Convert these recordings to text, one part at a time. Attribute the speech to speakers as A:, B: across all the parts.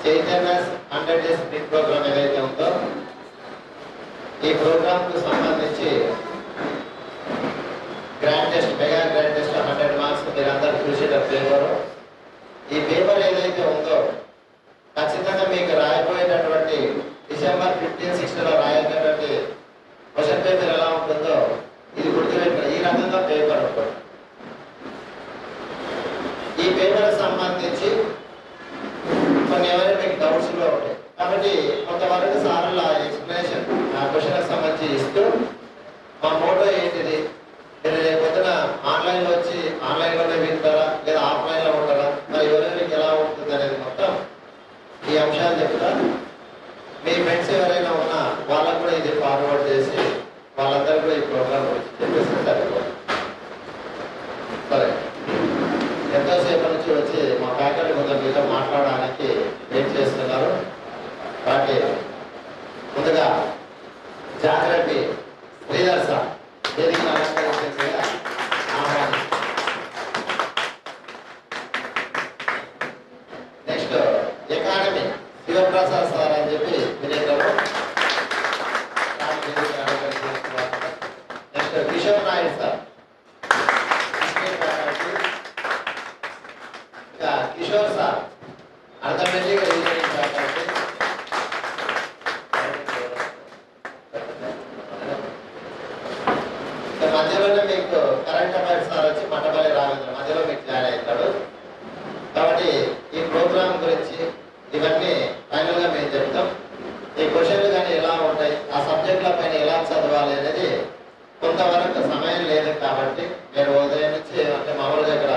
A: Chaitanya 100 days sprint programme ఏదైతే ఉందో ఈ ప్రోగ్రామ్కు సంబంధించి grand test, mega grand test 100 marks మీరందరూ చూసేట పేపర్. ఈ పేపర్ ఏదైతే ఉందో ఖచ్చితంగా మీకు రాయబోయేటటువంటి డిసెంబర్ 15, 16లో రాయేటటువంటి క్వశ్చన్ పేపర్ ఎలా ఉంటుందో ఇది గుర్తుపెట్టుకోండి. ఈ రకంగా పేపర్ ఉంటుంది. ఈ పేపర్ సంబంధించి కొన్ని ఎవరైనా మీకు డౌట్స్ కూడా ఉంటాయి కాబట్టి కొంతవరకు సార్లు ఎక్స్ప్లెనేషన్ ఆ క్వశ్చన్కి సంబంధించి ఇస్తూ మా మోటో ఏంటిది, మీరు రేపు పొద్దున ఆన్లైన్లో వచ్చి ఆన్లైన్లోనే వింటారా లేదా ఆఫ్లైన్లో ఉంటారా, మరి ఎవరెవరికి ఎలా ఉంటుంది అనేది మొత్తం ఈ అంశాలు చెప్తా. మీ ఫ్రెండ్స్ ఎవరైనా ఉన్నా వాళ్ళకు కూడా ఇది ఫార్వర్డ్ చేసి వాళ్ళందరూ కూడా ఈ ప్రోగ్రామ్ గురించి చెప్పేస్తే సరిపోతుంది. సరే, ఎంతోసేపు నుంచి వచ్చి మా ఫ్యాకల్టీ కొంచెం మీతో మాట్లాడడానికి వెయిట్ చేస్తున్నారు. కాబట్టి ముందుగా జాగ్రత్త శ్రీధర్ సార్ వేదికను అలంకరించేందుగా ఆహ్వానిస్తున్నాను. నెక్స్ట్ ఎకానమీ శివప్రసాద్ సార్ అని చెప్పి విజయనగరం. నెక్స్ట్ కిషోర్ నాయుడు సార్, ఇంకా కిషోర్ సార్ అర్థమెల్లిగా ఇంజనీరింగ్ ఫ్యాకల్టీ. మధ్యలోనే మీకు కరెంట్ అఫైర్స్ సార్ వచ్చి మట్టపల్లి రావేంద్ర మధ్యలో మీకు జాయిన్ అవుతాడు. కాబట్టి ఈ ప్రోగ్రామ్ గురించి ఇవన్నీ ఫైనల్ గా మేము చెప్తాం. ఈ క్వశ్చన్లు కానీ ఎలా ఉంటాయి, ఆ సబ్జెక్టుల పైన ఎలా చదవాలి అనేది కొంతవరకు సమయం లేదు కాబట్టి మీరు ఉదయం నుంచి అంటే మామూలుగా ఇక్కడ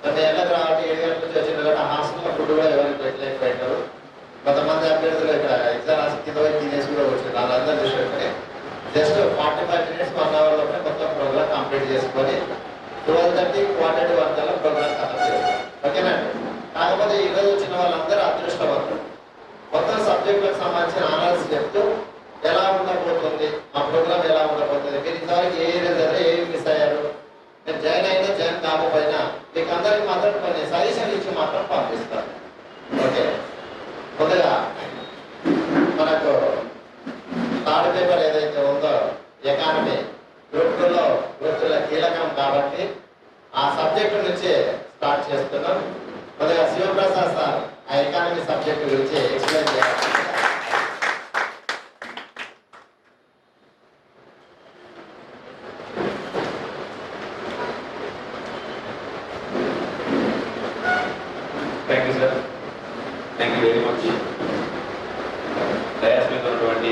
A: 10 గంటలకు రావాలి, 7 గంటల నుంచి వచ్చిన కాబట్టి హాస్టల్లో ఫుడ్ కూడా ఎవరికి పెట్టలేకపోయారు. కొంతమంది అభ్యర్థులు ఇక్కడ ఎగ్జామ్ రాసి కింద పోయి తినేసి కూడా వచ్చింది. వాళ్ళందరూ చూసుకుంటే జస్ట్ 45 minutes 1 hour లోనే మొత్తం ప్రోగ్రామ్ కంప్లీట్ చేసుకొని 12:30 quarter to 1 కల్లా ప్రోగ్రామ్ ఖతం చేస్తాం. ఓకేనండి. కాకపోతే ఈరోజు వచ్చిన వాళ్ళందరూ అదృష్టవంతులు. మొత్తం సబ్జెక్టులకు సంబంధించిన అనాలిసిస్ చెప్తూ ఎలా ఉండబోతుంది, ఆ ప్రోగ్రామ్ ఎలా ఉండబోతుంది, మీరు ఇంతవరకు ఏ ఏరియాలో ఏమి మిస్ అయ్యారు, మీరు జాయిన్ అయినా జాయిన్ కాకపోయినా మీకు అందరికి మాత్రం కొన్ని సజెషన్ ఇచ్చి మాత్రం పంపిస్తారు. ఓకే, ముందుగా మనకు థర్డ్ పేపర్ ఏదైతే ఉందో ఎకానమీ గ్రూప్ 2లో వృత్తుల కీలకం కాబట్టి ఆ సబ్జెక్టు నుంచే స్టార్ట్ చేస్తున్నాం. ముందుగా శివప్రసాద్ సార్ ఆ ఎకానమీ సబ్జెక్టు గురించి ఎక్స్ప్లెయిన్ చేయాలి.
B: Thank you sir, thank you very much. Dais మీద ఉన్నటువంటి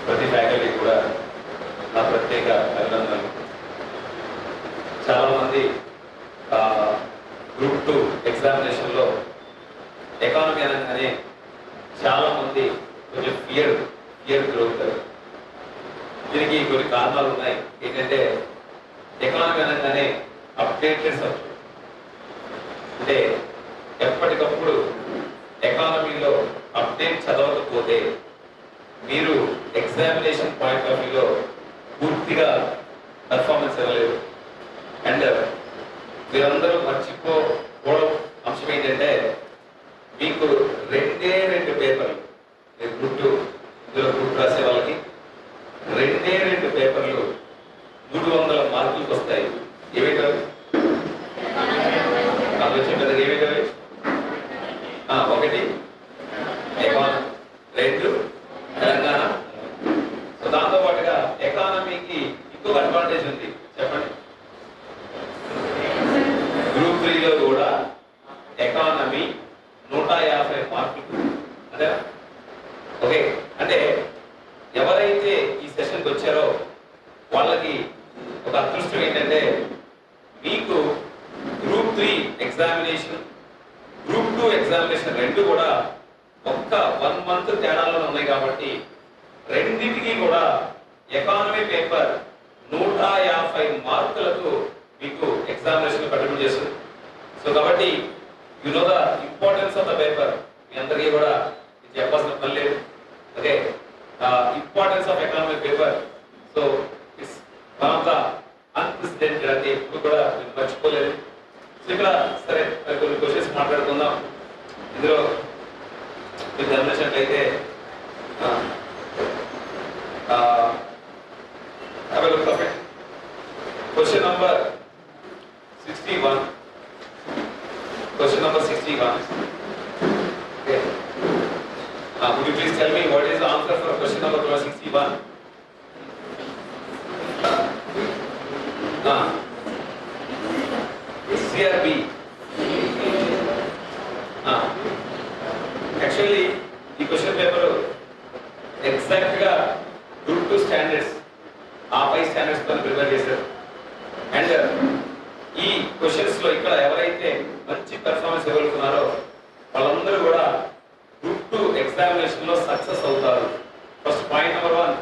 B: ప్రతి ఫ్యాకల్టీ కూడా నా ప్రత్యేక అభినందనలు. చాలామంది గ్రూప్ 2 ఎగ్జామినేషన్లో ఎకానమీ అనగానే చాలామంది కొంచెం ఫియర్ గురవుతారు. దీనికి కొన్ని కారణాలు ఉన్నాయి. ఏంటంటే ఎకానమీ అనగానే అప్డేటెడ్ సబ్జెక్ట్, అంటే ఎప్పటికప్పుడు ఎకానమీలో అప్డేట్ చదవకపోతే మీరు ఎగ్జామినేషన్ పాయింట్ ఆఫ్ వ్యూలో పూర్తిగా పర్ఫార్మెన్స్ ఇవ్వలేదు. అండ్ మీరందరూ మర్చిపోవడం అంశం ఏంటంటే మీకు 2 పేపర్లు, మీరు గ్రూప్ 2 ఇందులో గ్రూప్ రాసే వాళ్ళకి 2 పేపర్లు 300 మార్కులకు వస్తాయి. ఏమిటో ఆలోచన ఏమిటవి? 1 ఎకానమీ, 2 తెలంగాణ. సో దాంతో పాటుగా ఎకానమీకి ఇంకొక అడ్వాంటేజ్ ఉంది, చెప్పండి. గ్రూప్ 3లో కూడా ఎకానమీ 150 మార్కులు, అదే. ఓకే, అంటే ఎవరైతే ఈ సెషన్కి వచ్చారో వాళ్ళకి ఒక అదృష్టం ఏంటంటే మీకు గ్రూప్ 3 ఎగ్జామినేషన్, గ్రూప్ 2 ఎగ్జామినేషన్ 2 కూడా ఒక్క 1 month తేడాలో ఉన్నాయి కాబట్టి రెండింటికి కూడా ఎకానమీ పేపర్ 150 మార్కులకు మీకు ఎగ్జామినేషన్ కంట్రిబ్యూట్ చేస్తుంది. సో కాబట్టి you know the importance of the paper. మీ అందరికీ కూడా చెప్పాల్సిన పని లేదు. Okay, importance of economy paper. So it's one of the unprecedented, అంటే ఇప్పుడు కూడా మీరు మర్చిపోలేదు. సో ఇక్కడ సరే కొన్ని క్వశ్చన్స్ మాట్లాడుకుందాం. ఇందులో మీరు గమనించినట్లయితే question number 61. Question number 61. Okay. Would you please tell me what is the answer for question number 61? CRB. Actually, the question paper exact ga group 2 standards, ఆ 5 standards తో ప్రిపేర్ చేశారు. అండ్ ఈ క్వశ్చన్స్ లో ఇక్కడ ఎవరైతే మంచి పెర్ఫార్మెన్స్ ఇవ్వగలుగుతున్నారో వాళ్ళందరూ కూడా గ్రూప్ 2 ఎగ్జామినేషన్ లో సక్సెస్ అవుతారు. ఫస్ట్ పాయింట్ నెంబర్ 1,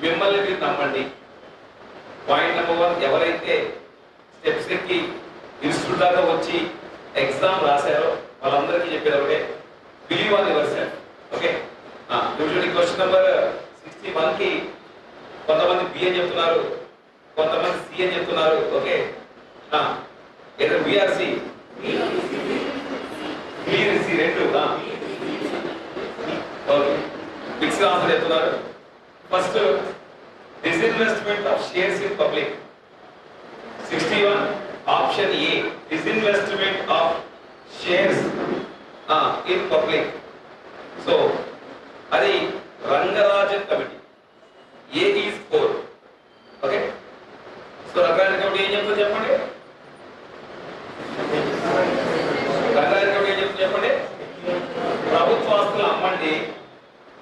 B: మిమ్మల్ని మీరు నమ్మండి. పాయింట్ నెంబర్ 1, ఎవరైతే స్టెప్స్ ఎక్కి ఇన్స్టిట్యూట్ దాకా వచ్చి ఎగ్జామ్ రాశారో వాళ్ళందరికీ చెప్పేది ఒకటే, believe on your self. Okay. Usually question number 61 కి కొంతమంది బి అని చెప్తున్నారు, కొంతమంది సి అని చెప్తున్నారు. Okay. either B or C, B and C రెండు. ఓకే, మిక్స్ ఆన్సర్ చెప్తున్నారు. First, disinvestment of shares in public. 61 option A, disinvestment of shares in public. So అది Rangarajan committee. A is 4. Okay. So Rangarajan committee ఏం చెప్తుందో చెప్పండి. Rangarajan committee ఏం చెప్తుందో చెప్పండి. ప్రభుత్వ ఆస్తులు అమ్మండి,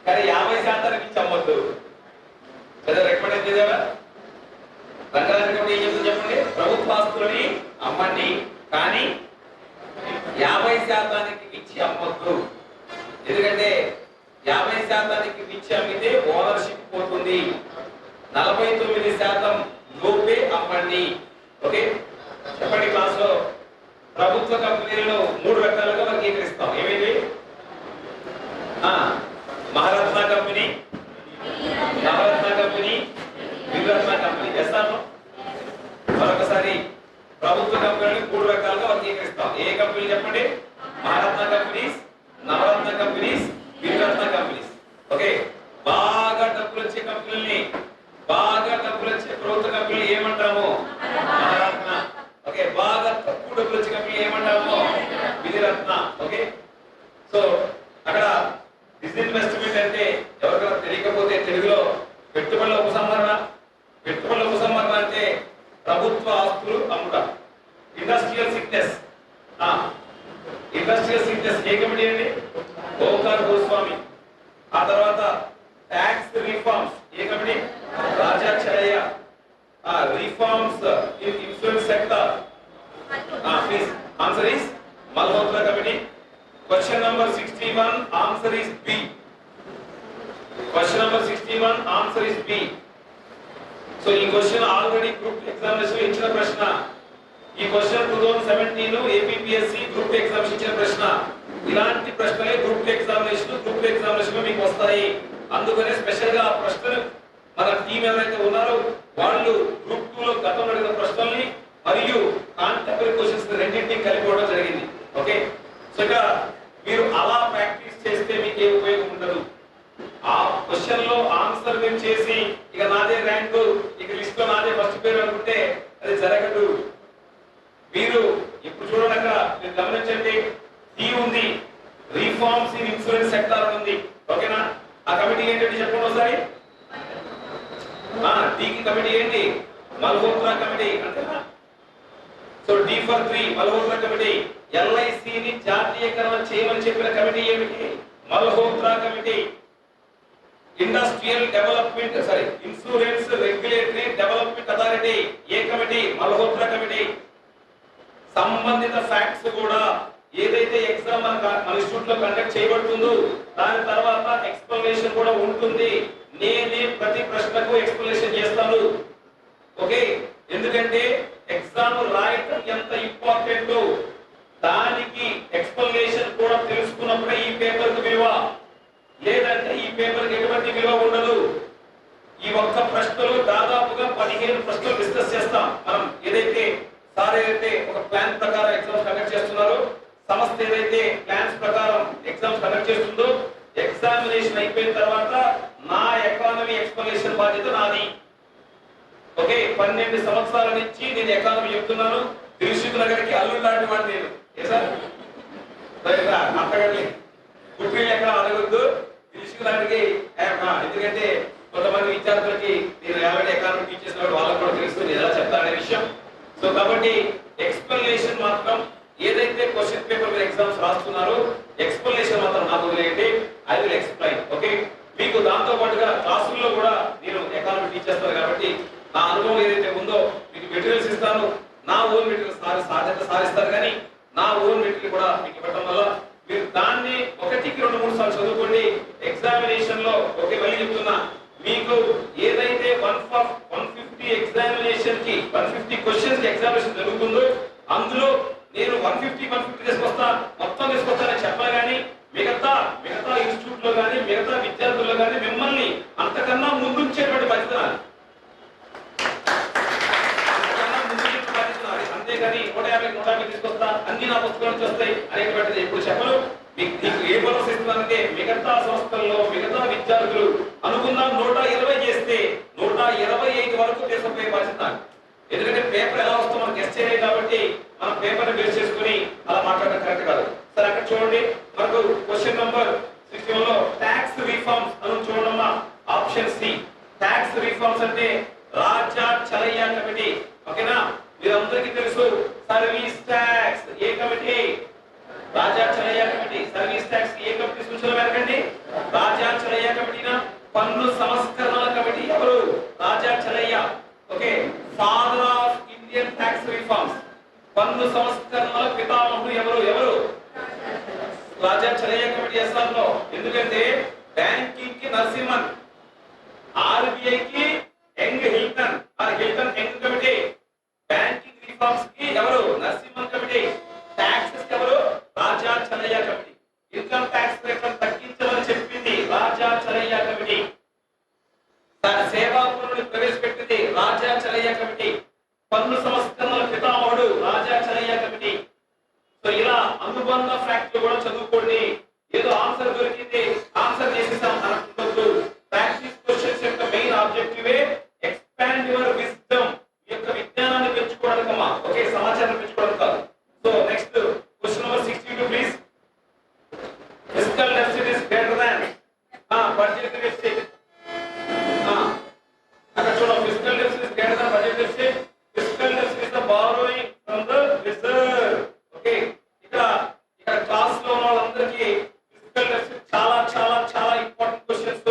B: కానీ 50% ఇచ్చి అమ్మద్దు. లేదా రికమెండ్ చేసావా? రంగరాజన్ కమిటీ ఏం చెప్తుందో చెప్పండి. ప్రభుత్వ ఆస్తులని అమ్మండి, కానీ 50% ఇచ్చి అమ్మద్దు. ఎందుకంటే 50% ఇచ్చి అమ్మితే ఓనర్షిప్ పోతుంది. 49% లోపే అమ్మండి. ఓకే. చెప్పండి క్లాస్ లో ప్రభుత్వ కంపెనీలను 3 రకాలుగా వర్గీకరిస్తాం. ఏమేమి? మహారత్న కంపెనీ, నవరత్న కంపెనీ, విరత్న కంపెనీ. చేస్తాను మరొకసారి. ప్రభుత్వ కంపెనీలను 3 రకాలుగా వర్గీకరిస్తాం. ఏ కంపెనీ చెప్పండి? మహారత్న కంపెనీస్, నవరత్న కంపెనీస్, విరత్న కంపెనీస్. ఓకే. బాగా డబ్బులు వచ్చే కంపెనీల్ని, బాగా డబ్బులు వచ్చే ప్రభుత్వ కంపెనీలు ఏమంటాము? మహారత్న. ఓకే. బాగా తక్కువ డబ్బులు వచ్చే కంపెనీలు ఏమంటాము? విరత్న. ఓకే. సో అక్కడ డిస్ఇన్వెస్ట్మెంట్ అంటే ఎవరికైనా తెలియకపోతే తెలుగులో పెట్టుబడుల ఉపసంహరణ. పెట్టుబడుల ఉపసంహరణ అంటే ప్రభుత్వ ఆస్తులు అమ్ముట. Industrial sickness. ఇండస్ట్రియల్ సిక్నెస్ ఏ కమిటీ అండి? ఓంకార్ గోస్వామి. ఆ తర్వాత ట్యాక్స్ రిఫార్మ్స్ ఏ committee? Raja Chelliah. Reforms in insurance sector. Please answer is Malhotra committee. Question number 61, answer is B. Question number 61, answer is B. So ఈ క్వశ్చన్ ఆల్రెడీ గ్రూప్ ఎగ్జామినేషన్ ఇచ్చిన ప్రశ్న. ఈ question 2017 APPSC group examination ఇచ్చిన ప్రశ్న. ఇలాంటి ప్రశ్నలే గ్రూప్ ఎగ్జామినేషన్ లో మీకు వస్తాయి. అందుకనే స్పెషల్ గా ఆ ప్రశ్నలు మన టీం ఎవరైతే ఉన్నారో వాళ్ళు గ్రూప్ 2 లో గతంలో అడిగిన ప్రశ్నల్ని మరియు కాంటెంపరీ క్వశ్చన్స్ రెండింటిని కలిపి జరిగింది. ఓకే. సో ఇక మీరు అలా ప్రాక్టీస్ చేస్తే మీకు ఏ ఉపయోగం ఉండదు. ఆ క్వశ్చన్ లో ఆన్సర్ మీరు చేసి ఇక నాదే ర్యాంక్, ఇక లిస్ట్ లో నాదే ఫస్ట్ పేరు అనుకుంటే అది జరగదు. మీరు ఇప్పుడు చూడండి, అక్కడ మీరు గమనించండి, డి ఉంది, రిఫార్మ్స్ ఇన్ ఇన్సూరెన్స్ సెక్టార్ ఉంది. ఓకేనా? ఆ కమిటీ ఏంటంటే చెప్పండి ఒకసారి. డి కమిటీ ఏంటి? మల్హోత్రా కమిటీ. అంతేనా? So D for 3 Malhotra committee. LIC ని జాతీయకరణ చేయమని చెప్పిన కమిటీ ఏమిటి? Malhotra committee. Industrial development insurance regulatory development authority ఏ కమిటీ? మల్హోత్రా కమిటీ. సంబంధిత ఫ్యాక్ట్స్ కూడా ఏదైతే ఎగ్జామ్ మన ఇన్స్టిట్యూట్ లో కండక్ట్ చేయబడుతుందో దాని తర్వాత ఎక్స్ప్లనేషన్ కూడా ఉంటుంది. నేనే ప్రతి ప్రశ్నకు ఎక్స్ప్లనేషన్ చేస్తాను. ఓకే. ఎందుకంటే ఎగ్జామ్ రాయటం ఎంత ఇంపార్టెంట్, దానికి ఎక్స్ప్లనేషన్ కూడా తెలుసుకున్నప్పుడే ఈ పేపర్ కి విలువ. లేదంటే ఈ పేపర్ కి ఎటువంటి విలువ ఉండదు. ఈ ఒక్క ప్రశ్నలు దాదాపుగా 15 ప్రశ్నలు డిస్కస్ చేస్తాం మనం. ఏదైతే ఒక ప్లాన్ ప్రకారం ఎగ్జామ్స్ కండక్ట్ చేస్తున్నారో, సంస్థ ఏదైతే ప్లాన్స్ ప్రకారం ఎగ్జామ్స్ కండక్ట్ చేస్తుందో ఎక్స్ప్లెనేషన్ అయిపోయిన తర్వాత నా ఎకానమీ ఎక్స్ప్లెనేషన్ బాధ్యత నాది. ఓకే, 12 సంవత్సరాల నుంచి నేను ఎకానమీ చెప్తున్నాను. దిల్సుఖ్ నగర్కి అల్లుడు లాంటి వాడు నేను. అంతకండి పుట్టిన ఎక్కడ అడగొద్దు. దిల్సుఖ్ నగర్కి ఎందుకంటే కొంతమంది విద్యార్థులకి నేను ఆల్రెడీ ఎకానమీ టీచ్ చేసిన వాళ్ళకి కూడా తెలుస్తుంది నేను ఎలా చెప్తాననే విషయం. సో కాబట్టి ఎక్స్ప్లెనేషన్ మాత్రం ఏదైతే క్వశ్చన్ పేపర్ మీద ఎగ్జామ్స్ రాస్తున్నారో ఎక్స్ప్లెనేషన్ మాత్రం నాకు వదిలేయండి. I will explain. ఓకే, మీకు దాంతో పాటుగా క్లాసుల్లో కూడా నేను ఎకానమీ టీచ్ చేస్తాను కాబట్టి నా అనుభవం ఏదైతే ఉందో మీకు మెటీరియల్స్ ఇస్తాను. నా ఓన్ మెటీరియల్స్ సాధ్యత సాధిస్తారు కానీ నా ఓన్ మెటీరియల్ కూడా మీకు ఇవ్వడం వల్ల మీరు దాన్ని 1కి 2-3 సార్లు చదువుకోండి. ఎగ్జామినేషన్ లో ఓకే మళ్ళీ చెప్తున్నా, మీకు ఏదైతే 150 ఎగ్జామినేషన్ కి 150 క్వశ్చన్స్ కి ఎగ్జామినేషన్ జరుగుతుందో అందులో నేను 150 తీసుకొస్తా మొత్తం తీసుకొస్తానని చెప్పాలి కానీ మిగతా ఇన్స్టిట్యూట్ లో కానీ మిగతా విద్యార్థుల్లో కానీ మిమ్మల్ని అంతకన్నా ముందుంచేటువంటి బాధ్యత అంతేగాని 150 తీసుకొస్తా అన్ని నా పుస్తకాల నుంచి వస్తాయి అనేటువంటిది ఎప్పుడు చెప్పను. మీకు ఏ భరోసా ఇస్తున్నానంటే మిగతా సంస్థల్లో మిగతా విద్యార్థులు అనుకున్నాం 120 చేస్తే 125 వరకు తీసుకుపోయే బాధ్యత. ఎందుకంటే పేపర్ ఎలా వస్తుందో మనం గెస్ట్ చేయాలి కాబట్టి మనం పేపర్ బేస్ చేసుకుని అలా మాట్లాడడం కరెక్ట్ కాదు. సరే అక్కడ చూడండి, మనకు క్వశ్చన్ నంబర్ 61 లో ట్యాక్స్ రిఫార్మ్స్ అని చూడమ్మా. ఆప్షన్ సి ట్యాక్స్ రిఫార్మ్స్ అంటే రాజా చలయ్య కమిటీ. ఓకేనా, మీరందరికీ తెలుసు సర్వీస్ ట్యాక్స్ ఏ committee? Raja Chelliah committee. Service tax ఏ కమిటీ సూచనలు మేరకండి? రాజా చలయ్య కమిటీనా? పన్ను సంస్కరణల కమిటీ ఎవరు? Raja Chelliah. Okay, father of Indian tax reforms. పన్ను సంస్కరణల పితామహుడు ఎవరు? రాజా చలయ్య కమిటీ ఎస్ఆర్లో. ఎందుకంటే బ్యాంకింగ్ కి నరసింహన్, ఆర్బీఐ కి Young Hilton Young committee, banking reforms కి ఎవరు? నరసింహన్ కమిటీ, ట్యాక్సెస్ కి ఎవరు? Raja Chelliah committee. Income tax రేట్లను తగ్గించాలని చెప్పింది రాజా చలయ్య కమిటీ. సేవా పన్నుని ప్రవేశపెట్టింది రాజా చలయ్య కమిటీ. పన్ను సంస్కరణల పితామహుడు రాజా చలయ్య కమిటీ. సో ఇలా అనుబంధ ఫ్యాక్టర్లు కూడా చదువుకోండి. ఏదో ఆన్సర్ దొరికింది ఆన్సర్ చేసేసాం అనుకోవద్దు. ప్రాక్టీస్ క్వశ్చన్స్ యొక్క main objective expand your wisdom, మీ యొక్క విజ్ఞానాన్ని పెంచుకోవడానికమ్మా. ఓకే, సమాచారం పెంచుకోవడం కాదు. So next question number 62 please. Fiscal deficit is greater than budget deficit. అక్కడ చూడండి, fiscal deficit is greater than budget deficit. Fiscal deficit is the borrowing from the reserve. Okay, ఇక్కడ క్లాస్ లో ఉన్న వాళ్ళందరికీ ఫిస్కల్ డెఫిసిట్ చాలా చాలా చాలా important questions.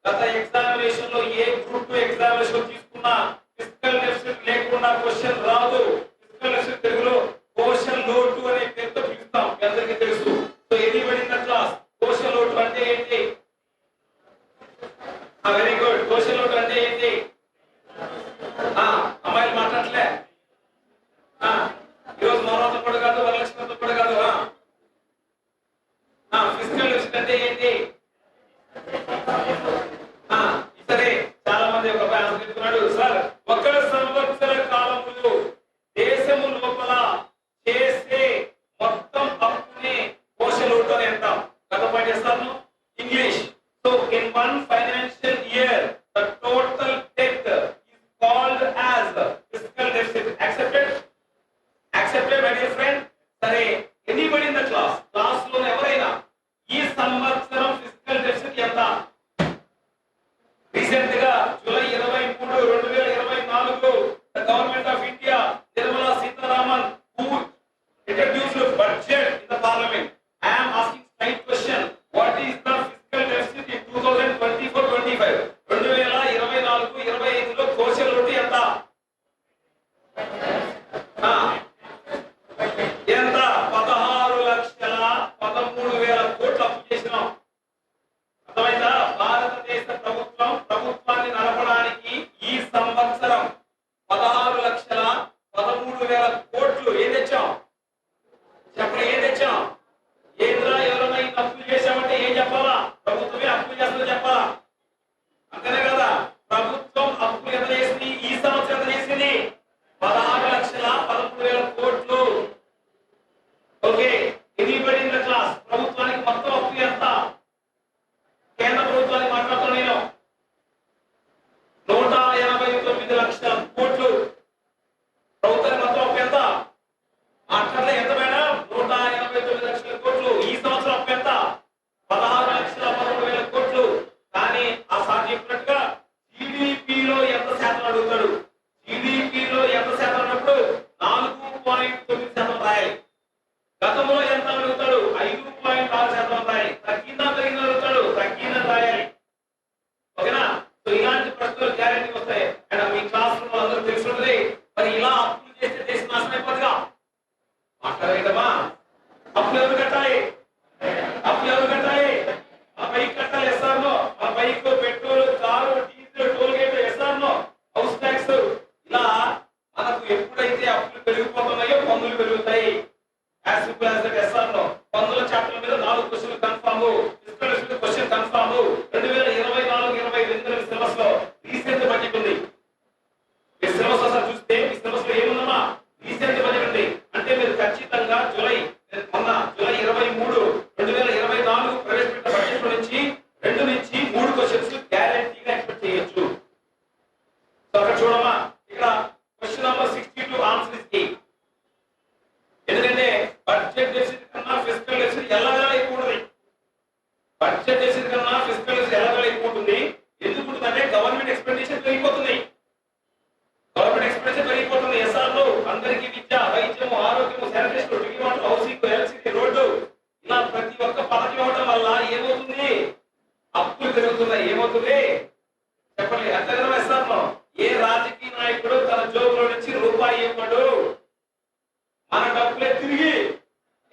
B: గత ఎగ్జామినేషన్ లో ఏ గ్రూప్ 2 ఎగ్జామినేషన్ తీసుకున్నా ఫిస్కల్ డెఫిసిట్ లేకుండా క్వశ్చన్ రాదు. ఫిస్కల్ డెఫిసిట్ తెలుగులో కోశల్ లోటు అనే పేరుతో పిలుస్తాం, మీ అందరికీ తెలుసు. So anybody in the class కోశల్ లోటు అంటే ఏంటి? Very good. కోశల్ లోటు అంటే ఏంటి? అమ్మాయిలు మాట్లాడలే ఈరోజు మౌనంతో కూడా కాదు, వరలక్ష్మితో కూడా కాదు. ఫిజికల్ డెఫిసిట్ అంటే ఏంటి? సరే, చాలా మంది ఒక ఆన్సర్ చెప్తున్నాడు. సార్, 1 సంవత్సర కాలంలో దేశము లోపల చేసే మొత్తం అప్పుని కోశల్ లోటు అని అంటాం. గత పాయింట్ చేస్తాను English. So in 1 financial year the total debt is called as physical deficit. Accepted my dear friend. సరే, ఎనీబడీ ఇన్ ద క్లాస్ లో ఎవరైనా ఈ సంవత్సరం ఫిజికల్ డెఫిసిట్ ఎంత? రీసెంట్ గా July 23, 2024 the government of India Nirmala Sitharaman who introduced a budget in the parliament. I am asking straight question. What is the fiscal deficit in 2024? అప్పులు పెరుగుతున్నాయి. ఏమవుతుంది చెప్పండి. ఎంత ఇస్తాను మనం? ఏ రాజకీయ నాయకుడు తన జోబులో నుంచి రూపాయి ఇవ్వడు. మన డబ్బులే తిరిగి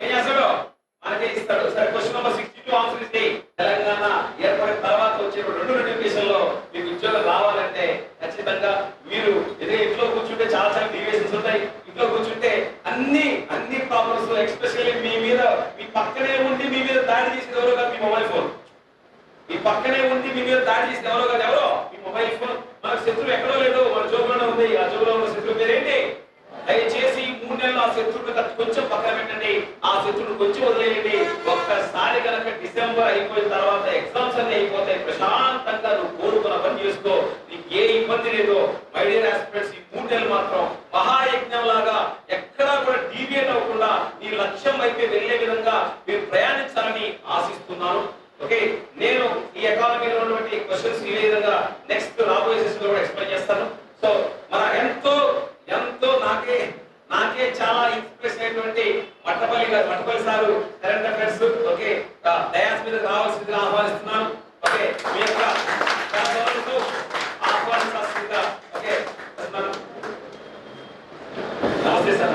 B: ఏం చేస్తాడు? మనకే ఇస్తాడు. సరే, క్వశ్చన్ నెంబర్ 62 ఆన్సర్ ఇస్తే తెలంగాణ ఏర్పడిన తర్వాత వచ్చే 2 నోటిఫికేషన్ లో మీకు ఉద్యోగం రావాలంటే ఖచ్చితంగా మీరు ఎదురు ఇంట్లో కూర్చుంటే చాలా చాలా డీవియేషన్స్ ఉంటాయి. ఇంట్లో కూర్చుంటే అన్ని ప్రాబ్లమ్స్, ఎస్పెషల్లీ మీ పక్కనే ఉండి మీ మీద దాడి చేసేది ఎవరో కాదు, మీ మొబైల్ ఫోన్. మీ పక్కనే ఉండి మీ మీద దాడి చేసేది ఎవరో కాదు, ఎవరో మీ మొబైల్ ఫోన్. మనకు శత్రువు ఎక్కడో లేదు, మన జోబులోనే ఉంది. ఆ జోబులో ఉన్న శత్రువు పేరేంటి? దయచేసి 3 నెలలు ఆ శత్రువుని కొంచెం పక్కన పెట్టండి. ఆ శత్రువుని కొంచెం వదిలేయండి. ఒక్కసారి కనుక డిసెంబర్ అయిపోయిన తర్వాత ఎగ్జామ్స్ అన్ని అయిపోతాయి. ప్రశాంతంగా నువ్వు కోరుకున్న పని చేసుకో. నీకు ఏ ఇబ్బంది లేదు. మై డియర్ ఆస్పిరెంట్స్, ఈ 3 నెలలు మాత్రం మహాయజ్ఞం లాగా ఎక్కడా కూడా డీవియేట్ అవ్వకుండా నీ లక్ష్యం వైపు వెళ్లే విధంగా మీరు ప్రయాణించాలని ఆశిస్తున్నాను. ఓకే, నేను ఈ ఎకానమీలో ఉన్నటువంటి క్వశ్చన్స్ ఈ విధంగా నెక్స్ట్ రాబోయే సెషన్ లో కూడా ఎక్స్ప్లెయిన్ చేస్తాను. సో మన ఎంతో నాకే చాలా ఇన్స్పిరేషన్ అయినటువంటి Mattapalli sir current affairs okay dais మీద రావాల్సిందిగా ఆహ్వానిస్తున్నాను. ఓకే, మీ యొక్క ఆహ్వానించాల్సిందిగా ఓకే నమస్తే sir.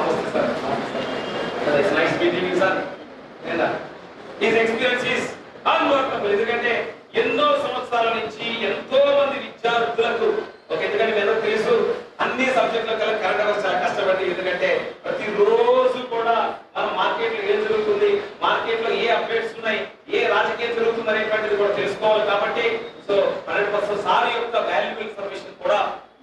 B: It's nice meeting you sir. His experience is unworkable. ఎందుకంటే ఎన్నో సంవత్సరాల నుంచి ఎంతో మంది విద్యార్థులకు ఓకే, ఎందుకంటే మీ అందరూ తెలుసు అన్ని సబ్జెక్టుల కల్లా కరెంట్ అఫైర్స్ చాలా కష్టపడి. ఎందుకంటే ప్రతిరోజు కూడా మన మార్కెట్ లో ఏం జరుగుతుంది, మార్కెట్ లో ఏ అప్డేట్స్ ఉన్నాయి, ఏ రాజకీయం జరుగుతుంది అనేటువంటిది కూడా తెలుసుకోవాలి. కాబట్టి సో 100% సార్ యొక్క వాల్యుబుల్ ఇన్ఫర్మేషన్ కూడా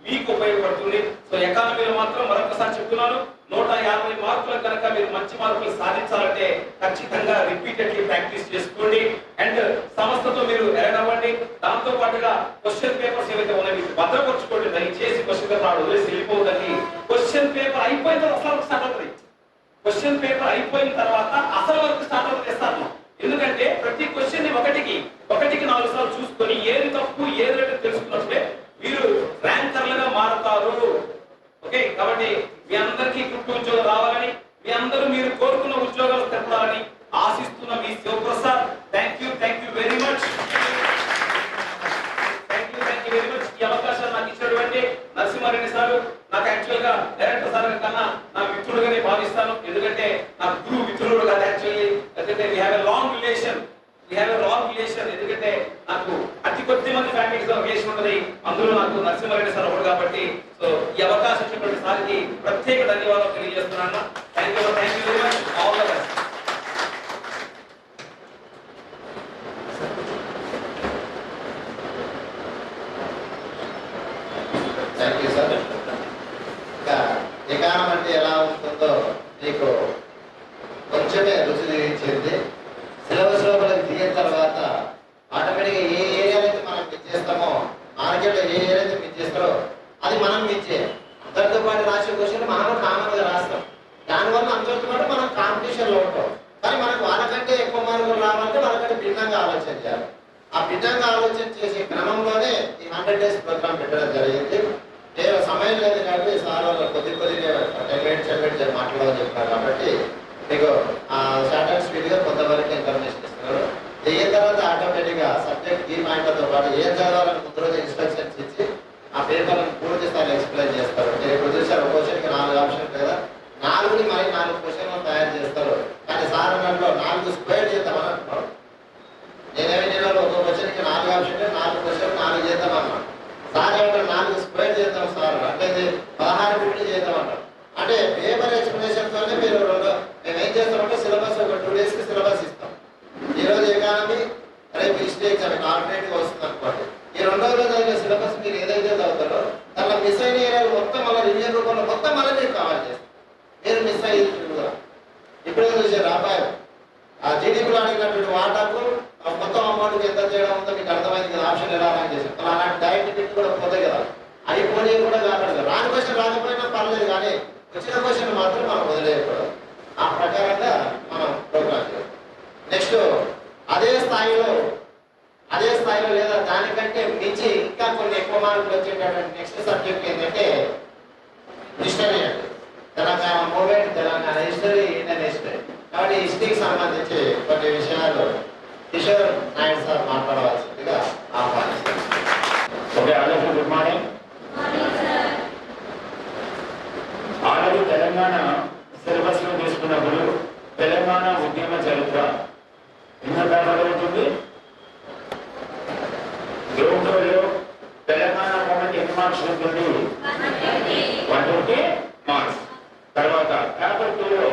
B: మీకు ఉపయోగపడుతుంది. సో ఎకానమీలో మాత్రం మరొకసారి చెప్తున్నాను, 150 మార్కులు కనుక మీరు మంచి మార్కులు సాధించాలంటే ఖచ్చితంగా రిపీటెడ్లీ ప్రాక్టీస్ చేసుకోండి. అండ్ సంస్థతో మీరు ఎరైన్ అవ్వండి. దాంతో పాటుగా క్వశ్చన్ పేపర్స్ ఏవైతే ఉన్నాయో మీరు భద్రపరచుకోండి. దయచేసి క్వశ్చన్ పేపర్ వదిలేసి వెళ్ళిపోవద్దండి. క్వశ్చన్ పేపర్ అయిపోయిన తర్వాత అసలు స్టార్ట్ అవుతుంది. క్వశ్చన్ పేపర్ అయిపోయిన తర్వాత అసలు వరకు స్టార్ట్ అవుతుంది ఇస్తాను. ఎందుకంటే ప్రతి క్వశ్చన్ ని ఒకటికి 4 సార్లు చూసుకొని ఏది తప్పు ఏది రైట్ తెలుసుకున్నప్పుడే మీరు ర్యాంకర్లుగా మారుతారు. ఓకే, కాబట్టి మీ అందరికీ గ్రూప్ ఉద్యోగం రావాలని, మీ అందరూ మీరు కోరుకున్న ఉద్యోగాలు తెప్పాలని ఆశిస్తున్న మీ Shivaprasad. Thank you very much. ఈ అవకాశాన్ని నాకు ఇచ్చినటువంటి నరసింహారెడ్డి సార్ నాకు యాక్చువల్ గా డైరెక్టర్ సార్ కన్నా నా మిత్రుడుగానే భావిస్తాను. ఎందుకంటే నా గురువు మిత్రుడు కాదు యాక్చువల్లీ. ఎందుకంటే we have a long relation. ఎందుకంటే నాకు అతి కొద్ది మంది ఫ్యామిలీస్ రిలేషన్ ఉంటుంది, అందులో నాకు నరసింహారెడ్డి సార్ ఒకడు. కాబట్టి సో ఈ అవకాశం ఇచ్చినటువంటి సార్కి ప్రత్యేక ధన్యవాదాలు తెలియజేస్తున్నాను. Thank you very much. All the best.
A: Thank you sir. ఇంకా ఎకానం అంటే ఎలా ఉంటుందో మీకు కొంచెమే రుచి చూపించింది. సిలబస్ లోపలికి దిగిన తర్వాత ఆటోమేటిక్గా ఏ ఏరియాలో అయితే మనం మిస్ చేస్తామో, మార్కెట్లో ఏ ఏరియా అయితే మిస్ చేస్తారో అది మనం మిస్ చేయాలి. అందరితో పాటు రాసే క్వశ్చన్ మనం కామన్గా రాస్తాం. దానివల్ల అందరితో పాటు మనం కాంపిటీషన్లో ఉంటాం. కానీ మనకు వాళ్ళకంటే ఎక్కువ మార్కులు రావాలంటే వాళ్ళకంటే భిన్నంగా ఆలోచన చేయాలి. ఆ భిన్నంగా ఆలోచన చేసే క్రమంలోనే ఈ 100 days ప్రోగ్రామ్ పెట్టడం జరిగింది. నేను సమయం లేదు కాబట్టి సార్ వాళ్ళు కొద్ది 10 minutes మాట్లాడమని చెప్పారు. కాబట్టి మీకు షార్ట్ అండ్ స్పీడ్గా కొంతవరకు ఇన్ఫర్మేషన్ ఇస్తున్నారు. దిగిన తర్వాత ఆటోమేటిక్గా సబ్జెక్ట్ కీ పాయింట్లతో పాటు ఏం చదవాలని ముందు రోజు ఇన్స్ట్రక్షన్స్ ఇచ్చి ఆ పేపర్లను పూర్తి స్థాయిలో ఎక్స్ప్లెయిన్ చేస్తారు. మీరు ఇప్పుడు చూసారు, ఒక క్వశ్చన్కి 4 ఆప్షన్లు కదా, 4ని మరి 4 క్వశ్చన్లు తయారు చేస్తారు. కానీ సార్ అన్నట్లో 4 స్క్వేర్ చేద్దామని అంటున్నాడు. నేనేమైనా ఒక క్వశ్చన్కి 4 ఆప్షన్లు, 4 క్వశ్చన్లు 4 చేద్దామన్నాడు. సార్ ఏమంటారు 4 స్క్వేర్ చేద్దాం సార్ అంటే 16 బిట్లు చేద్దామంటారు. అంటే పేపర్ ఎక్స్ప్లెనేషన్తోనే మీరు మేము ఏం చేస్తామంటే సిలబస్ ఒక 2 daysకి సిలబస్ ఇస్తాం. ఈరోజు ఎకానమీ, రేపు హిస్టరీ ఎగ్జామ్ ఆల్టర్నేటివ్ వస్తుంది అనుకోండి. ఈ 2 రోజుల్లో చదివిన సిలబస్ మీరు ఏదైతే చదువుతారో దాంట్లో మిస్ అయిన ఏరియాలు మొత్తం మళ్ళీ రివిజన్ రూపంలో మొత్తం మళ్ళీ మీకు కావాలి చేస్తారు. మీరు మిస్ అయ్యింది కూడా ఇప్పుడే చూసారు. అబ్బాయి ఆ జీడీపీలో అడిగినటువంటి వాటాకు మొత్తం అమౌంట్కి ఎంత చేయడం ఉందో మీకు అర్థమైంది కదా. ఆప్షన్ ఎలా ర్యాంక్ చేశారు. అలా అలాంటి డైరెక్ట్ టికెట్ కూడా పోతాయి కదా. అది పోనీ కూడా కాదు. రాని క్వశ్చన్ రాకపోయినా పర్లేదు, కానీ వచ్చిన క్వశ్చన్ మాత్రం మనం వదిలేయకూడదు. ఆ ప్రకారంగా మనం ప్రోగ్రామ్ చేయాలి. నెక్స్ట్ అదే స్థాయిలో లేదా దానికంటే మించి ఇంకా కొన్ని ఎక్కువ మార్కులు వచ్చేటటువంటి నెక్స్ట్ సబ్జెక్ట్ ఏంటంటే హిస్టరీ అండి. Telangana movement, Telangana history, Indian history. కాబట్టి హిస్టరీకి సంబంధించి కొన్ని విషయాలు కిషోర్ నాయుడు సార్ మాట్లాడవలసిందిగా ఆహ్వానిస్తారు.
C: ఓకే, అందరికీ good morning. Already Telangana syllabus లో తీసుకున్నప్పుడు తెలంగాణ ఉద్యమ చరిత్ర ఎన్నో పేపర్లు ఉంటుంది. గ్రూప్ లో తెలంగాణ మూమెంట్ ఎన్ని మార్క్స్ ఉంటుంది? 120 మార్క్స్. తర్వాత పేపర్ 2 లో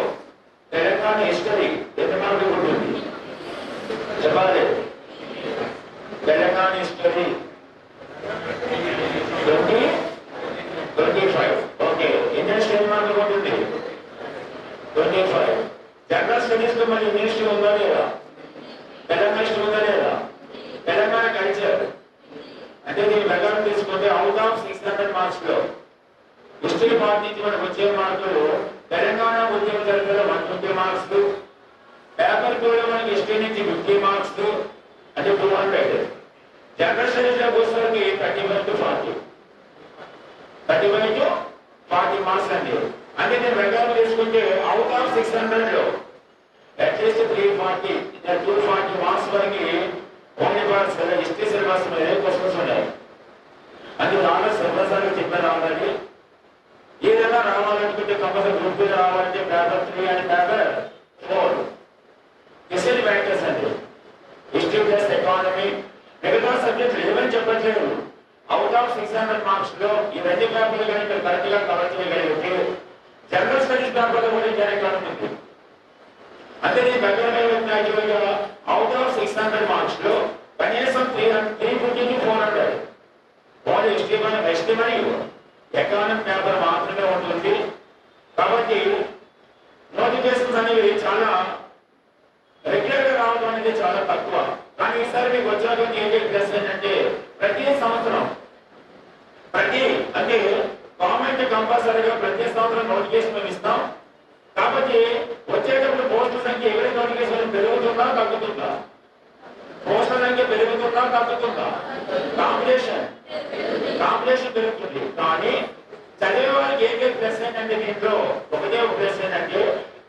C: తెలంగాణ హిస్టరీ ఎన్ని మార్కులు ఉంటుంది చెప్పాలి? Telangana history 25. Okay, Indian study మార్కులు ఉంటుంది 25. జనరల్ స్టడీస్ లో మరి ఇండియన్ హిస్టరీ ఉందా లేదా? తెలంగాణ హిస్టరీ ఉందా లేదా? తెలంగాణ కల్చర్ అంటే దీని ప్రకారం తీసుకుంటే అవుట్ ఆఫ్ 600 మార్క్స్ లో హిస్టరీ పార్ట్ నుంచి మనకు వచ్చే మార్కులు తెలంగాణ ఉద్యమ చరిత్రలో 120 మార్క్స్, పేపర్ 2 లో మనకి హిస్టరీ నుంచి 50 మార్క్స్ అంటే 200. జనరల్ స్టడీస్ లో వచ్చేసరికి 35 to 40 మార్క్స్ అండి. అంటే నేను ప్రకారం తీసుకుంటే అవుట్ ఆఫ్ 600 లో అట్లీస్ట్ 240 మార్క్స్ వరకు ఓన్లీ మార్క్స్ హిస్టరీ సిలబస్ మీద క్వశ్చన్స్ ఉన్నాయి. అది చాలా సిలబస్ చెప్పారు ఆల్రెడీ. ఏదైనా రావాలనుకుంటే కంపల్సరీ గ్రూప్ రావాలంటే paper 3 and paper 4 history factors అండి. హిస్టరీ ప్లస్ ఎకానమీ, మిగతా సబ్జెక్టులు ఏమని చెప్పట్లేదు. అవుట్ ఆఫ్ 600 మార్క్స్ లో ఇవన్నీ పేపర్లు కానీ మీరు కరెక్ట్ గా కవర్ చేయగలిగితే జనరల్ స్టడీస్ పేపర్లు కూడా ఇండియన్ ఎకానమీ. అంటే నేను యాక్చువల్గా అవుట్ ఆఫ్ 600 మార్క్స్ లో కనీసం 350 to 400 ఓన్లీ హిస్టరీ మరియు ఎకానమీ పేపర్ మాత్రమే ఉంటుంది. కాబట్టి నోటిఫికేషన్స్ అనేవి చాలా రెగ్యులర్ గా రావడం అనేది చాలా తక్కువ. కానీ ఈసారి మీకు వచ్చినటువంటి ఏంటి ప్లస్ ఏంటంటే ప్రతి సంవత్సరం అంటే గవర్నమెంట్ కంపల్సరీగా ప్రతి సంవత్సరం నోటిఫికేషన్ ఇస్తాం. కాబట్టి వచ్చేటప్పుడు పోస్టుల సంఖ్య ఎవరి నోటిఫికేషన్ పెరుగుతుందా తగ్గుతుందా? పోస్టుల సంఖ్య పెరుగుతుందా తగ్గుతుందా? కాంపిటీషన్ పెరుగుతుంది. కానీ చదివే వారికి ఏకైక ప్లస్ ఏంటంటే దీంట్లో ఒకటే ఒక ప్లస్ ఏంటంటే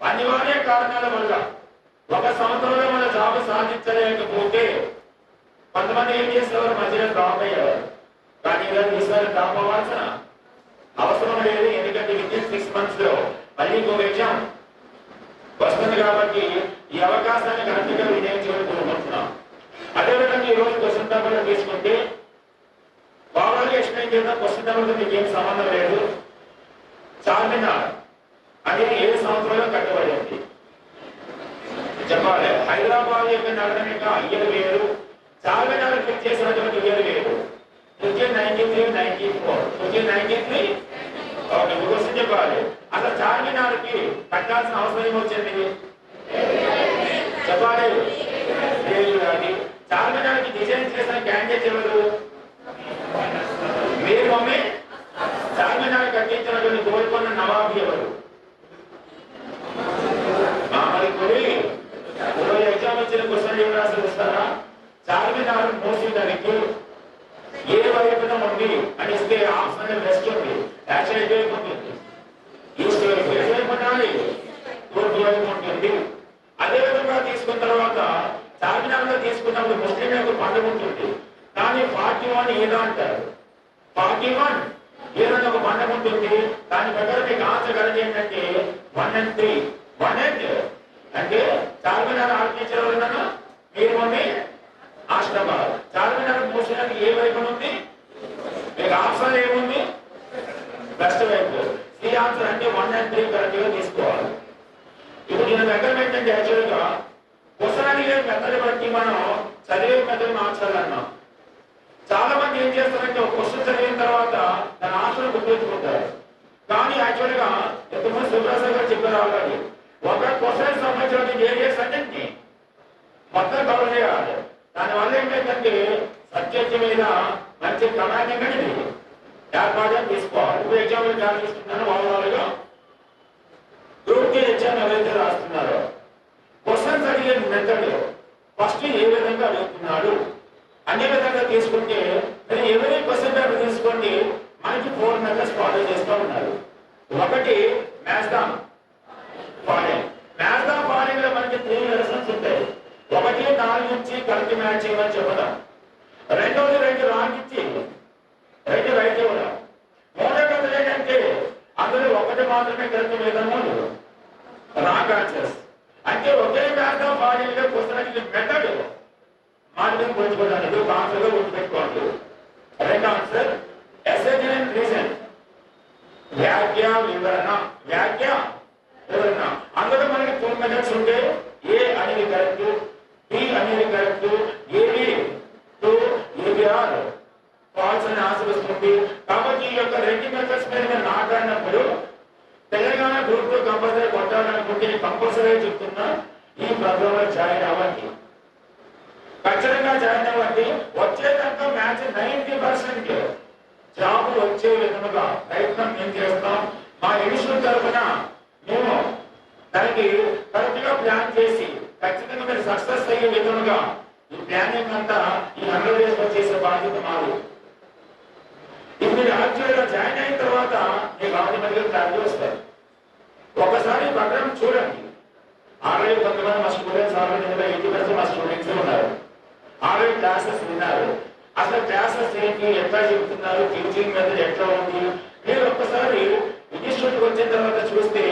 C: అనివార్య కారణాల వల్ల ఒక సంవత్సరంలో మన జాబ్ సాధించలేకపోతే కొంతమంది ఏం చేసేవారు, మధ్యలో డ్రాప్ అయ్యేవారు. కానీ ఈసారి డ్రాప్ అవ్వాల్సిన అవసరం లేదు. ఎందుకంటే వితిన్ 6 months లో మళ్ళీ ఇంకొక ఎగ్జామ్ వస్తుంది. కాబట్టి ఈ అవకాశాన్ని కరెక్ట్గా వినియోగించుకోవాలనుకుంటున్నాం. అదేవిధంగా ఈ రోజు క్వశ్చన్ పేపర్ తీసుకుంటే ఓవరాల్ ఎక్స్ప్లెయిన్ చేద్దాం. క్వశ్చన్ పేపర్తో మీకు ఏం సంబంధం లేదు. చార్మినార్ అనేది ఏ సంవత్సరంలో కట్టబడింది చెప్పాలి. హైదరాబాద్ యొక్క నగరం యొక్క ఇయర్ వేరు, చార్మినార్ ఫిక్స్ చేసినటువంటి ఇయర్ వేరు. 1993 ఓకే, క్వశ్చన్ చెప్పాలి. అసలు చార్మినార్ కి కట్టాల్సిన అవసరం ఏమొచ్చింది చెప్పాలి. అది చార్మినార్ కి డిజైన్ చేసిన క్యాండిడేట్ ఎవరు? మీరు మమ్మీ. చార్మినార్ కట్టించినటువంటి గోల్కొండ నవాబు ఎవరు? మరి కొలి ఎగ్జామ్ వచ్చిన క్వశ్చన్ ఏం రాసి వస్తారా? చార్మినార్ మోసేదానికి ఏ వైపున ఉంది అని ఇస్తే ఆప్షన్ వెస్ట్ ఉంది, యాక్చువల్ ఎటువైపు ఉంటుంది? ఈస్ట్ వైపు. ఎటువైపు ఉండాలి? తూర్పు వైపు ఉంటుంది. అదే విధంగా తీసుకున్న తర్వాత చార్మినార్ లో తీసుకున్నప్పుడు ముస్లిం యొక్క పండుగ ఉంటుంది. కానీ 41 ఏదో అంటారు. 41 ఏదైనా ఒక పండుగ ఉంటుంది. దాని ప్రకారం మీకు ఆన్సర్ కరెక్ట్ ఏంటంటే 1 and 3. 1 and అంటే చార్మినార్ ఆర్కిటెక్చర్ ఎవరున్నాను? మీరు మమ్మీ ఆశ్రమాబాద్. చార్మినార్ మూసడానికి ఏ వైపు ఉంది? మీకు ఆప్షన్ ఏముంది? వెస్ట్ వైపు. ఈ ఆన్సర్ అంటే 1 and 3 కరెక్ట్ గా తీసుకోవాలి. ఇప్పుడు నేను దగ్గర ఏంటంటే యాక్చువల్ గా క్వశ్చన్ అడిగే మెథడ్ బట్టి మనం చదివే మెథడ్ మార్చాలన్నాం. చాలా మంది ఏం చేస్తారంటే ఒక క్వశ్చన్ చదివిన తర్వాత దాని ఆన్సర్ గుర్తుంచుకుంటారు. కానీ యాక్చువల్ గా ఎంతమంది సుబ్రహ్మణ్య గారు చెప్పారు ఆల్రెడీ, ఒక క్వశ్చన్ సంబంధించిన ఏరియాస్ అన్నింటినీ మొత్తం కవర్ చేయాలి. దానివల్ల ఏంటంటే సబ్జెక్ట్ మీద మంచి కమాండింగ్ అనేది ఏర్పాటు తీసుకోవాలి. ఇప్పుడు ఎగ్జాంపుల్ క్లాస్ తీసుకున్నాను. ఓవరాల్గా గ్రూప్ కి ఎగ్జామ్ ఎవరైతే రాస్తున్నారో క్వశ్చన్స్ అడిగే మెథడ్ ఫస్ట్ ఏ విధంగా అడుగుతున్నాడు అనే విధంగా తీసుకుంటే ఎవరి క్వశ్చన్ పేపర్ తీసుకోండి మనకి 4 మెథడ్స్ ఫాలో చేస్తూ ఉన్నారు. ఒకటి maths the following. Maths the following లో మనకి 3 లెసన్స్ ఉంటాయి. 1, 4 నుంచి కలిపి మ్యాచ్ చేయమని చెప్పడం. రెండోది 2 రాంగ్ ఇచ్చి 2 రైట్ ఇవ్వడం. మూడో కథ ఏంటంటే అందులో 1 మాత్రమే కరెక్ట్ మీద 3 రాంగ్ ఆన్సర్స్. అంటే ఒకే math of audio question method మార్గం గుర్తుపెట్టుకోవడానికి ఒక ఆన్సర్గా గుర్తుపెట్టుకోండి. రెండో ఆన్సర్ ఎస్ఎన్ అండ్ రీజన్, వ్యాఖ్య వివరణ. వ్యాఖ్య వివరణ అందులో మనకి 2 మెథడ్స్ ఉంటే ఏ అనేది కరెక్ట్, బి అనేది correct, AB to ABR false అని ఆన్సర్ వస్తుంది. కాబట్టి ఈ యొక్క 2 మెథడ్స్ మీద నేను మాట్లాడినప్పుడు తెలంగాణ గ్రూప్ లో కంపల్సరీ కొట్టాలనుకుంటే కంపల్సరీ చెప్తున్నా ఈ ప్రోగ్రామ్ లో జాయిన్ అవ్వండి, ఖచ్చితంగా జాయిన్ అవ్వండి. వచ్చేదాకా మ్యాచ్ 90% జాబ్ వచ్చే విధముగా ప్రయత్నం మేము చేస్తాం. మా ఇన్స్టిట్యూట్ తరఫున మేము దానికి కరెక్ట్ గా ప్లాన్ చేసి ఖచ్చితంగా మీరు సక్సెస్ అయ్యే విధముగా ఈ ప్లానింగ్ అంతా ఈ 100 days లో చేసే బాధ్యత మాది. ఇప్పుడు మీరు యాక్చువల్గా జాయిన్ అయిన తర్వాత మీకు ఆటోమేటిక్గా క్లారిటీ వస్తారు. ఒకసారి ప్రోగ్రామ్ చూడండి. ఆల్రెడీ కొంతమంది మా స్టూడెంట్స్ ఆల్రెడీ 80% మా స్టూడెంట్స్ ఉన్నారు, ఆల్రెడీ క్లాసెస్ విన్నారు. అసలు క్లాసెస్ ఏంటి, ఎట్లా చెబుతున్నారు, టీచింగ్ మెథడ్ ఎట్లా ఉంది, మీరు ఒక్కసారి ఇన్స్టిట్యూట్కి వచ్చిన తర్వాత చూస్తే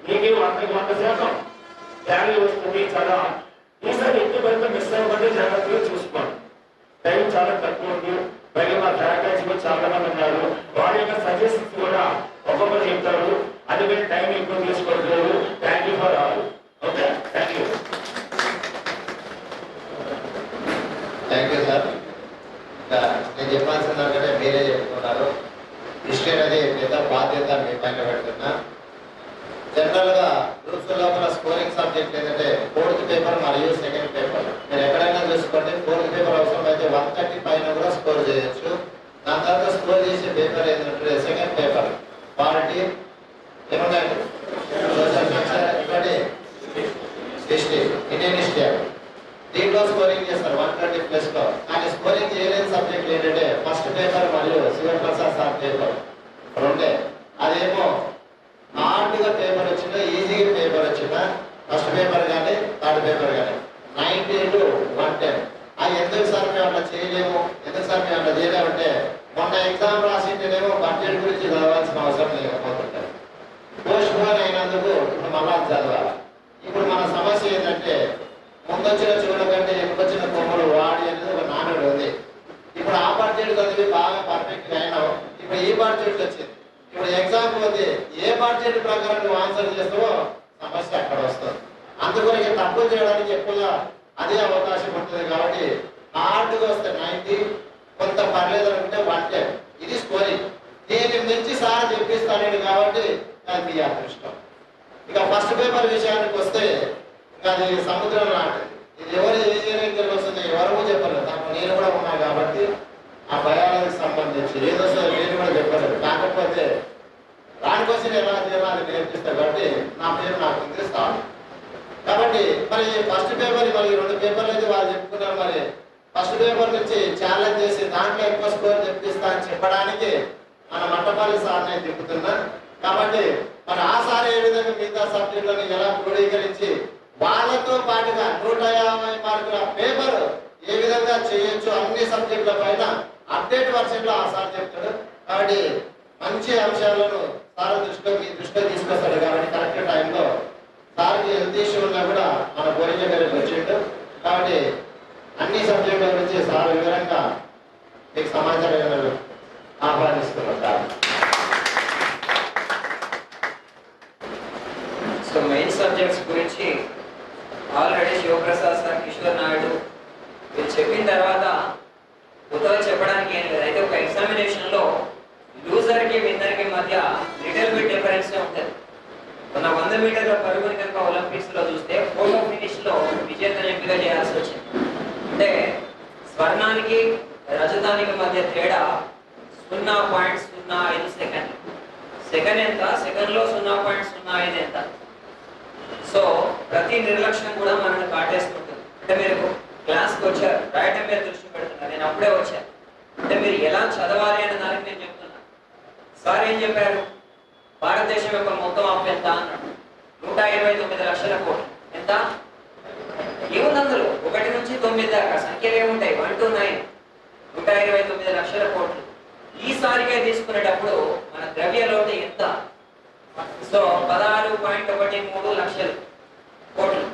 C: మీకు 100% వాల్యూ వస్తుంది. చాలా ఈసారి ఎక్కువ వరకు మిస్ అవ్వకుండా జాగ్రత్తగా చూసుకోండి. టైం చాలా తక్కువ ఉంది, పైగా మా ఫ్యాకల్టీ కూడా చాలా మంది ఉన్నారు. వాళ్ళ యొక్క సజెషన్స్ కూడా ఒక్కొక్కరు చెప్తారు. అది మీరు టైం ఎక్కువ తీసుకోవట్లేదు. Thank you for all. Okay, thank you.
A: Thank you sir. నేను చెప్పాల్సిన దానికంటే మీరే చెప్తున్నారు. హిస్టరీ అనేది పెద్ద బాధ్యత మీ పైన పెడుతున్నా. జనరల్గా గ్రూప్స్ లోపల స్కోరింగ్ సబ్జెక్ట్ ఏంటంటే 4th పేపర్ మరియు 2nd పేపర్. మీరు ఎక్కడైనా చూసుకోండి, 4th పేపర్ అవసరం అయితే 130 పైన కూడా స్కోర్ చేయొచ్చు. దాని తర్వాత స్కోర్ చేసే పేపర్ ఏంటంటే 2nd పేపర్ పాలిటీ ఏమన్నాయండి, social science, history, Indian history. దీంట్లో స్కోరింగ్ చేస్తారు 120+ లో. కానీ స్కోరింగ్ చేయలేని సబ్జెక్ట్ ఏంటంటే ఫస్ట్ పేపర్ మరియు శివప్రసాద్ సార్ పేపర్ 2. అదేమో హార్డ్గా పేపర్ వచ్చినా, ఈజీగా పేపర్ వచ్చినా, ఫస్ట్ పేపర్ కానీ 3rd పేపర్ కానీ 90 to 110. అది ఎందుకు సార్ మేము అట్లా చేయలేము, ఎందుకు సార్ మేము అట్లా చేయలేమంటే మొన్న ఎగ్జామ్ రాసింటేనేమో బడ్జెట్ గురించి చదవాల్సిన అవసరం లేకపోతుంటారు. పోస్ట్ పోన్ అయినందుకు ఇప్పుడు మళ్ళా చదవాలి. ఇప్పుడు మన సమస్య ఏంటంటే ముందొచ్చిన చూడ కంటే ఎప్పుడొచ్చిన కొమ్మలు వాడి అనేది ఒక నానుడు ఉంది. ఇప్పుడు ఆ బడ్జెట్ చదివి బాగా పర్ఫెక్ట్గా అయినావు, ఇప్పుడు ఈ బడ్జెట్ వచ్చింది. ఇప్పుడు ఎగ్జామ్ పోతే ఏ బడ్జెట్ ప్రకారం నువ్వు ఆన్సర్ చేస్తావో సమస్య అక్కడ వస్తుంది. అందుకొరకు తప్పులు చేయడానికి ఎక్కువగా అదే అవకాశం ఉంటుంది. కాబట్టి హార్డ్గా వస్తే 90, కొంత పర్లేదు అనుకుంటే 110. ఇది స్కోరింగ్. దీని నుంచి సార్ చెప్పిస్తాను కాబట్టి అది మీ అదృష్టం. ఇక ఫస్ట్ పేపర్ విషయానికి వస్తే ఇంకా అది సముద్రం లాంటిది. ఇది ఎవరు ఏ ఏరియాకి వస్తుంది ఎవరు చెప్పలేదు. దాంట్లో నేను కూడా ఉన్నా కాబట్టి ఆ బయాలజీకి సంబంధించి ఏదో నేను కూడా చెప్పలేదు. కాకపోతే దానికోసం ఎలా చేయాలో అది నేర్పిస్తాను కాబట్టి నా పేరు నాకు ఉంది స్టార్ట్. కాబట్టి మరి ఫస్ట్ పేపర్ మరి 2 పేపర్లు అయితే వాళ్ళు చెప్పుకున్నారు. మరి ఫస్ట్ పేపర్ నుంచి ఛాలెంజ్ చేసి దాంట్లో ఎక్కువ స్కోర్ తెప్పిస్తా అని చెప్పడానికి మన మట్టపల్లి సార్ని తిప్పుతున్నా. కాబట్టి మరి ఆ సార్ ఏ విధంగా మిగతా సబ్జెక్టులను ఎలా క్రోడీకరించి వాళ్ళతో పాటుగా 150 మార్కుల పేపర్ ఏ విధంగా చేయొచ్చు అన్ని సబ్జెక్టుల పైన అప్డేట్ వర్షన్లో ఆ సార్ చెప్తాడు. కాబట్టి మంచి అంశాలను సార్ మీ దృష్టిలో తీసుకొస్తాడు. కాబట్టి కరెక్ట్ టైంలో సార్కి హెల్త్ ఇష్యూ ఉన్నా కూడా మన బోరింజ గారికి వచ్చిండు. కాబట్టి అన్ని సబ్జెక్టుల గురించి సార్ వివరంగా మీకు సమాచారం ఆహ్వానిస్తున్నాం సార్.
D: సో మెయిన్ సబ్జెక్ట్స్ గురించి ఆల్రెడీ శివప్రసాద్ సార్, కిషోర్ నాయుడు వీళ్ళు చెప్పిన తర్వాత కొత్తగా చెప్పడానికి ఏం లేదు. అయితే ఒక ఎగ్జామినేషన్లో లూజర్కి విన్నర్కి మధ్య లిటిల్ బిట్ డిఫరెన్సే ఉంటుంది. మన 100 మీటర్ల పరుగుని కనుక ఒలింపిక్స్లో చూస్తే ఫోటో ఫినిష్లో విజేతను ఎంపిక చేయాల్సి వచ్చింది. అంటే స్వర్ణానికి రజతానికి మధ్య తేడా 0.05 సెకండ్. సెకండ్ ఎంత, సెకండ్లో 0.05 ఎంత. సో ప్రతి నిర్లక్ష్యం కూడా మనల్ని కాటేసుకుంటుంది. అంటే మీరు క్లాస్కి వచ్చారు, రాయటం మీద దృష్టి పెడుతున్నారు, నేను అప్పుడే వచ్చాను అంటే మీరు ఎలా చదవాలి అనే దానికి నేను చెప్తున్నా. సార్ ఏం చెప్పారు, భారతదేశం యొక్క మొత్తం అప్పు ఎంత అన్నాడు. 129 లక్షల కోట్లు. ఎంత? ఏముంది అందులో 1 నుంచి 9 దాకా సంఖ్యలు ఏముంటాయి 1 to 9 129 లక్షల కోట్లు. ఈసారిగా తీసుకునేటప్పుడు మన ద్రవ్య లోటు ఎంత? సో 16.13 లక్షలు కోట్లు.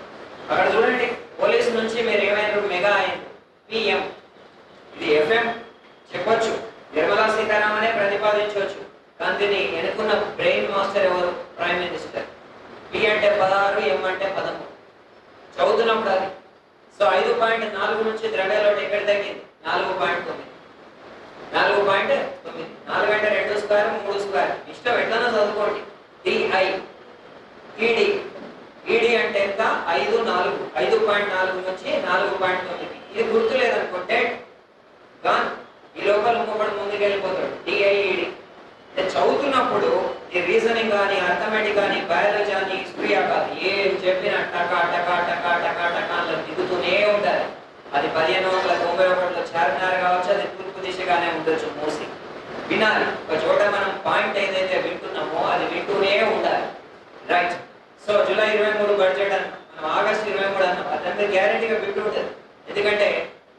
D: అక్కడ చూడండి, పోలీసు నుంచి మీరు ఏమైనా మెగా అయింది పిఎం, ఇది ఎఫ్ఎం చెప్పొచ్చు, నిర్మలా సీతారామనే ప్రతిపాదించవచ్చు, కానీ దీన్ని ఎన్నుకున్న బ్రెయిన్ మాస్టర్ ఎవరు? Prime minister. పి అంటే 16, ఎం అంటే 13 చదువుతున్నప్పుడు అది. సో 5.4 నుంచి ద్రవ్యలోటు ఎక్కడ తగ్గింది? 4.9. 4.9 4 అంటే 2 స్క్వేర్ 3 స్క్వేర్ ఇష్టం ఎట్లనో చదువుకోండి. డిఐ ఈడి ఈడి అంటే ఎంత? 5.4 నుంచి 4.9. ఇది గుర్తు లేదనుకుంటే గాన్ ఈ లోపల ఇంకొకటి ముందుకు వెళ్ళిపోతాడు. డిఐఈడి చదువుతున్నప్పుడు ఈ రీజనింగ్ కానీ అర్థమెటిక్ కానీ బయాలజీ కానీ హిస్టరీ కాదు, ఏం చెప్పినా టకా టకా టకా టకా టకా అలా దిగుతూనే ఉంటారు. అది 1591లో చార్మినార్ కావచ్చు, అది తూర్పు దిశగానే ఉండొచ్చు మూసి. వినాలి, ఒక చోట మనం పాయింట్ ఏదైతే వింటున్నామో అది వింటూనే ఉండాలి. రైట్. సో జూలై 23 బడ్జెట్ అన్న మనం ఆగస్టు 23 అన్నాం, అదంతా గ్యారెంటీగా వింటూ ఉంటుంది. ఎందుకంటే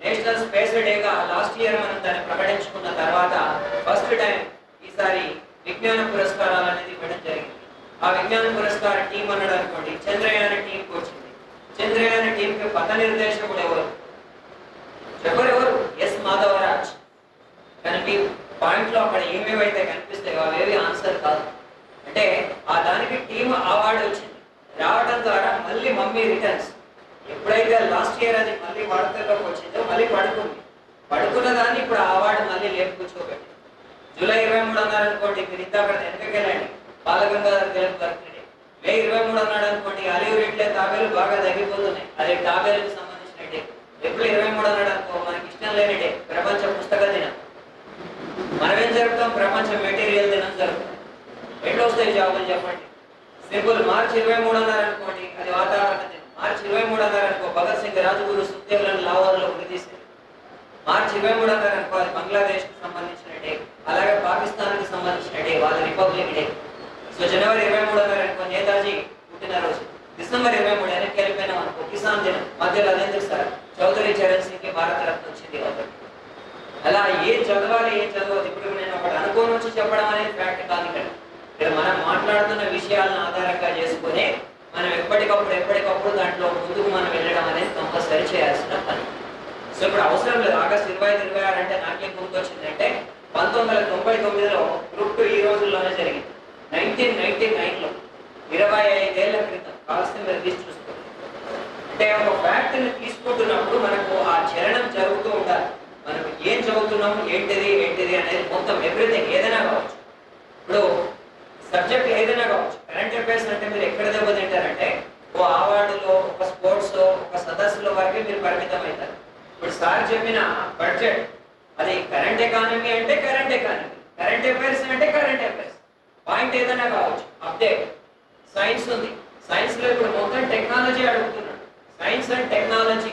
D: నేషనల్ స్పేస్ డేగా లాస్ట్ ఇయర్ మనం దాన్ని ప్రకటించుకున్న తర్వాత ఫస్ట్ టైం ఈసారి విజ్ఞాన పురస్కారాలు అనేది ఇవ్వడం జరిగింది. ఆ విజ్ఞాన పురస్కార టీం అన్నాడు అనుకోండి, చంద్రయాన టీంకి వచ్చింది. చంద్రయాన టీంకి పథ నిర్దేశకుడు ఎవరు చెప్పరెవరు? ఎస్ మాధవరాజ్. కానీ మీ పాయింట్ లో అక్కడ ఏమేమైతే కనిపిస్తాయో అవేవి ఆన్సర్ కాదు. అంటే ఆ దానికి టీమ్ అవార్డు వచ్చింది. రావడం ద్వారా మళ్ళీ మమ్మీ రిటర్న్స్ ఎప్పుడైతే లాస్ట్ ఇయర్ అది మళ్ళీ వార్తల్లోకి వచ్చిందో మళ్ళీ పడుకున్న దాన్ని ఇప్పుడు ఆ అవార్డు మళ్ళీ లేపు కూర్చోబెట్టి జూలై 23 అన్నారు అనుకోండి, మీరు ఇంత అక్కడ వెనకకెళ్ళండి, బాలగంగాధర్ తిలక్ బర్త్డే. మే 23 అన్నాడు అనుకోండి, అలివ్ రిడ్లే తాబేలు బాగా తగ్గిపోతున్నాయి, అదే తాబేలుకి సంబంధించిన డే. ఏప్రిల్ 23 అన్నాడు అనుకో, మనకి ఇష్టం లేని డే, ప్రపంచ పుస్తక దినం. మనం ఏం జరుపుతాం? ప్రపంచ మెటీరియల్ దినం జరుపుతాం. ఎట్లా వస్తాయి జాబులు చెప్పండి? సింపుల్. మార్చి 23 అన్నారు అనుకోండి, అది వాతావరణ దినం. మార్చి 23 అన్నారు అనుకో, భగత్ సింగ్ రాజగురు సుఖ్దేవ్లను లాహోర్లో ఉరి తీశారు. మార్చి 23 అన్నారు అనుకో, అది బంగ్లాదేశ్ కి సంబంధించిన డే. అలాగే పాకిస్తాన్ కి సంబంధించిన డే, వాళ్ళ రిపబ్లిక్ డే. సో జనవరి 23 అన్నారు అనుకో, నేతాజీ పుట్టినరోజు. డిసెంబర్ 23 వెనక్కి వెళ్ళిపోయినాం అనుకో, కిసాన్ దినం. మధ్యలో అదెందుకు సార్? చౌదరి చరణ్ సింగ్ కి భారత రత్న వచ్చింది కాబట్టి. అలా ఏం చదవాలి ఏం చదవదు ఇప్పుడు నేను ఒకటి అనుకోని వచ్చి చెప్పడం అనేది ఫ్యాక్ట్ కాదు. ఇక్కడ మనం మాట్లాడుతున్న విషయాలను ఆధారంగా చేసుకుని మనం ఎప్పటికప్పుడు దాంట్లో ముందుకు మనం వెళ్ళడం అనేది కంపల్సరీ చేయాల్సిన పని. సో ఇప్పుడు అవసరం లేదు ఆగస్టు 25, 26 అంటే నాకేం గుర్తొచ్చిందంటే 1999లో గ్రూప్ 2 ఈ రోజుల్లోనే జరిగింది. 1999లో 25 ఏళ్ల క్రితం కావాల్సిన మీరు తీసి చూసుకోండి. అంటే ఒక ఫ్యాక్ట్ ని తీసుకుంటున్నప్పుడు మనకు ఆ చలనం జరుగుతూ ఉండాలి. మనం ఏం చదువుతున్నాము, ఏంటిది అనేది మొత్తం ఎవ్రీథింగ్ ఏదైనా కావచ్చు. ఇప్పుడు సబ్జెక్ట్ ఏదైనా కావచ్చు. కరెంట్ అఫైర్స్ అంటే మీరు ఎక్కడ దెబ్బతింటారంటే ఓ అవార్డులో, ఒక స్పోర్ట్స్ లో, ఒక సదస్సులో వరకే మీరు పరిమితం అవుతారు. ఇప్పుడు సార్ చెప్పిన బడ్జెట్ అది కరెంట్ ఎకానమీ అంటే కరెంట్ ఎకానమీ, కరెంట్ అఫైర్స్ అంటే కరెంట్ అఫైర్స్. పాయింట్ ఏదైనా కావచ్చు. అప్డేట్ సైన్స్ ఉంది, సైన్స్ లో ఇప్పుడు మొత్తం టెక్నాలజీ అడుగుతున్నాడు. సైన్స్ అండ్ టెక్నాలజీ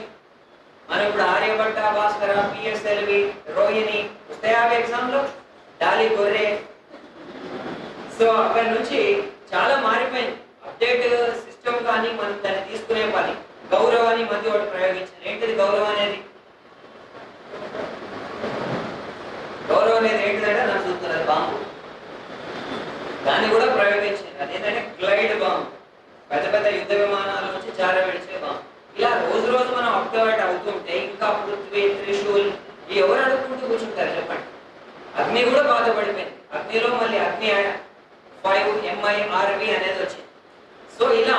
D: మనం ఇప్పుడు ఆర్యభట్ట, భాస్కర, పిఎస్ఎల్వి, రోహిణి వస్తాయా ఎగ్జామ్ లో? డాలి గొర్రె. సో అక్కడి నుంచి చాలా మారిపోయింది అప్డేట్ సిస్టమ్. కానీ మనం దాన్ని తీసుకునే పని గౌరవాన్ని మధ్య ఒకటి ప్రయోగించారు. ఏంటిది గౌరవం అనేది? గౌరవం అనేది ఏంటిదంటే నాకు చూస్తున్నారు బాంబు, దాన్ని కూడా ప్రయోగించారు. అదేంటంటే గ్లైడ్ బాంబు, పెద్ద పెద్ద యుద్ధ విమానాల నుంచి జార విడిచే బాంబు. ఇలా రోజు మనం అప్డేట్ అవుతుంటే ఇంకా పృథ్వీ, త్రిశూల్ ఈ ఎవరు అడుగుకుంటూ కూర్చుంటారు చెప్పండి? అగ్ని కూడా బాధపడిపోయింది. అగ్నిలో మళ్ళీ అగ్ని 5 MIRV అనేది వచ్చింది. సో ఇలా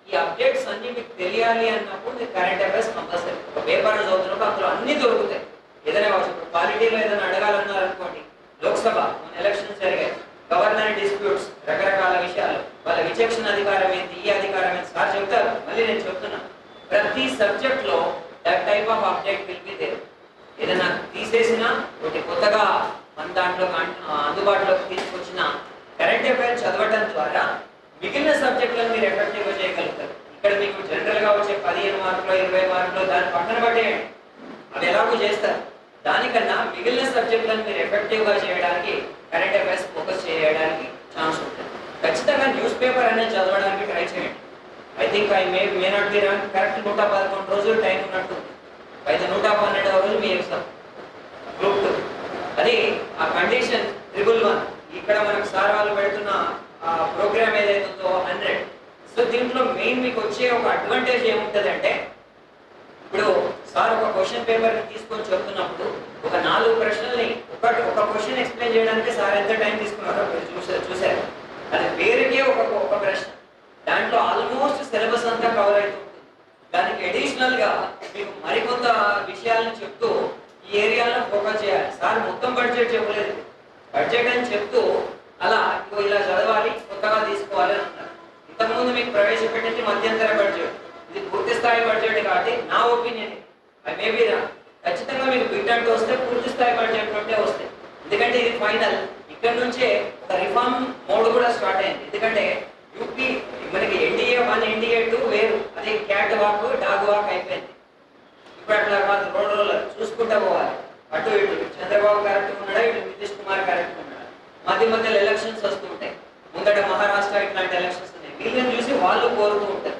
D: ఈ అప్డేట్స్ అన్ని మీకు తెలియాలి అన్నప్పుడు మీరు కరెంట్ అఫైర్స్ కంపల్సరీ. ఒక పేపర్ చదువుతున్నప్పుడు అందులో అన్ని దొరుకుతాయి. ఏదైనా కావచ్చు. ఇప్పుడు పాలిటీలో ఏదైనా అడగాలన్నారు అనుకోండి, లోక్సభ ఎలక్షన్స్ జరిగాయి, గవర్నర్ డిస్ప్యూట్స్, రకరకాల విషయాలు, వాళ్ళ విచక్షణ అధికారం ఏంటి, ఈ అధికారం ఏంటి సార్ చెప్తారు. మళ్ళీ నేను చెప్తున్నాను, ప్రతి సబ్జెక్ట్ లో that type of update will be there. ఏదైనా తీసేసినా ఒకటి కొత్తగా మన దాంట్లో అందుబాటులోకి తీసుకొచ్చిన కరెంట్ అఫైర్స్ చదవడం ద్వారా మిగిలిన సబ్జెక్టులను మీరు ఎఫెక్టివ్ గా చేయగలుగుతారు. ఇక్కడ మీకు జనరల్ గా వచ్చే 15 మార్కులు 20 మార్కులు దాన్ని పక్కన పట్టేయండి, అది ఎలాగో చేస్తారు. దానికన్నా మిగిలిన సబ్జెక్టులను మీరు ఎఫెక్టివ్ గా చేయడానికి కరెంట్ అఫైర్స్ ఫోకస్ చేయడానికి ఛాన్స్ ఉంటుంది. ఖచ్చితంగా న్యూస్ పేపర్ అనేది చదవడానికి ట్రై చేయండి. I think I may not be wrong, correct 111 రోజులు టైం ఉన్నట్టు. అయితే 112వ రోజు మీ ఎగ్జామ్ గ్రూప్ 2. అది ఆ కండిషన్ 111. ఇక్కడ మనకు సార్ వాళ్ళు పెడుతున్న ఆ ప్రోగ్రామ్ ఏదైతే ఉందో 100. సో దీంట్లో మెయిన్ మీకు వచ్చే ఒక అడ్వాంటేజ్ ఏముంటుందంటే, ఇప్పుడు సార్ ఒక క్వశ్చన్ పేపర్ ని తీసుకొని చెప్తున్నప్పుడు ఒక 4 ప్రశ్నల్ని ఒక క్వశ్చన్ ఎక్స్ప్లెయిన్ చేయడానికి సార్ ఎంత టైం తీసుకున్నారో మీరు చూసారు. అది పేరుకే ఒక ప్రశ్న, దాంట్లో ఆల్మోస్ట్ సిలబస్ అంతా కవర్ అవుతుంది. దానికి అడిషనల్ గా మీకు మరికొంత విషయాలను చెప్తూ ఈ ఏరియాలో ఫోకస్ చేయాలి. సార్ మొత్తం బడ్జెట్ చెప్పలేదు, బడ్జెట్ అని చెప్తూ అలా ఇలా చదవాలి, కొత్తగా తీసుకోవాలి అని అన్నారు. ఇంతకుముందు మీకు ప్రవేశపెట్టింది మధ్యంతర బడ్జెట్, ఇది పూర్తి స్థాయి బడ్జెట్ కాబట్టి నా ఒపీనియన్ అది మేబీ ఖచ్చితంగా మీకు బిట్ అంటూ వస్తే పూర్తి స్థాయి బడ్జెట్ ఉంటే వస్తాయి. ఎందుకంటే ఇది ఫైనల్, ఇక్కడ నుంచే ఒక రిఫార్మ్ మోడ్ కూడా స్టార్ట్ అయింది. ఎందుకంటే యూపీ మనకి ఎన్డీఏ 1 ఎన్డీఏ 2 వేరు, అది క్యాట్ వాక్ డాగ్ వాక్ అయిపోయింది. ఇప్పుడు అట్లా కాదు, రోలర్ చూసుకుంటా పోవాలి. అటు ఇటు చంద్రబాబు కరెక్ట్ ఉన్నాడా, ఇటు నితీష్ కుమార్ కరెక్ట్ ఉన్నాడా, మధ్యలో ఎలక్షన్స్ వస్తూ ఉంటాయి. ముందట మహారాష్ట్ర ఇట్లాంటి ఎలక్షన్స్ ఉన్నాయి, వీళ్ళని చూసి వాళ్ళు కోరుతూ ఉంటారు.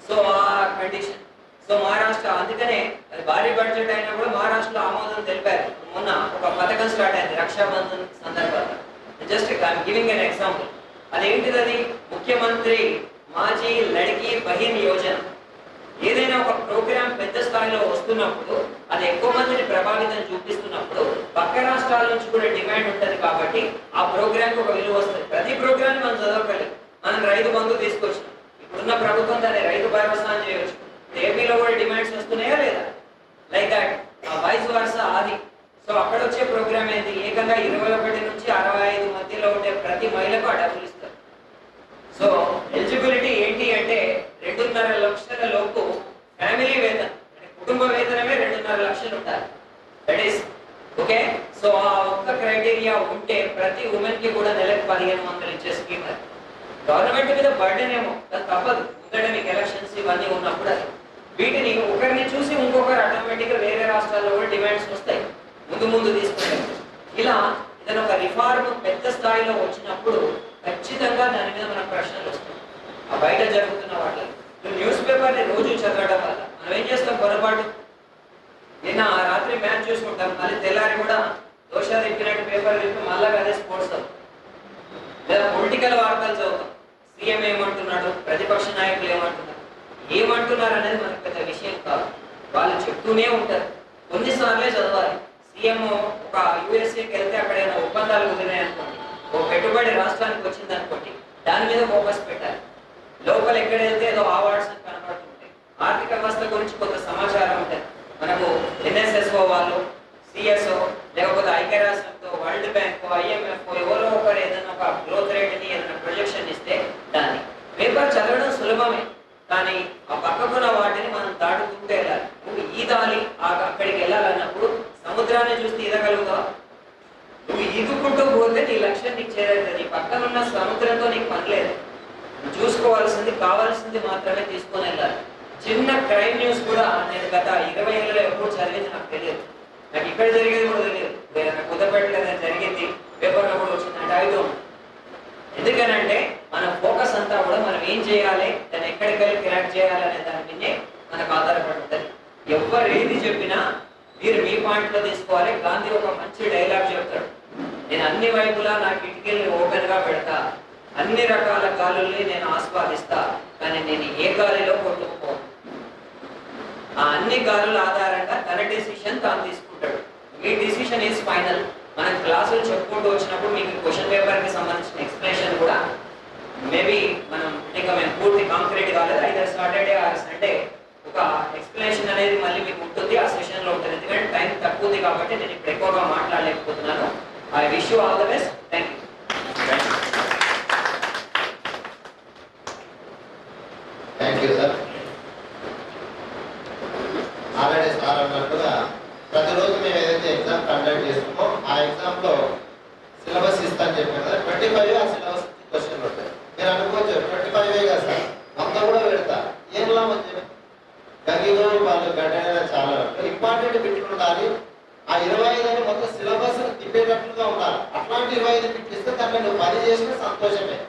D: సో ఆ కండిషన్. సో మహారాష్ట్ర అందుకనే అది భారీ బడ్జెట్ అయినా కూడా మహారాష్ట్రలో ఆమోదం తెలిపారు. మొన్న ఒక పథకం స్టార్ట్ అయింది రక్షాబంధన్ సందర్భంగా. Just I'm giving an example. అదేంటిది? అది ముఖ్యమంత్రి మాజీ లడికి బహిన్ యోజన. ఏదైనా ఒక ప్రోగ్రామ్ పెద్ద స్థాయిలో వస్తున్నప్పుడు, అది ఎక్కువ మందిని ప్రభావితం చూపిస్తున్నప్పుడు పక్క రాష్ట్రాల నుంచి కూడా డిమాండ్ ఉంటుంది కాబట్టి ఆ ప్రోగ్రామ్ ఒక విలువ వస్తుంది. ప్రతి ప్రోగ్రామ్ మనం చదవగలం. మనం రైతు బంధు తీసుకొచ్చినాం, ఇప్పుడున్న ప్రభుత్వం దాన్ని రైతు భరోసా అని చేయవచ్చు. ఏపీలో కూడా డిమాండ్స్ వస్తున్నాయా లేదా? లైక్ దట్ వైస్ వర్సా అది. సో అక్కడ వచ్చే ప్రోగ్రామ్ ఏంటి? ఏకంగా 21 నుంచి 65 మధ్యలో ఉండే ప్రతి మహిళకు ఆ డబ్బులు ఇస్తారు. సో ఎలిజిబిలిటీ ఏంటి అంటే 2.5 లక్షల లోపు ఫ్యామిలీ వేతనం, అంటే కుటుంబ వేతనమే 2.5 లక్షలు ఉంటారు. That is okay. సో ఆ ఒక్క క్రైటీరియా ఉంటే ప్రతి ఉమెన్ కి కూడా నెలకు 1500 ఇచ్చే స్కీమ్. అది గవర్నమెంట్ మీద బర్డెన్ ఏమో, అది తప్పదు. ముందట మీకు ఎలక్షన్స్ ఇవన్నీ ఉన్నప్పుడు అది వీటిని ఒకరిని చూసి ఇంకొకరు ఆటోమేటిక్గా వేరే రాష్ట్రాల్లో కూడా డిమాండ్స్ వస్తాయి, ముందు తీసుకుంటారు. ఇలా ఏదైనా ఒక రిఫార్మ్ పెద్ద స్థాయిలో వచ్చినప్పుడు ఖచ్చితంగా దాని మీద మనకు ప్రశ్నలు వస్తాయి. ఆ బయట జరుగుతున్న వాటిలో న్యూస్ పేపర్ని రోజు చదవడం వల్ల మనం ఏం చేస్తాం పొరపాటు, నిన్న రాత్రి మ్యాచ్ చూసుకుంటాం, మళ్ళీ తెల్లారి కూడా దోష తిప్పినట్టు పేపర్ తిప్పి మళ్ళీ అదే స్పోర్ట్స్ లేదా పొలిటికల్ వార్తలు చదువుతాం. సీఎం ఏమంటున్నాడు, ప్రతిపక్ష నాయకులు ఏమంటున్నారు అనేది మనకు పెద్ద విషయం కాదు. వాళ్ళు చెప్తూనే ఉంటారు, కొన్నిసార్లే చదవాలి. సీఎం ఒక యూఎస్ఏకి వెళ్తే అక్కడ ఏమైనా ఒప్పందాలు కుదిరినాయి అనుకోండి, ఓ పెట్టుబడి రాష్ట్రానికి వచ్చింది అనుకోండి, దాని మీద ఫోకస్ పెట్టాలి. లోపల ఎక్కడ వెళ్తే ఏదో అవార్డ్స్ అని కనబడుతుంటాయి. ఆర్థిక వ్యవస్థ గురించి కొంత సమాచారం ఉంటుంది. మనకు ఎన్ఎస్ఎస్ఓ వాళ్ళు, సిఎస్ఓ, లేకపోతే ఐక్యరాష్ట్రంతో వరల్డ్ బ్యాంక్, ఐఎంఎఫ్ ఎవరో ఒకరు ఏదైనా ఒక గ్రోత్ రేట్ ని ఏదైనా ప్రొజెక్షన్ ఇస్తే దాన్ని పేపర్ చదవడం సులభమే, కానీ ఆ పక్కకున్న వాటిని మనం దాటుకుంటూ వెళ్ళాలి. నువ్వు ఈదాలి, అక్కడికి వెళ్ళాలన్నప్పుడు సముద్రాన్ని చూస్తే ఈదగలుగుతావా? నువ్వు ఈదుకుంటూ పోతే నీ లక్ష్యం నీకు చేరవుతుంది. నీ పక్కన ఉన్న సముద్రంతో నీకు పని లేదు. నువ్వు చూసుకోవాల్సింది కావాల్సింది మాత్రమే తీసుకొని వెళ్ళాలి. చిన్న క్రైమ్ న్యూస్ కూడా నేను గత 20 ఏళ్ళలో ఎప్పుడు చదివింది నాకు తెలియదు. నాకు ఇక్కడ జరిగేది కూడా తెలియదు. కుదపెట్టలేదు జరిగింది, పేపర్లో కూడా వచ్చిందంటే అయితే ఎందుకనంటే మన ఫోకస్ అంతా కూడా మనం ఏం చేయాలి, దాన్ని ఎక్కడికెళ్ళి క్రాక్ చేయాలి అనే దాని మీదే మనకు ఆధారపడి ఉంటుంది. ఎవరు ఏది చెప్పినా మీరు మీ పాయింట్ లో తీసుకోవాలి. గాంధీ ఒక మంచి డైలాగ్ చెప్తాడు, నేను అన్ని వైపులా నా కిటికీల్ని ఓపెన్ గా పెడతా, అన్ని రకాల గాలుల్ని నేను ఆస్వాదిస్తా, కానీ నేను ఏ గాలిలో కొట్టుకుపోను. ఆ అన్ని గాలుల ఆధారంగా తన డెసిషన్ తాను తీసుకుంటాడు. మీ డెసిషన్ ఈజ్ ఫైనల్. మనం క్లాసులు చెప్పుకుంటూ వచ్చినప్పుడు మీకు క్వశ్చన్ పేపర్ కి సంబంధించిన ఎక్స్ప్లెనేషన్ కూడా మేబీ మనం ఇంకా మేము పూర్తి కాంక్రీట్ కాలేదు, అయితే సాటర్డే ఆర్ సండే ఒక ఎక్స్ప్లెనేషన్ అనేది మళ్ళీ మీకు ఉంటుంది, ఆ సెషన్ లో ఉంటుంది. ఎందుకంటే టైం తక్కువ ఉంది కాబట్టి నేను ఇప్పుడు ఎక్కువగా మాట్లాడలేకపోతున్నాను. I wish you all the best. Thank you.
A: Thank you sir. Already sir అన్నట్టుగా ప్రతిరోజు మేము ఏదైతే ఎగ్జామ్ కండక్ట్ చేస్తామో ఆ ఎగ్జామ్ లో సిలబస్ ఇస్తాను చెప్పాను కదా, 25 ఆ సిలబస్ క్వశ్చన్లు ఉంటాయి. మీరు అనుకోవచ్చు 25 కదా సార్, అంత కూడా పెడతా ఏం లాభం చెప్పి గంగిలో వాళ్ళు గడ్డైనా చాలా ఇంపార్టెంట్ బిట్లు ఉండాలి. ఆ 25 మొత్తం సిలబస్ తిప్పేటట్లుగా ఉండాలి. అట్లాంటి 25 బిట్లు ఇస్తే దాన్ని నువ్వు 10 చేసినా సంతోషమే.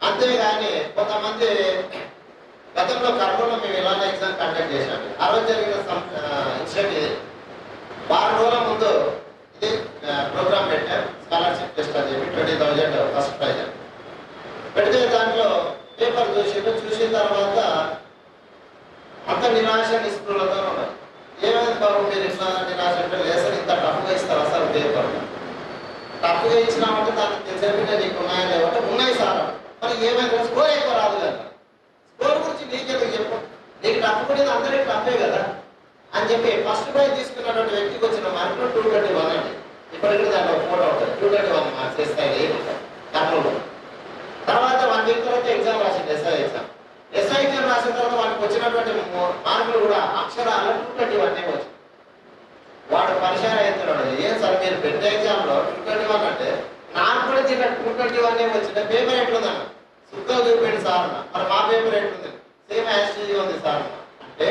A: అంతేగాని కొంతమంది గతంలో కర్నూలులో మేము ఇలానే ఎగ్జామ్ కండక్ట్ చేశాము. ఆ రోజు జరిగిన ఇన్సిడెంట్ ఇది. వారం రోజుల ముందు ఇది ప్రోగ్రామ్ పెట్టాం, స్కాలర్షిప్ టెస్ట్ అని చెప్పి 20,000 ఫస్ట్ ప్రైజ్ పెడితే దాంట్లో పేపర్ చూసిన తర్వాత అంత నిరాశ నిస్పృహలతో ఉన్నారు. ఏమైంది బాబు మీరు ఇట్లా నిరాశ అంటే లేసర్ ఇంత టఫ్గా ఇస్తారు అసలు పేపర్ టఫ్గా ఇచ్చినామంటే దానికి తెలిసిన నీకు ఉన్నాయా లేవంటే ఉన్నాయి సార్. మరి ఏమైంది స్కోర్ ఎక్కువ రాదు కదా, స్కోర్ గురించి నీకెందుకు చెప్పు, నీకు టఫ్ కూడా అందరికీ టఫే కదా అని చెప్పి ఫస్ట్ ప్రైజ్ తీసుకున్నటువంటి వ్యక్తికి వచ్చిన మార్కులు 221 అండి. ఇప్పటికీ దాంట్లో ఫోటో ఉంటుంది. 221 మార్క్స్ ఇస్తాయి కర్నూలు. తర్వాత 1 వీక్ తర్వాత ఎగ్జామ్ రాసింది, ఎస్ఐ ఎగ్జామ్. ఎస్ఐ ఎగ్జామ్ రాసిన తర్వాత వాడికి వచ్చినటువంటి మార్కులు కూడా అక్షరాలు 221 వచ్చింది. వాడు పరిచయం అవుతున్నాడు, ఏం సార్ మీరు పెద్ద ఎగ్జామ్లో 221 అంటే నాకు కూడా చిన్న 221 వచ్చింది, పేపర్ ఎట్లుందన్న సుఖం చూపించండి సార్ అన్న. మరి మా పేపర్ ఎట్లుంది, సేమ్ యాస్టీజీ ఉంది సార్ అన్న. అంటే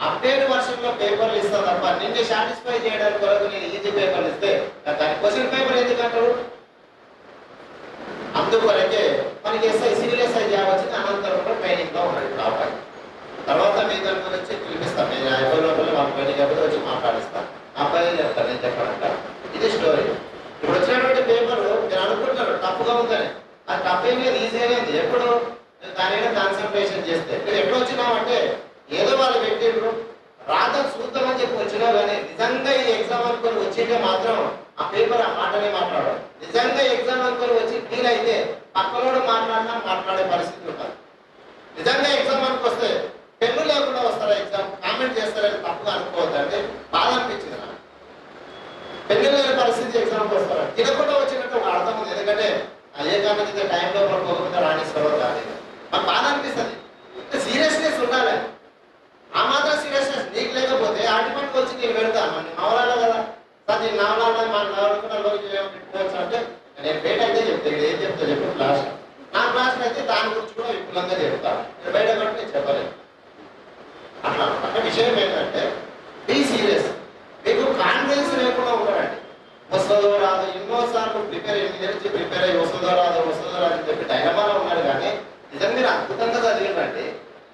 A: అప్డేట్ వర్షన్లో పేపర్లు ఇస్తా తప్ప నిన్ను సాటిస్ఫై చేయడానికి కొరకు నేను ఈజీ పేపర్లు ఇస్తే దాని క్వశ్చన్ పేపర్ ఎందుకు అంటారు? అందుకొరకే మనకి సివిల్ ఎస్ఐ జాబ్ వచ్చింది. అనంతరం ట్రైనింగ్ లో ఉన్నాడు టాప్. తర్వాత మీ దాని గురించి పిలిపిస్తాను, నేను 50 లోపల వాళ్ళ ట్రైనింగ్ అయిపోతే వచ్చి మాట్లాడిస్తాను. అబ్బాయి చెప్తాను, నేను చెప్పానంట. ఇది స్టోరీ. ఇప్పుడు వచ్చినటువంటి పేపర్ మీరు అనుకుంటున్నారు టఫ్గా ఉందని, అది టఫ్ ఏం లేదు, ఈజీగానే ఉంది. ఎప్పుడు దానిలో కాన్సన్ట్రేషన్ చేస్తే మీరు ఎప్పుడు వచ్చినామంటే ఏదో వాళ్ళు పెట్టిండ్రు రాదని చూద్దామని చెప్పి వచ్చినా కానీ నిజంగా ఈ ఎగ్జామ్ అనుకొని వచ్చింటే మాత్రం ఆ పేపర్ ఆ మాటనే మాట్లాడడం. నిజంగా ఎగ్జామ్ అనుకొని వచ్చి ఫీల్ అయితే పక్కలోడు మాట్లాడినా మాట్లాడే పరిస్థితి ఉంటుంది. నిజంగా ఎగ్జామ్ అనుకు వస్తే పెన్ను లేకుండా వస్తారా ఎగ్జామ్ కామెంట్ చేస్తారని తప్పుగా అనుకోవద్దు. అంటే బాధ అనిపించింది నాకు. పెన్ను లేని పరిస్థితి ఎగ్జామ్కి వస్తారా, తినకుండా వచ్చినట్టు ఒక అర్థం ఉంది. ఎందుకంటే ఏ కారణం టైంలో పోకుండా రాణిస్తారో కానీ మాకు బాధ అనిపిస్తుంది. సీరియస్నెస్ ఉండాలి, ఆ మాత్రం సీరియస్నెస్ నీకు లేకపోతే ఆర్టిమెంట్కి వచ్చి నేను పెడతాను. మన నవలాలో కదా సార్, నేను నవలాలో మన నవలకున్న పెట్టుకోవచ్చు అంటే నేను బయట అయితే చెప్తాను. ఏం చెప్తా చెప్పు క్లాస్, నా క్లాస్లో అయితే దాని గురించి కూడా విపులంగా చెప్తాను. నేను బయట కంటే నేను చెప్పలేను. అట్లా అంటే విషయం ఏంటంటే బీ సీరియస్. మీకు కాన్ఫిడెన్స్ లేకుండా ఉంటారండి. వస్తుందో రాదు, ఎన్నోసార్లు ప్రిపేర్ అయ్యి వస్తుందో రాదు అని చెప్పి డైలమాలో ఉన్నారు. కానీ నిజంగా మీరు అద్భుతంగా చదివిందండి.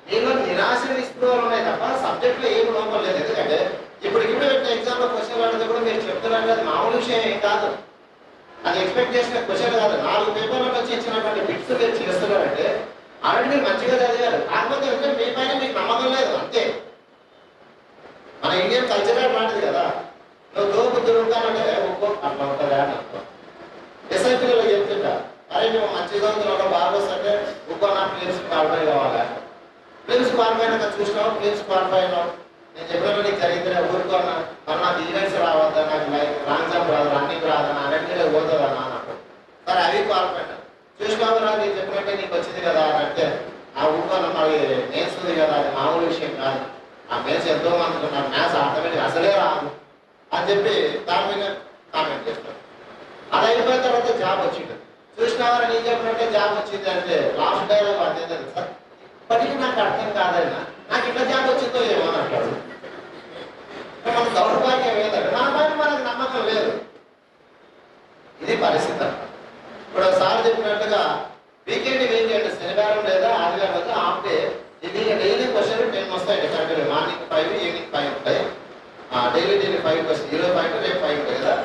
A: మీలో నిరాశ నిస్పృహలు ఉన్నాయి తప్ప సబ్జెక్ట్లో ఏమి లోపం లేదు. ఎందుకంటే ఇప్పుడు పెట్టిన ఎగ్జామ్లో క్వశ్చన్ అడిగితే కూడా మీరు చెప్తున్నారంటే అది మామూలు విషయం ఏం కాదు. అది ఎక్స్పెక్ట్ చేసిన క్వశ్చన్ కాదు. 4 పేపర్లకు వచ్చి ఇచ్చినటువంటి బిట్స్ మీరు చేస్తున్నారంటే ఆల్రెడీ మీరు మంచిగా చదివారు. కాకపోతే అంటే మీ పైన మీకు నమ్మకం లేదు అంతే. మన ఇండియన్ కల్చర్ లాంటిది కదా, నువ్వు దోపు దొరుకుతానంటే ఒక్కో అట్లా ఉంటుందా అని అర్థం. ఎస్ఐపీలో చెప్తుంటా, అరే నువ్వు మంచిగా చదువుతున్నావు బాగా వస్తుంటే ఒక్కో నా ప్లేస్ క్వాలిఫై కావాలి. ప్లేస్ క్వాలిఫై అయినాక చూసినావు, ప్లేస్ క్వాలిఫై అయినావు. నేను చెప్పిన నీకు జరిగితే ఊరుకోన్నా, మరి నాకు ఈవెంట్స్ రావద్దా, నాకు లాంగ్ జంప్ రాదు, రన్నింగ్ రాదు, నా అన్నింటిలో పోతుందా అన్నట్టు. సరే అవి క్వాలిఫై చూసినావు రా, నీకు చెప్పినట్టే నీకు వచ్చింది కదా అని అంటే ఆ ఊరుకోన్నా మరి మెయిన్స్ ఉంది కదా, అది మామూలు విషయం కాదు. ఆ మెయిన్స్ ఎంతో మంది ఉన్నారు, మ్యాథ్స్ ఆటోమేటిక్ అసలే రాదు అని చెప్పి దాని మీద కామెంట్ చేస్తాను. అది అయిపోయిన తర్వాత జాబ్ వచ్చింది. చూసినావా నీకు చెప్పినట్టే జాబ్ వచ్చింది అంటే లాస్ట్ డైలాగ్ అదే సార్, ఇప్పటికీ నాకు అర్థం కాదైనా నాకు ఇట్లా జాబ్ వచ్చిందో ఏమో అని అంటాడు. మన దౌర్భాగ్యం ఏంటంటే మన పైన మనకు నమ్మకం లేదు. ఇది పరిస్థితి. ఇప్పుడు సార్ చెప్పినట్టుగా వీకెండ్ శనివారం లేదా ఆదివారం లేదా హాఫ్ డే, ఇది డైలీ క్వశ్చన్ 10 వస్తాయండి. కరెక్ట్గా మార్నింగ్ 5 ఈవినింగ్ 5 ఉంటాయి. డైలీ 5 క్వశ్చన్, ఈరోజు 5 రేపు 5 ఉంటాయి కదా.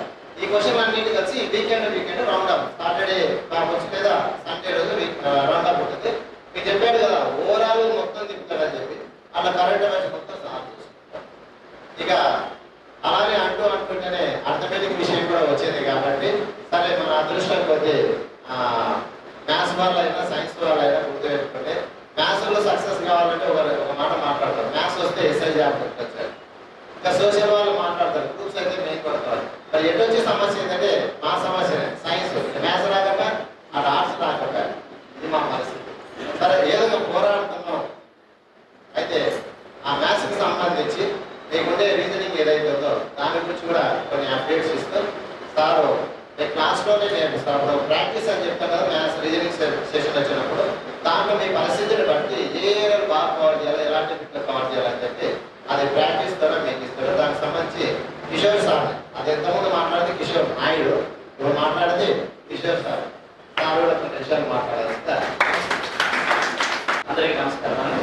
A: ఈ క్వశ్చన్ అన్నింటి కలిసి వీకెండ్ రౌండ్ అప్, సాటర్డే కావచ్చు లేదా సండే రోజు రౌండ్ అప్ ఉంటుంది. మీకు చెప్పాడు కదా ఓవరాల్ మొత్తం తిప్పుతాడని చెప్పి, అలా కరెంట్ అఫైర్స్ మొత్తం సాల్వ్ చేసుకుంటాం. ఇక అలానే అంటుంటేనే అర్థమెటిక్ విషయం కూడా వచ్చేది కాబట్టి సరే మన అదృష్టం కొద్దీ మ్యాథ్స్ వాళ్ళైనా సైన్స్ వాళ్ళైనా గుర్తుపెట్టుకుంటే మ్యాథ్స్లో సక్సెస్ కావాలంటే ఒక మాట మాట్లాడతారు. మ్యాథ్స్ వస్తే ఎస్ఐ జాబ్ వచ్చారు. ఇంకా సోషల్ వాళ్ళు మాట్లాడతారు, గ్రూప్స్ అయితే మెయిన్ కొడతారు. మరి ఎటు వచ్చే సమస్య ఏంటంటే మా సమస్య సైన్స్ మ్యాథ్స్ రాకపోయా, అటు ఆర్ట్స్ రాకపోయా, ఇది మా పరిస్థితి. సరే ఏదో పోరాడుతున్నాం. అయితే ఆ మ్యాథ్స్కి సంబంధించి మీకుండే రీజనింగ్ ఏదైతుందో దాని గురించి కూడా కొన్ని అప్డేట్స్ ఇస్తూ సారు క్లాస్లోనే నేర్పిస్తాను. ప్రాక్టీస్ అని చెప్తాను కదా, మ్యాథ్స్ రీజనింగ్ సెషన్ వచ్చినప్పుడు దాంట్లో మీ పరిస్థితిని బట్టి ఏ ఏరియాలు బాగా కవర్ చేయాలి, ఎలాంటి బిట్లు కవర్ చేయాలని చెప్పి అది ప్రాక్టీస్ ద్వారా మీకు ఇస్తారు. దానికి సంబంధించి కిషోర్ సార్, అది ఎంతమంది మాట్లాడితే కిషోర్ నాయుడు, ఇప్పుడు మాట్లాడితే కిషోర్ సార్ కూడా కొన్ని విషయాలు మాట్లాడాలి.
E: అందరికీ నమస్కారం.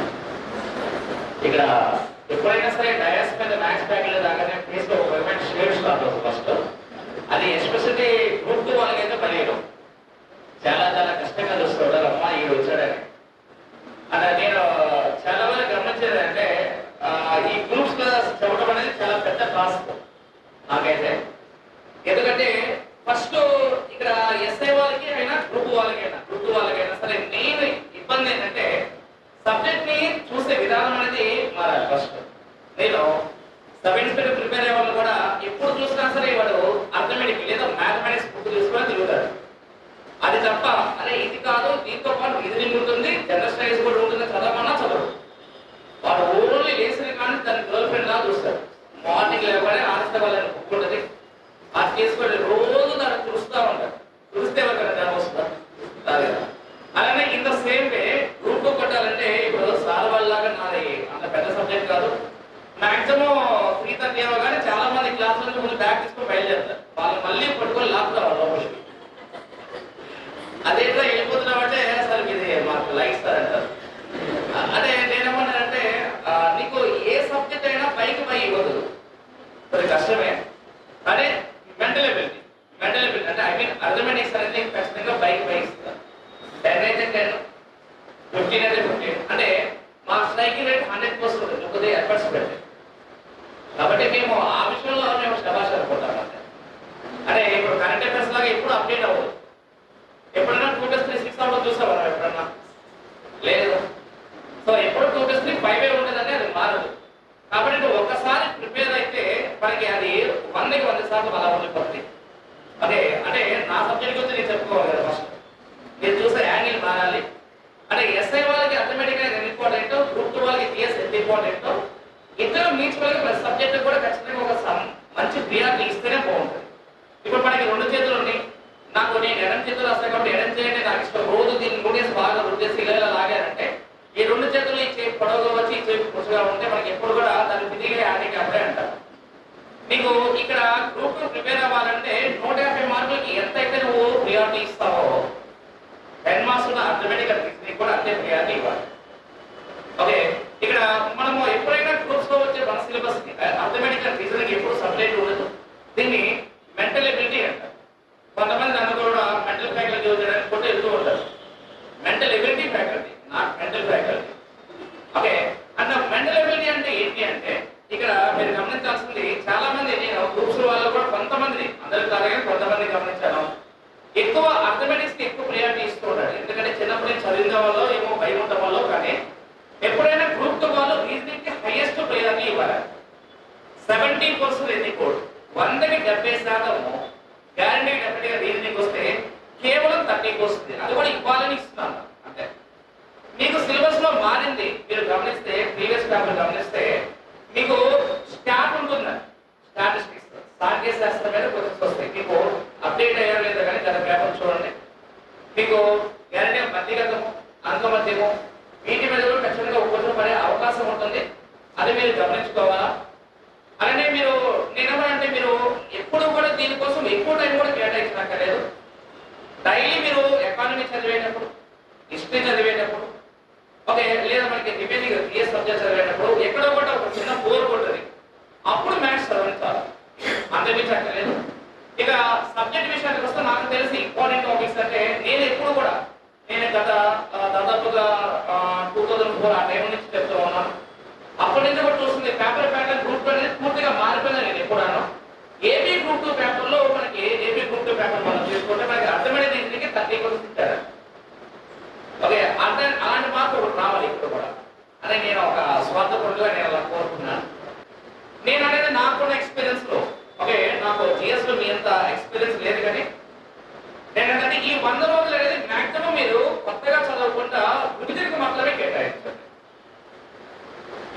E: టాస్క్ నాకైతే. ఎందుకంటే ఫస్ట్ ఇక్కడ ఎస్ఐ వాళ్ళకి అయినా గ్రూప్ వాళ్ళకైనా సరే మెయిన్ ఇబ్బంది ఏంటంటే సబ్జెక్ట్ ని చూసే విధానం అనేది మారాలి. ఫస్ట్ నేను సబ్ ఇన్స్పెక్టర్ ప్రిపేర్ అయ్యే వాళ్ళు కూడా ఎప్పుడు చూసినా సరే వాడు అర్థమెటిక్ లేదా మ్యాథమెటిక్స్ బుక్ తీసుకొని తిరుగుతాడు. అది తప్ప అరే ఇది కాదు, దీంతో పాటు రీజనింగ్ ఉంటుంది, జనరల్ స్టడీస్ కూడా ఉంటుంది, చదవమన్నా చదవడు. వాడు ఓన్లీ లేసిన కానీ తన గర్ల్ ఫ్రెండ్ లా చూస్తాడు. మార్నింగ్ లేకపోతే ఆరిస్తే వాళ్ళని బుక్ ఉంటుంది, అది తీసుకొని రోజు దాన్ని చూస్తూ ఉంటాడు. చూస్తే వాళ్ళకి జ్ఞానం వస్తుంది. అలానే in the same way group కొట్టాలంటే ఇప్పుడు సార్ వాళ్ళలాగా నాది అంత పెద్ద సబ్జెక్ట్ కాదు. మాక్సిమం 3:30 అవగానే చాలా మంది క్లాస్ నుంచి ముందు బ్యాగ్ తీసుకొని బయలుదేరుతారు. వాళ్ళు మళ్ళీ పట్టుకొని లాక్కుతారు లోపలికి. అదేంటో వెళ్ళిపోతున్నామంటే సార్ ఇది మాకు లైక్ సార్ అంటారు. అదే నేనేమన్నానంటే నీకు ఏ సబ్జెక్ట్ అయినా పైకి పై ఇవ్వదు, అది కష్టమే. అదే మెంటల్ ఎబిలిటీ అంటే ఐ మీన్ అర్థమెటిక్స్ అనేది ఖచ్చితంగా పైకి పై ఇస్తారు. 10 అయితే 10, 15 అయితే 15. అంటే మా స్ట్రైకింగ్ రేట్ 100% ఉంటుంది కొద్దిగా ఎఫర్ట్స్ పెట్టి. కాబట్టి మేము ఆ విషయంలో మేము శభాష్ అనుకుంటాం. అంటే ఇప్పుడు కరెంట్ అఫైర్స్ లాగా ఎప్పుడు అప్డేట్ అవ్వదు. ఎప్పుడైనా 2+3 6 అవ్వడం చూసావా ఎప్పుడన్నా? లేదు. సో ఎప్పుడు 2+3 5 ఉండేదంటే అది మారదు. కాబట్టి నువ్వు ఒక్కసారి ప్రిపేర్ అయితే మనకి అది 100కి 100% అలా ఉండిపోతుంది. అదే అంటే నా సబ్జెక్ట్ గురించి నేను చెప్పుకోవాలి కదా. ఫస్ట్ మీరు చూసే యాంగిల్ మారాలి. అంటే ఎస్ఐ వాళ్ళకి అథమెటిక్ అనేది ఇంపార్టెంట్, గ్రూప్ 2 వాళ్ళకి జిఎస్ ఎంత ఇంపార్టెంట్. ఇద్దరు మ్యూచువల్ గా ప్రతి సబ్జెక్ట్ కూడా ఖచ్చితంగా ఒక మంచి ప్రియారిటీ ఇస్తేనే బాగుంటుంది. ఇప్పుడు మనకి 2 చేతులు ఉన్నాయి. నాకు నేను ఎడం చేతులు వస్తాయి కాబట్టి ఎడం చేయండి నాకు ఇష్టం. రోజు దీన్ని మూడేసి బాగా రుద్దేసి ఇలా లాగారంటే ఈ 2 చేతులు ఈ చేయి పొడవుగా వచ్చి ఈ చేయి పురుషుగా ఉంటే మనకి ఎప్పుడు కూడా దాన్ని ఫిజికల్ హ్యాండిక్యాప్డే అంటారు. నీకు ఇక్కడ గ్రూప్ 2 ప్రిపేర్ అవ్వాలంటే 150 మార్కులకి ఎంతైతే నువ్వు ప్రియారిటీ ఇస్తావో 10 మార్క్స్ ఉన్న అర్థమెటిక్ రీజనింగ్ కూడా అంతే ప్రియారిటీ ఇవ్వాలి. ఓకే, ఇక్కడ మనము ఎప్పుడైనా గ్రూప్స్ లో వచ్చే మన సిలబస్ అర్థమెటిక్ రీజనింగ్ ఎప్పుడు సపరేట్ ఉండదు. దీన్ని మెంటల్ ఎబిలిటీ అంటారు. కొంతమంది నన్ను కూడా మెంటల్ ఫ్యాకల్టీ చేయడానికి కూడా వెళ్తూ ఉంటారు. Mental ability faculty, not mental faculty. Okay, అన్న మెంటల్ ఎబిలిటీ అంటే ఏంటి అంటే ఇక్కడ మీరు గమనించాల్సింది చాలా మంది నేను గ్రూప్స్ వాళ్ళు కూడా కొంతమంది, అందరికి కాదు కానీ కొంతమంది గమనించాను, ఎక్కువ అర్థమెటిక్స్ కి ఎక్కువ ప్రియారిటీ ఇస్తూ ఉంటారు. ఎందుకంటే చిన్నప్పుడు చదివిన వాళ్ళు ఏమో భయం ఉండడం వల్ల. కానీ ఎప్పుడైనా గ్రూప్ 2 వాళ్ళు రీజనింగ్ కి హైయెస్ట్ ప్రియారిటీ ఇవ్వాలి. 70% ఇది కోడ్ 100కి 70% గ్యారంటీ డెఫినెట్గా రీజనింగ్ వస్తే కేవలం 30కి వస్తుంది. అది కూడా ఇవ్వాలని ఇస్తున్నాను. అంటే మీకు సిలబస్ లో మారింది. మీరు గమనిస్తే ప్రీవియస్ పేపర్ గమనిస్తే మీకు స్టాట్ ఉంటుందండి. స్టాటిస్టిక్స్ సాంఘిక శాస్త్రం మీద క్వశ్చన్స్ వస్తాయి. మీకు అప్డేట్ అయ్యారో లేదా కానీ గత పేపర్ చూడండి. మీకు గ్యారంటీ మధ్యగతము, అంకమధ్యము వీటి మీద కూడా ఖచ్చితంగా ఒక క్వశ్చన్ పడే అవకాశం ఉంటుంది. అది మీరు గమనించుకోవాలా. అలానే మీరు నేనేమంటే మీరు ఎప్పుడు కూడా దీనికోసం ఎక్కువ టైం కూడా కేటాయించక్కర్లేదు. డైలీ మీరు ఎకానమీ చదివేటప్పుడు, హిస్టరీ చదివేటప్పుడు, ఓకే, లేదా మనకి రిమైనింగ్ జిఎస్ సబ్జెక్ట్ చదివేటప్పుడు ఎక్కడో కూడా ఒక చిన్న బోర్ కొట్టది. అప్పుడు మ్యాథ్స్ చదవాలి, అంతమించక్కర్లేదు. ఇక సబ్జెక్ట్ విషయానికి వస్తే నాకు తెలిసి ఇంపార్టెంట్ టాపిక్స్ అంటే నేను గత దాదాపుగా 2004 ఆ టైం నుంచి చెప్తూ ఉన్నాను. అప్పటి నుంచి కూడా చూస్తుంది పేపర్ ప్యాటర్న్ గ్రూప్ 2 అనేది పూర్తిగా మారిపోయింది. నేను ఎప్పుడాను ఏబీ గ్రూప్ 2 పేపర్ లో మనకి ఏబీ గ్రూప్ 2 పేపర్ మనం తీసుకుంటే మనకి అర్థమైన దీనికి 30% ఇచ్చారు. ఓకే, అలాంటి మార్పు ఒకటి రావాలి ఇప్పుడు కూడా అని నేను ఒక స్వార్థపరుడుగా నేను అలా కోరుకున్నాను. నేను అనేది నాకున్న ఎక్స్పీరియన్స్ లో, ఓకే, నాకు జిఎస్ లో మీ అంత ఎక్స్పీరియన్స్ లేదు కానీ నేను అంటే ఈ 100 రోజులు అనేది మాక్సిమం మీరు కొత్తగా చదవకుండా రివిజన్కి మాత్రమే కేటాయించండి.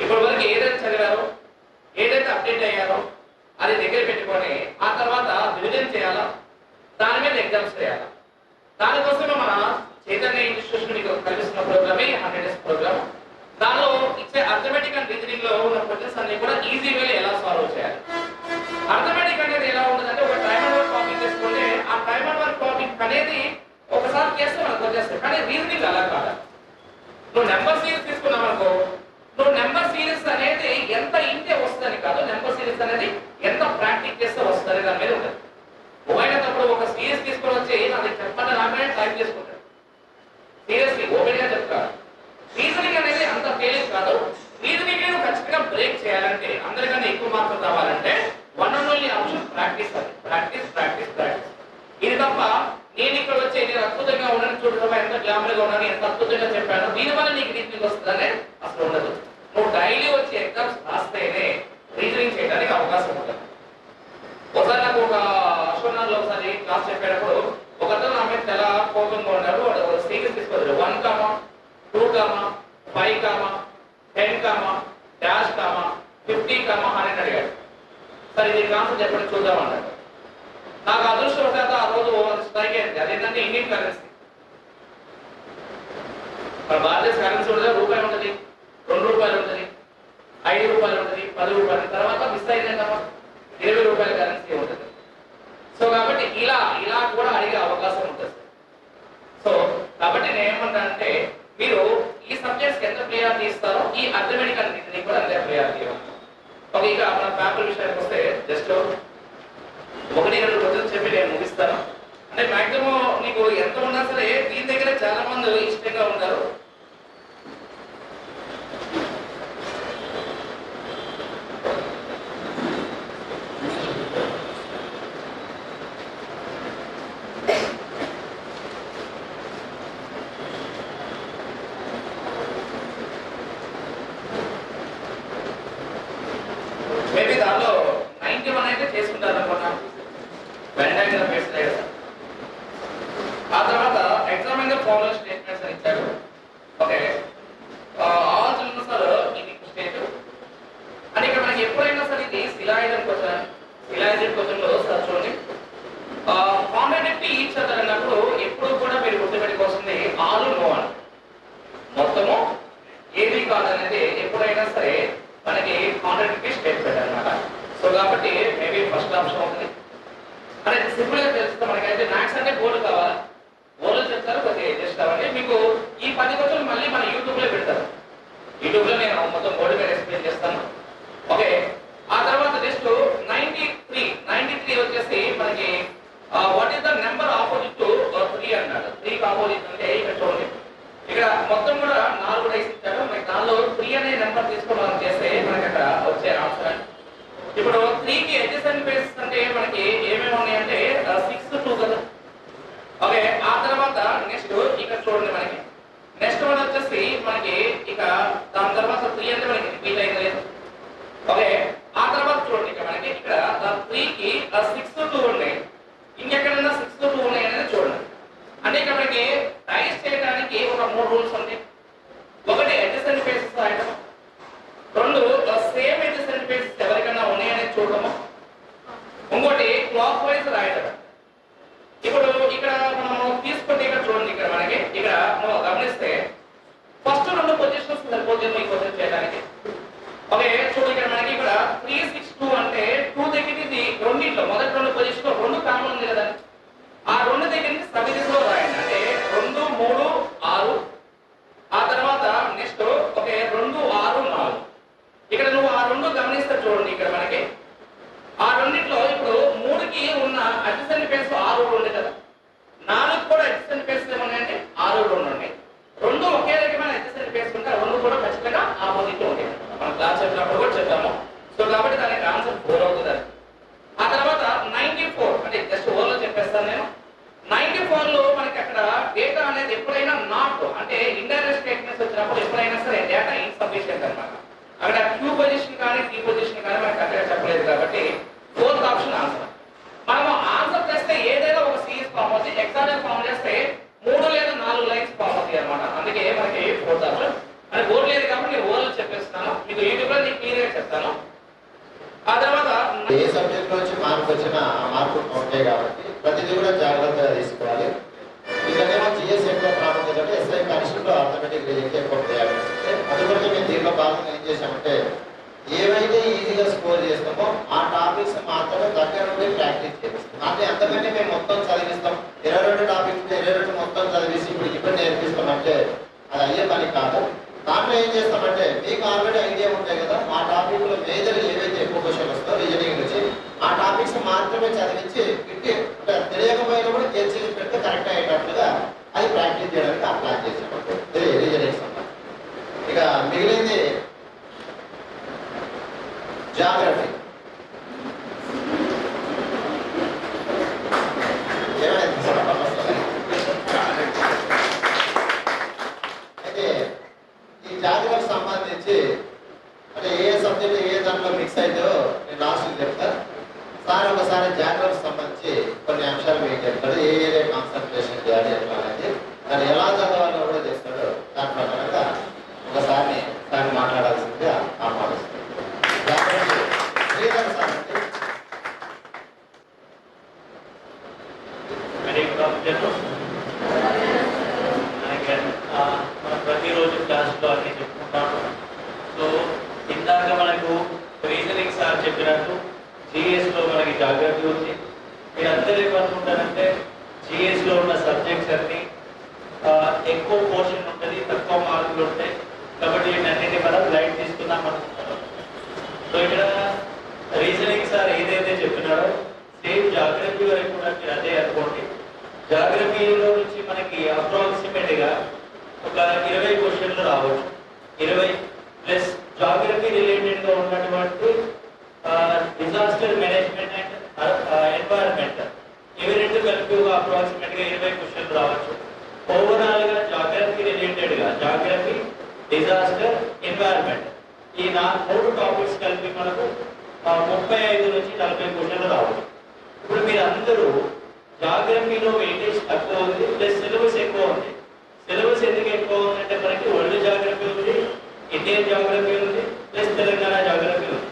E: ఇప్పటి వరకు ఏదైతే చదివారో, ఏదైతే అప్డేట్ అయ్యారో అది దగ్గర పెట్టుకొని ఆ తర్వాత రివిజన్ చేయాలా, దాని మీద ఎగ్జామ్స్ చేయాలా. దానికోసమే మన చైతన్య ఇన్స్టిట్యూషన్ మీకు కల్పిస్తున్న ప్రోగ్రామే 100 డేస్ ప్రోగ్రామ్. దానిలో ఇచ్చే అర్థమెటిక్ అండ్ రీజనింగ్ లో ఉన్న క్వశ్చన్స్ అన్ని కూడా ఈజీ వేలో ఎలా సాల్వ్ చేయాలి. అర్థమెటిక్ అనేది ఎలా ఉంటుందంటే ఒక టైమ్ అండ్ వర్క్ టాపిక్ తీసుకుంటే ఆ టైమ్ అండ్ వర్క్ టాపిక్ అనేది ఒకసారి చేస్తే మనకు వచ్చేస్తుంది. కానీ రీజనింగ్ అలా కాదు. నువ్వు నెంబర్ సిరీస్ తీసుకున్నావు అనుకో, నువ్వు నెంబర్ సిరీస్ అనేది ఎంత ఇంటే వస్తుందని కాదు, నెంబర్ సిరీస్ అనేది ఎంత ప్రాక్టీస్ చేస్తే వస్తుంది దాని మీద ఉంటుంది. పోయినప్పుడు ఒక సిరీస్ తీసుకొని వచ్చి అది చెప్పండి నాకనే టైప్ చేసుకుంటాడు. సీరియస్లీ ఓపెన్ గా చెప్తాడు. రీజనింగ్ అనేది అంత తేలిక కాదు. రీజనింగ్ ఖచ్చితంగా బ్రేక్ చేయాలంటే, అందరికన్నా ఎక్కువ మార్కులు రావాలంటే ప్రాక్టీస్ ప్రాక్టీస్ ప్రాక్టీస్. ఇది తప్ప నేను ఇక్కడ వచ్చి నేను అద్భుతంగా ఉన్నాను, చూడటం ఎంత గ్లామర్గా ఉన్నాను, ఎంత అద్భుతంగా చెప్పాను, దీనివల్ల నీకు రీజనింగ్ వస్తుందనే అసలు ఉండదు. నువ్వు డైలీ వచ్చి ఎగ్జామ్స్ రాస్తేనే రీజనింగ్ చేయడానికి అవకాశం ఉంటుంది. ఒకసారి నాకు ఒక అశ్వనాథ్లో ఒకసారి క్లాస్ చెప్పేటప్పుడు ఒకతను నా మీద చాలా కోపంగా ఉన్నాడు. వాడు సీరియస్ తీసుకోలేదు. 1, 2, 5, 10, డాష్, 50, 100 అడిగాడు. సరే దీనికి ఆన్సర్ చెప్పండి చూద్దాం అన్నాడు. నాకు అదృష్టవశాత్తు ఆ రోజు స్ట్రైక్ అయింది. అదేంటంటే ఇండియన్ కరెన్సీ. మన భారతదేశ కరెన్సీ ఉంటుంది, రూపాయి ఉంటుంది, 2 రూపాయలు ఉంటుంది, 5 రూపాయలు ఉంటుంది, 10 రూపాయలు, తర్వాత మిస్ అయిందంటమ్మా 20 రూపాయల కరెన్సీ ఉంటుంది. సో కాబట్టి ఇలా కూడా అడిగే అవకాశం ఉంటుంది. సో కాబట్టి నేను ఏమంటానంటే మీరు ఈ సబ్జెక్ట్స్ ఎంత ప్రియారిటీ ఇస్తారో ఈ అర్థమెటిక్ అండ్ రీజనింగ్ కూడా అంతే ప్రియారిటీ ఇవ్వండి. ఓకే, ఇక మన పేపర్ విషయానికి వస్తే జస్ట్ 1-2 రోజులు చెప్పి నేను ముగిస్తాను. అంటే మాక్సిమం నీకు ఎంత ఉన్నా సరే దీని దగ్గర చాలా మంది ఇష్టంగా ఉంటారు. మేబీ దానిలో 91 అయితే చేసుకుంటారు అనుకున్నాను. వెంటనే బేస్డ్ అయ్యారు. ఆ తర్వాత ఎగ్జామినర్ ఫార్మల్ స్టేట్మెంట్స్ అని ఇచ్చారు. Okay, all childrens are in state అని ఇక్కడ మనకి ఎప్పుడైనా సరే ఇది సిలాయిడల్ క్వశ్చన్ లో సార్ చూడండి, కాంట్రాడిక్ట్ ఈచ్ అదర్ అన్నప్పుడు ఎప్పుడు కూడా మీరు గుర్తుపెట్టుకోవాల్సింది ఆల్ నో అని, మొత్తము ఏది కాదనేది ఎప్పుడైనా సరే మనకి కాంట్రాడిక్టరీ స్టేట్మెంట్ అన్నమాట. సో కాబట్టి మేబీ ఫస్ట్ ఆప్షన్ అవుతుంది. అంటే సింపుల్ గా తెలుస్తుంది మనకైతే. మ్యాథ్స్ అంటే గోల్ కావాలి, గోల్ చెప్తారు, కొద్దిగా అడ్జస్ట్ అవ్వండి. మీకు ఈ 10 క్వశ్చన్లు మళ్ళీ మన యూట్యూబ్ లో పెడతారు. యూట్యూబ్ లో నేను మొత్తం గోల్డ్ మీద ఎక్స్ప్లెయిన్ చేస్తాను. ఓకే, ఆ తర్వాత నెక్స్ట్ 93 వచ్చేసి మనకి what is the number opposite to 3 అన్నాడు. 3కి ఆపోజిట్ అంటే ఇక్కడ చూడండి, ఇక్కడ మొత్తం కూడా 4 డైస్ ఇచ్చాడు. మనకి దానిలో 3 అనే నెంబర్ తీసుకొని మనం చేస్తే మనకి అక్కడ వచ్చే ఆన్సర్. ఇప్పుడు 3కి అడ్జసెంట్ బేసెస్ అంటే మనకి ఏమేమి ఉన్నాయంటే 6, 2 కదా. ఓకే, ఆ తర్వాత నెక్స్ట్ ఇక్కడ చూడండి మనకి నెక్స్ట్ వన్ వచ్చేసి మనకి ఇక దాని తర్వాత 3 అంటే మనకి రిపీట్ అయింది లేదు. ఓకే, ఆ తర్వాత చూడండి ఇక మనకి ఇక్కడ 3కి 6, 2 ఉన్నాయి. ఇంకెక్కడైనా 6, 2 ఉన్నాయి అనేది చూడండి. అంటే ఇక్కడ మనకి డైస్ చేయడానికి ఒక 3 రూల్స్ ఉంటాయి. ఒకటి అడ్జసెంట్ బేసెస్ రాయడం, 2 సేమ్ అడ్జసెంట్ బేసెస్ ఎవరికైనా ఉన్నాయనేది చూడడము, ఇంకోటి క్లాక్ వైజ్ రాయడం. ఇప్పుడు ఇక్కడ మనము తీసుకుంటే ఇక్కడ చూడండి, ఇక్కడ మనకి ఇక్కడ మనం గమనిస్తే ఫస్ట్ 2 పొజిషన్స్ సరిపోతుంది ఈ క్వశ్చన్ చేయడానికి. ఓకే, చూడు ఇక్కడ మనకి ఇక్కడ 3, 6, 2 అంటే 2 దగ్గర ఇది రెండింటిలో మొదటి 2 పొజిషన్ లో 2 కామన్ ఉంది కదా, ఆ 2 దగ్గర సబిదిలో రాయండి. అంటే 2, 3, 6. ఆ తర్వాత నెక్స్ట్ ఓకే 2, 6, 4. ఇక్కడ నువ్వు ఆ 2 గమనిస్తే చూడండి ఇక్కడ మనకి ఆ రెండింటిలో ఇప్పుడు 3కి ఉన్న అడ్జసెంట్ బేస్ 6, 2 కదా, 4కి కూడా అడ్జసెంట్ బేస్ ఏమన్నాయంటే 6, 2 ఉన్నాయి. 2 ఒకే రకమైన అడ్జసెంట్ బేస్ ఉంటే 2 కూడా ఖచ్చితంగా ఆపోజిట్ ఉంటాయి. మనం క్లాస్ చెప్పినప్పుడు కూడా చెప్పాము. సో కాబట్టి దానికి ఆన్సర్ 4 అవుతుంది. ఆ తర్వాత 94 అంటే జస్ట్ ఓవర్లో చెప్పేస్తాను నేను. 94 లో మనకి అక్కడ డేటా అనేది ఎప్పుడైనా నాట్ అంటే ఇండైరెక్ట్ స్టేట్మెంట్స్ వచ్చినప్పుడు ఎప్పుడైనా సరే డేటా ఇన్సఫిషియెంట్ అన్నమాట. అక్కడ Q పొజిషన్ కానీ T పొజిషన్ కానీ మనకి అక్కడ చెప్పలేదు కాబట్టి 4th ఆప్షన్ ఆన్సర్. మనం ఆన్సర్ చేస్తే ఏదైనా ఒక సిరీస్ ఫామ్ అవుతుంది, ఎగ్జాంపుల్ ఫామ్ చేస్తే 3 లేదా 4 లైన్స్ ఫామ్ అవుతాయి అన్నమాట. అందుకే మనకి 4th ఆప్షన్. అంటే బోర్డు లేదు కాబట్టి నేను ఓవర్లో చెప్పేస్తున్నాను, మీకు యూట్యూబ్ లో నేను క్లియర్ గా చెప్తాను. ఆ తర్వాత
A: ఏ సబ్జెక్ట్ నుంచి మార్పు వచ్చినా ఆ మార్పులు ఉంటాయి కాబట్టి ప్రతిదీ కూడా జాగ్రత్తగా తీసుకోవాలి. ఇక్కడేమో జిఎస్ ఎక్కువ ప్రాముఖ్యత అంటే ఎస్ఐ కనిష్ఠంలో ఆర్థమెటిక్ రీజనింగ్ ఎక్కువ ప్రయారిటీ. అందుకొరకు మేము దీంట్లో భాగంగా ఏం చేసామంటే ఏవైతే ఈజీగా స్కోర్ చేస్తామో ఆ టాపిక్స్ మాత్రమే దగ్గర నుండి ప్రాక్టీస్ చేస్తాం. అంటే అంతకంటే మేము మొత్తం చదివిస్తాం, 22 టాపిక్స్ 22 మొత్తం చదివిసి ఇప్పుడు నేర్పిస్తామంటే అది అయ్యే పని కాదు. దాంట్లో ఏం చేస్తామంటే మీకు ఆల్రెడీ ఐడియా ఉంటాయి కదా, ఆ టాపిక్ లో మేజర్ ఏవైతే ఎక్కువ క్వశ్చన్ వస్తుందో రీజనింగ్ నుంచి ఆ టాపిక్స్ మాత్రమే చదివించి అంటే తెలియకపోయినా కూడా గెట్ చేసి పెడితే కరెక్ట్ అయ్యేటట్లుగా అది ప్రాక్టీస్ చేయడానికి ఆ ప్లాన్ చేసామంటే రీజనింగ్ సంబంధం. ఇక మిగిలింది జాగ్రఫీ. జాగ్రత్తకు సంబంధించి కొన్ని అంశాలు మీకు చెప్తాడు. ఏ ఏరియా కాన్సన్ట్రేషన్ చేయాలి ఎట్లా అనేది, దాన్ని ఎలా చదవాలో కూడా చేస్తాడు. దాని ప్రకారంగా ఒకసారి దాన్ని మాట్లాడాల్సింది ఆహ్వానిస్తాడు. శ్రీధర్ సార్ అండి.
F: మనం ప్రతిరోజు క్లాస్లో అన్ని చెప్పుకుంటాము. సో ఇందాక మనకు రీజనింగ్ సార్ చెప్పినట్టు జిఎస్లో మనకి జాగ్రత్త ఉంది. మీరు అందరూ ఏమనుకుంటారంటే జిఎస్లో ఉన్న సబ్జెక్ట్స్ అన్ని ఎక్కువ పోర్షన్ ఉంటుంది, తక్కువ మార్కులు ఉంటాయి, కాబట్టి వీటన్నిటిని మనం లైట్ తీసుకుందాం అనుకుంటున్నాం. సో ఇక్కడ రీజనింగ్ సార్ ఏదైతే చెప్పినారో సేమ్ జాగ్రఫీ వరకు కూడా మీరు అదే అనుకోండి. జాగ్రఫీలో నుంచి మనకి అప్రాక్సిమేట్గా ఒక 20 క్వశ్చన్లు రావచ్చు. 20 ప్లస్ జాగ్రఫీ రిలేటెడ్గా ఉన్నటువంటి డిజాస్టర్ మేనేజ్మెంట్ అండ్ ఎన్వైరన్మెంట్, ఇవి రెండు కలిపి అప్రాక్సిమేట్గా 20 క్వశ్చన్లు రావచ్చు. ఓవరాల్గా జాగ్రఫీ రిలేటెడ్గా జాగ్రఫీ, డిజాస్టర్, ఎన్వైరన్మెంట్ ఈ 3 టాపిక్స్ కలిపి మనకు 35 నుంచి 40 క్వశ్చన్లు రావచ్చు. ఇప్పుడు మీరు అందరూ జాగ్రఫీలో వెయిటేజ్ తక్కువ ఉంది, ప్లస్ సిలబస్ ఎక్కువ ఉంది. సిలబస్ ఎందుకు ఎక్కువ ఉందంటే మనకి వరల్డ్ జాగ్రఫీ ఉంది, ఇండియన్ జాగ్రఫీ ఉంది, ప్లస్ తెలంగాణ జాగ్రఫీ ఉంది.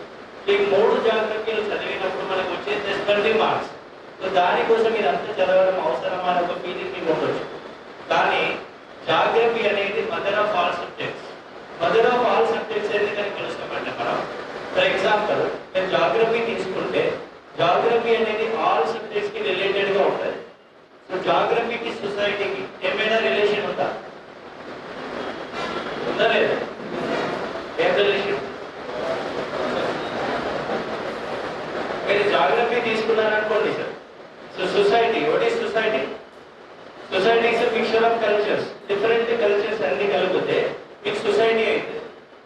F: ఈ 3 జాగ్రఫీలు చదివినప్పుడు మనకు వచ్చేది జస్ట్ 20 మార్క్స్. సో దానికోసం మీరు అంతా చదవడం అవసరమా అని ఒక ఫీలింగ్ మీకు ఉండొచ్చు. కానీ జాగ్రఫీ అనేది mother of all subjects. Mother of all subjects ఎందుకని పిలుస్తామంటే మనం, ఫర్ ఎగ్జాంపుల్ మీరు జాగ్రఫీ తీసుకుంటే జాగ్రఫీ అనేది ఆల్ సబ్జెక్ట్స్ కి రిలేటెడ్ గా ఉంటుంది. సో జాగ్రఫీకి సొసైటీకి ఏమైనా రిలేషన్ ఉందా లేదా? ఏం రిలేషన్? మీరు జాగ్రఫీ తీసుకున్నారనుకోండి sir. So society, what is society? Society is a mixture of cultures. Different cultures అన్ని కలిపితే మీకు సొసైటీ అవుతుంది.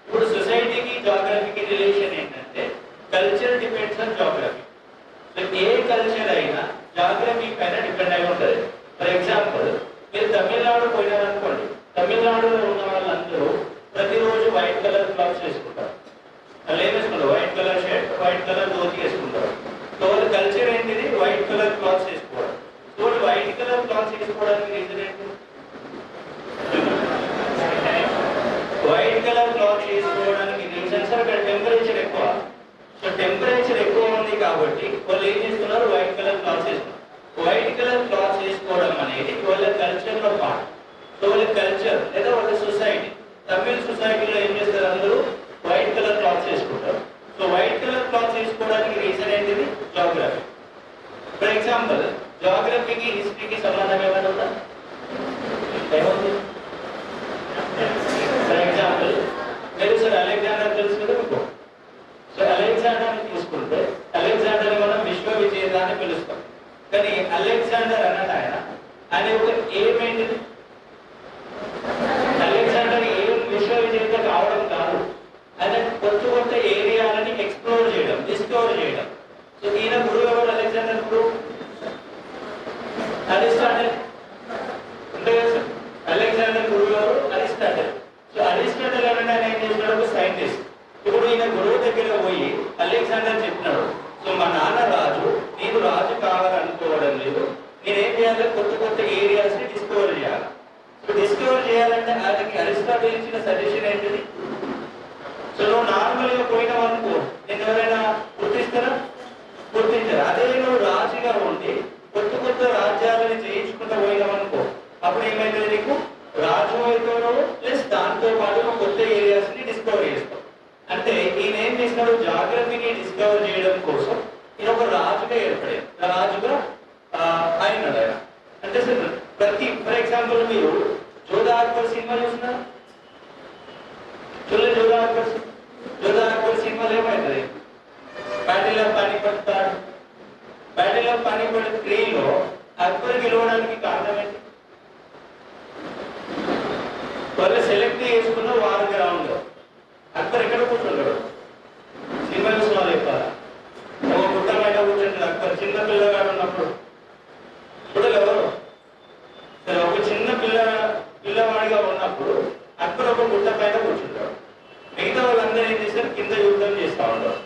F: ఇప్పుడు సొసైటీకి జాగ్రఫీకి రిలేషన్ ఏంటంటే culture depends on geography. So ఏ కల్చర్ అయినా జాగ్రఫీ పైన డిపెండ్ అయి ఉంటుంది. ఫర్ ఎగ్జాంపుల్ మీరు తమిళనాడు పోయినారనుకోండి, తమిళనాడులో ఉన్న వాళ్ళందరూ ప్రతిరోజు వైట్ కలర్ క్లాత్స్ వేసుకుంటారు. వాళ్ళు ఏం వేసుకుంటారు? White colour shirt, white colour dhoti వేసుకుంటారు. సో వాళ్ళ కల్చర్ ఏంటిది? వైట్ కలర్ క్లాత్స్ వేసుకోవడం. సో వాళ్ళు వైట్ కలర్ క్లాత్స్ వేసుకోవడానికి రీజన్ ఏంటి? వైట్ కలర్ క్లాత్ వేసుకోవడానికి రీజన్స్ అక్కడ టెంపరేచర్ ఎక్కువ. సో టెంపరేచర్ ఎక్కువ ఉంది కాబట్టి వాళ్ళు ఏం చేస్తున్నారు? వైట్ కలర్ క్లాత్స్ వేసుకున్నారు. వైట్ కలర్ క్లాత్స్ వేసుకోవడం అనేది వాళ్ళ కల్చర్ లో పార్ట్. సో వాళ్ళ కల్చర్ లేదా వాళ్ళ సొసైటీ, తమిళ సొసైటీలో ఏం చేస్తారు? అందరూ వైట్ కలర్ క్లాత్స్ వేసుకుంటారు. సో వైట్ కలర్ క్లాత్స్ వేసుకోవడానికి రీజన్ ఏంటిది? జాగ్రఫీ. ఫర్ ఎగ్జాంపుల్ జాగ్రఫీకి హిస్టరీకి సంబంధం ఏమైనా ఉందా? ఏముంది? ఫర్ ఎగ్జాంపుల్ మీరు సార్ అలెగ్జాండర్ తెలుసు కదా మీకు. సో అలెగ్జాండర్ తీసుకుంటే అలెగ్జాండర్ మనం విశ్వ విజేత అని పిలుస్తాం. కానీ అలెగ్జాండర్ అన్నట్టు ఆయన ఒక ఏం ఏంటిది? అలెగ్జాండర్ ఏం విశ్వ విజేత కావడం కాదు, ఆయన కొత్త కొత్త ఏరియాలని ఎక్స్ప్లోర్ చేయడం, డిస్కవర్ చేయడం. సో ఈయన గురువు ఎవరు? అలెగ్జాండర్ గురువు అరిస్టాటిల్. అంటే అలెగ్జాండర్ గురువు ఎవరు? అరిస్టాటిల్. సో అరిస్టాటిల్ అంటే ఆయన ఏం చేసినాడు? ఒక సైంటిస్ట్. ఇప్పుడు ఈయన గురువు దగ్గర పోయి అలెగ్జాండర్ చెప్పినాడు, సో మా నాన్న రాజు, నేను రాజు కావాలనుకోవడం లేదు, నేనేం చేయాలి? కొత్త కొత్త ఏరియాస్ ని డిస్కవర్ చేయాలి. సో డిస్కవర్ చేయాలంటే ఆయనకి అరిస్టాటిల్ ఇచ్చిన సజెషన్ ఏంటిది? సో నువ్వు నార్మల్ గా పోయినావనుకో నేను ఎవరైనా గుర్తిస్తారా? గుర్తించారు. అదే నువ్వు రాజుగా ఉండి కొత్త కొత్త రాజ్యాలను జయించుకుంటూ పోయినావనుకో అప్పుడు ఏమైతుంది? నీకు రాజు అవుతావు, ప్లస్ దాంతో పాటు నువ్వు కొత్త ఏరియాస్ ని డిస్కవర్ చేస్తావు. అంటే ఈయన ఏం చేసినాడు? జాగ్రఫీని డిస్కవర్ చేయడం కోసం ఈయన ఒక రాజుగా ఏర్పడాడు. రాజుగా అయినాడు ఆయన. అంటే సార్ ప్రతి ఫర్ ఎగ్జాంపుల్ మీరు జోధా అక్బర్ సినిమా చూస్తున్నారు? చూడలేదు జోధా అక్బర్? జోధా అక్బర్ సినిమాలో ఏమవుతుంది? Battle of Panipat third, battle of Panipat 3లో అక్బర్ గెలవడానికి కారణం ఏంటి? వాళ్ళు సెలెక్ట్ చేసుకున్న వార్ గ్రౌండ్ లో. అక్బర్ ఎక్కడ కూర్చుంటాడు? సినిమా చూసిన వాళ్ళు చెప్పాలి. ఒక గుట్ట మీద కూర్చుంటాడు అక్బర్ చిన్న పిల్లగాడు ఉన్నప్పుడు. చూడలే ఎవరు? సరే ఒక చిన్న పిల్లవాడిగా ఉన్నప్పుడు అక్బర్ ఒక గుట్ట పైన కూర్చుంటాడు. మిగతా వాళ్ళందరూ ఏం చేస్తారు? కింద యుద్ధం చేస్తూ ఉంటారు.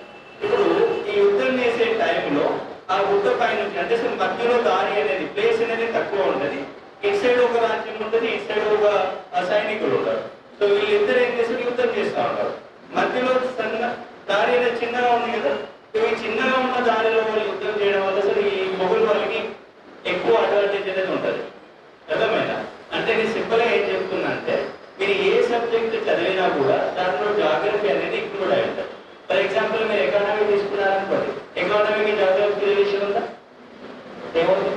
F: ఇప్పుడు ఈ యుద్ధం చేసే టైంలో ఆ గుట్ట పైన పైనుంచి అంటే అసలు మధ్యలో దారి అనేది ప్లేస్ అనేది తక్కువ ఉంటుంది. ఇటు సైడ్ ఒక రాజ్యం ఉంటుంది, ఇటు సైడ్ ఒక సైనికులు ఉంటారు. సో వీళ్ళిద్దరు ఏం చేస్తారు, యుద్ధం చేస్తూ ఉంటారు. మధ్యలో దారి అనేది చిన్నగా ఉంది కదా, ఈ చిన్నగా ఉన్న దారిలో వాళ్ళు యుద్ధం చేయడం వల్ల అసలు ఈ మొగులు వాళ్ళకి ఎక్కువ అడ్వాంటేజ్ అనేది ఉంటుంది. అర్థమైనా? అంటే నేను సింపుల్ గా ఏం చెప్తున్నా అంటే, మీరు ఏ సబ్జెక్ట్ చదివినా కూడా దాంట్లో జాగ్రఫీ అనేది ఇంక్లూడ్ అయి ఉంటుంది. ఫర్ ఎగ్జాంపుల్ మీరు ఎకానమీ తీసుకున్నారనుకోండి, ఎకానమీకి జాగ్రఫీ రిలేషన్ ఉందా? ఏముంది?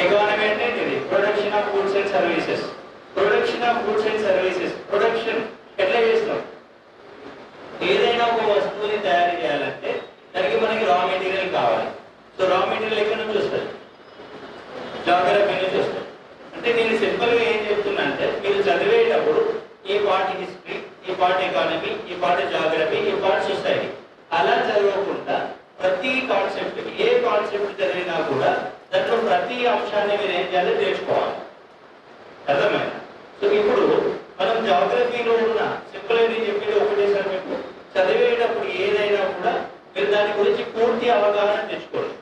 F: ఎకానమీ అంటే ఇది production of goods and services. Production of goods and services, production ఎట్లా చేస్తాం? ఏదైనా ఒక వస్తువుని తయారు చేయాలంటే దానికి మనకి రా మెటీరియల్ కావాలి. సో రా మెటీరియల్ ఎక్కడి నుంచి వస్తుంది? జాగ్రఫీ నుంచి వస్తుంది. అంటే నేను సింపుల్ గా ఏం చెప్తున్నా అంటే, మీరు చదివేటప్పుడు ఈ పార్ట్ హిస్టరీ, ఈ పార్ట్ ఎకానమీ, ఈ పార్ట్ జాగ్రఫీ, ఈ పార్ట్ సొసైటీ అలా చదవకుండా ప్రతి కాన్సెప్ట్, ఏ కాన్సెప్ట్ చదివినా కూడా దాంట్లో ప్రతి అంశాన్ని మీరు ఏం చేయాలి, నేర్చుకోవాలి. అర్థమైందా? సో ఇప్పుడు మనం జాగ్రఫీలో ఉన్న సింపుల్ గా నేను చెప్పేది ఒకటే సార్, మీకు చదివేటప్పుడు ఏదైనా కూడా మీరు దాని గురించి పూర్తి అవగాహన తెచ్చుకోండి.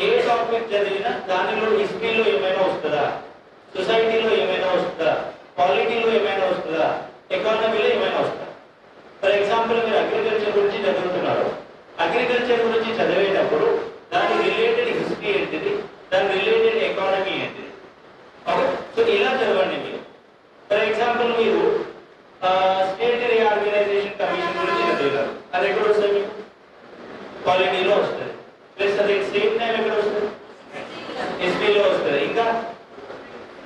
F: ఏ టాపిక్ చదివినా దానిలో హిస్టరీలో ఏమైనా వస్తుందా, సొసైటీలో ఏమైనా వస్తుందా, పాలిటీలో ఏమైనా వస్తుందా, ఎకానమీలో ఏమైనా వస్తుందా. ఫర్ ఎగ్జాంపుల్ మీరు అగ్రికల్చర్ గురించి చదువుతున్నారు. అగ్రికల్చర్ గురించి చదివేటప్పుడు దాని రిలేటెడ్ హిస్టరీ ఏంటిది, దాని రిలేటెడ్ ఎకానమీ ఏంటిది. ఓకే, సో ఇలా చదవండి మీరు. ఫర్ ఎగ్జాంపుల్ మీరు స్టేట్ రీఆర్గనైజేషన్ కమిషన్ గురించి చదివారు. అది ఎక్కడ వస్తుంది మీకు? పాలిటీలో వస్తుంది. ప్లస్ అది సేమ్ టైం ఎక్కడ వస్తుంది? హిస్టరీలో వస్తుంది. ఇంకా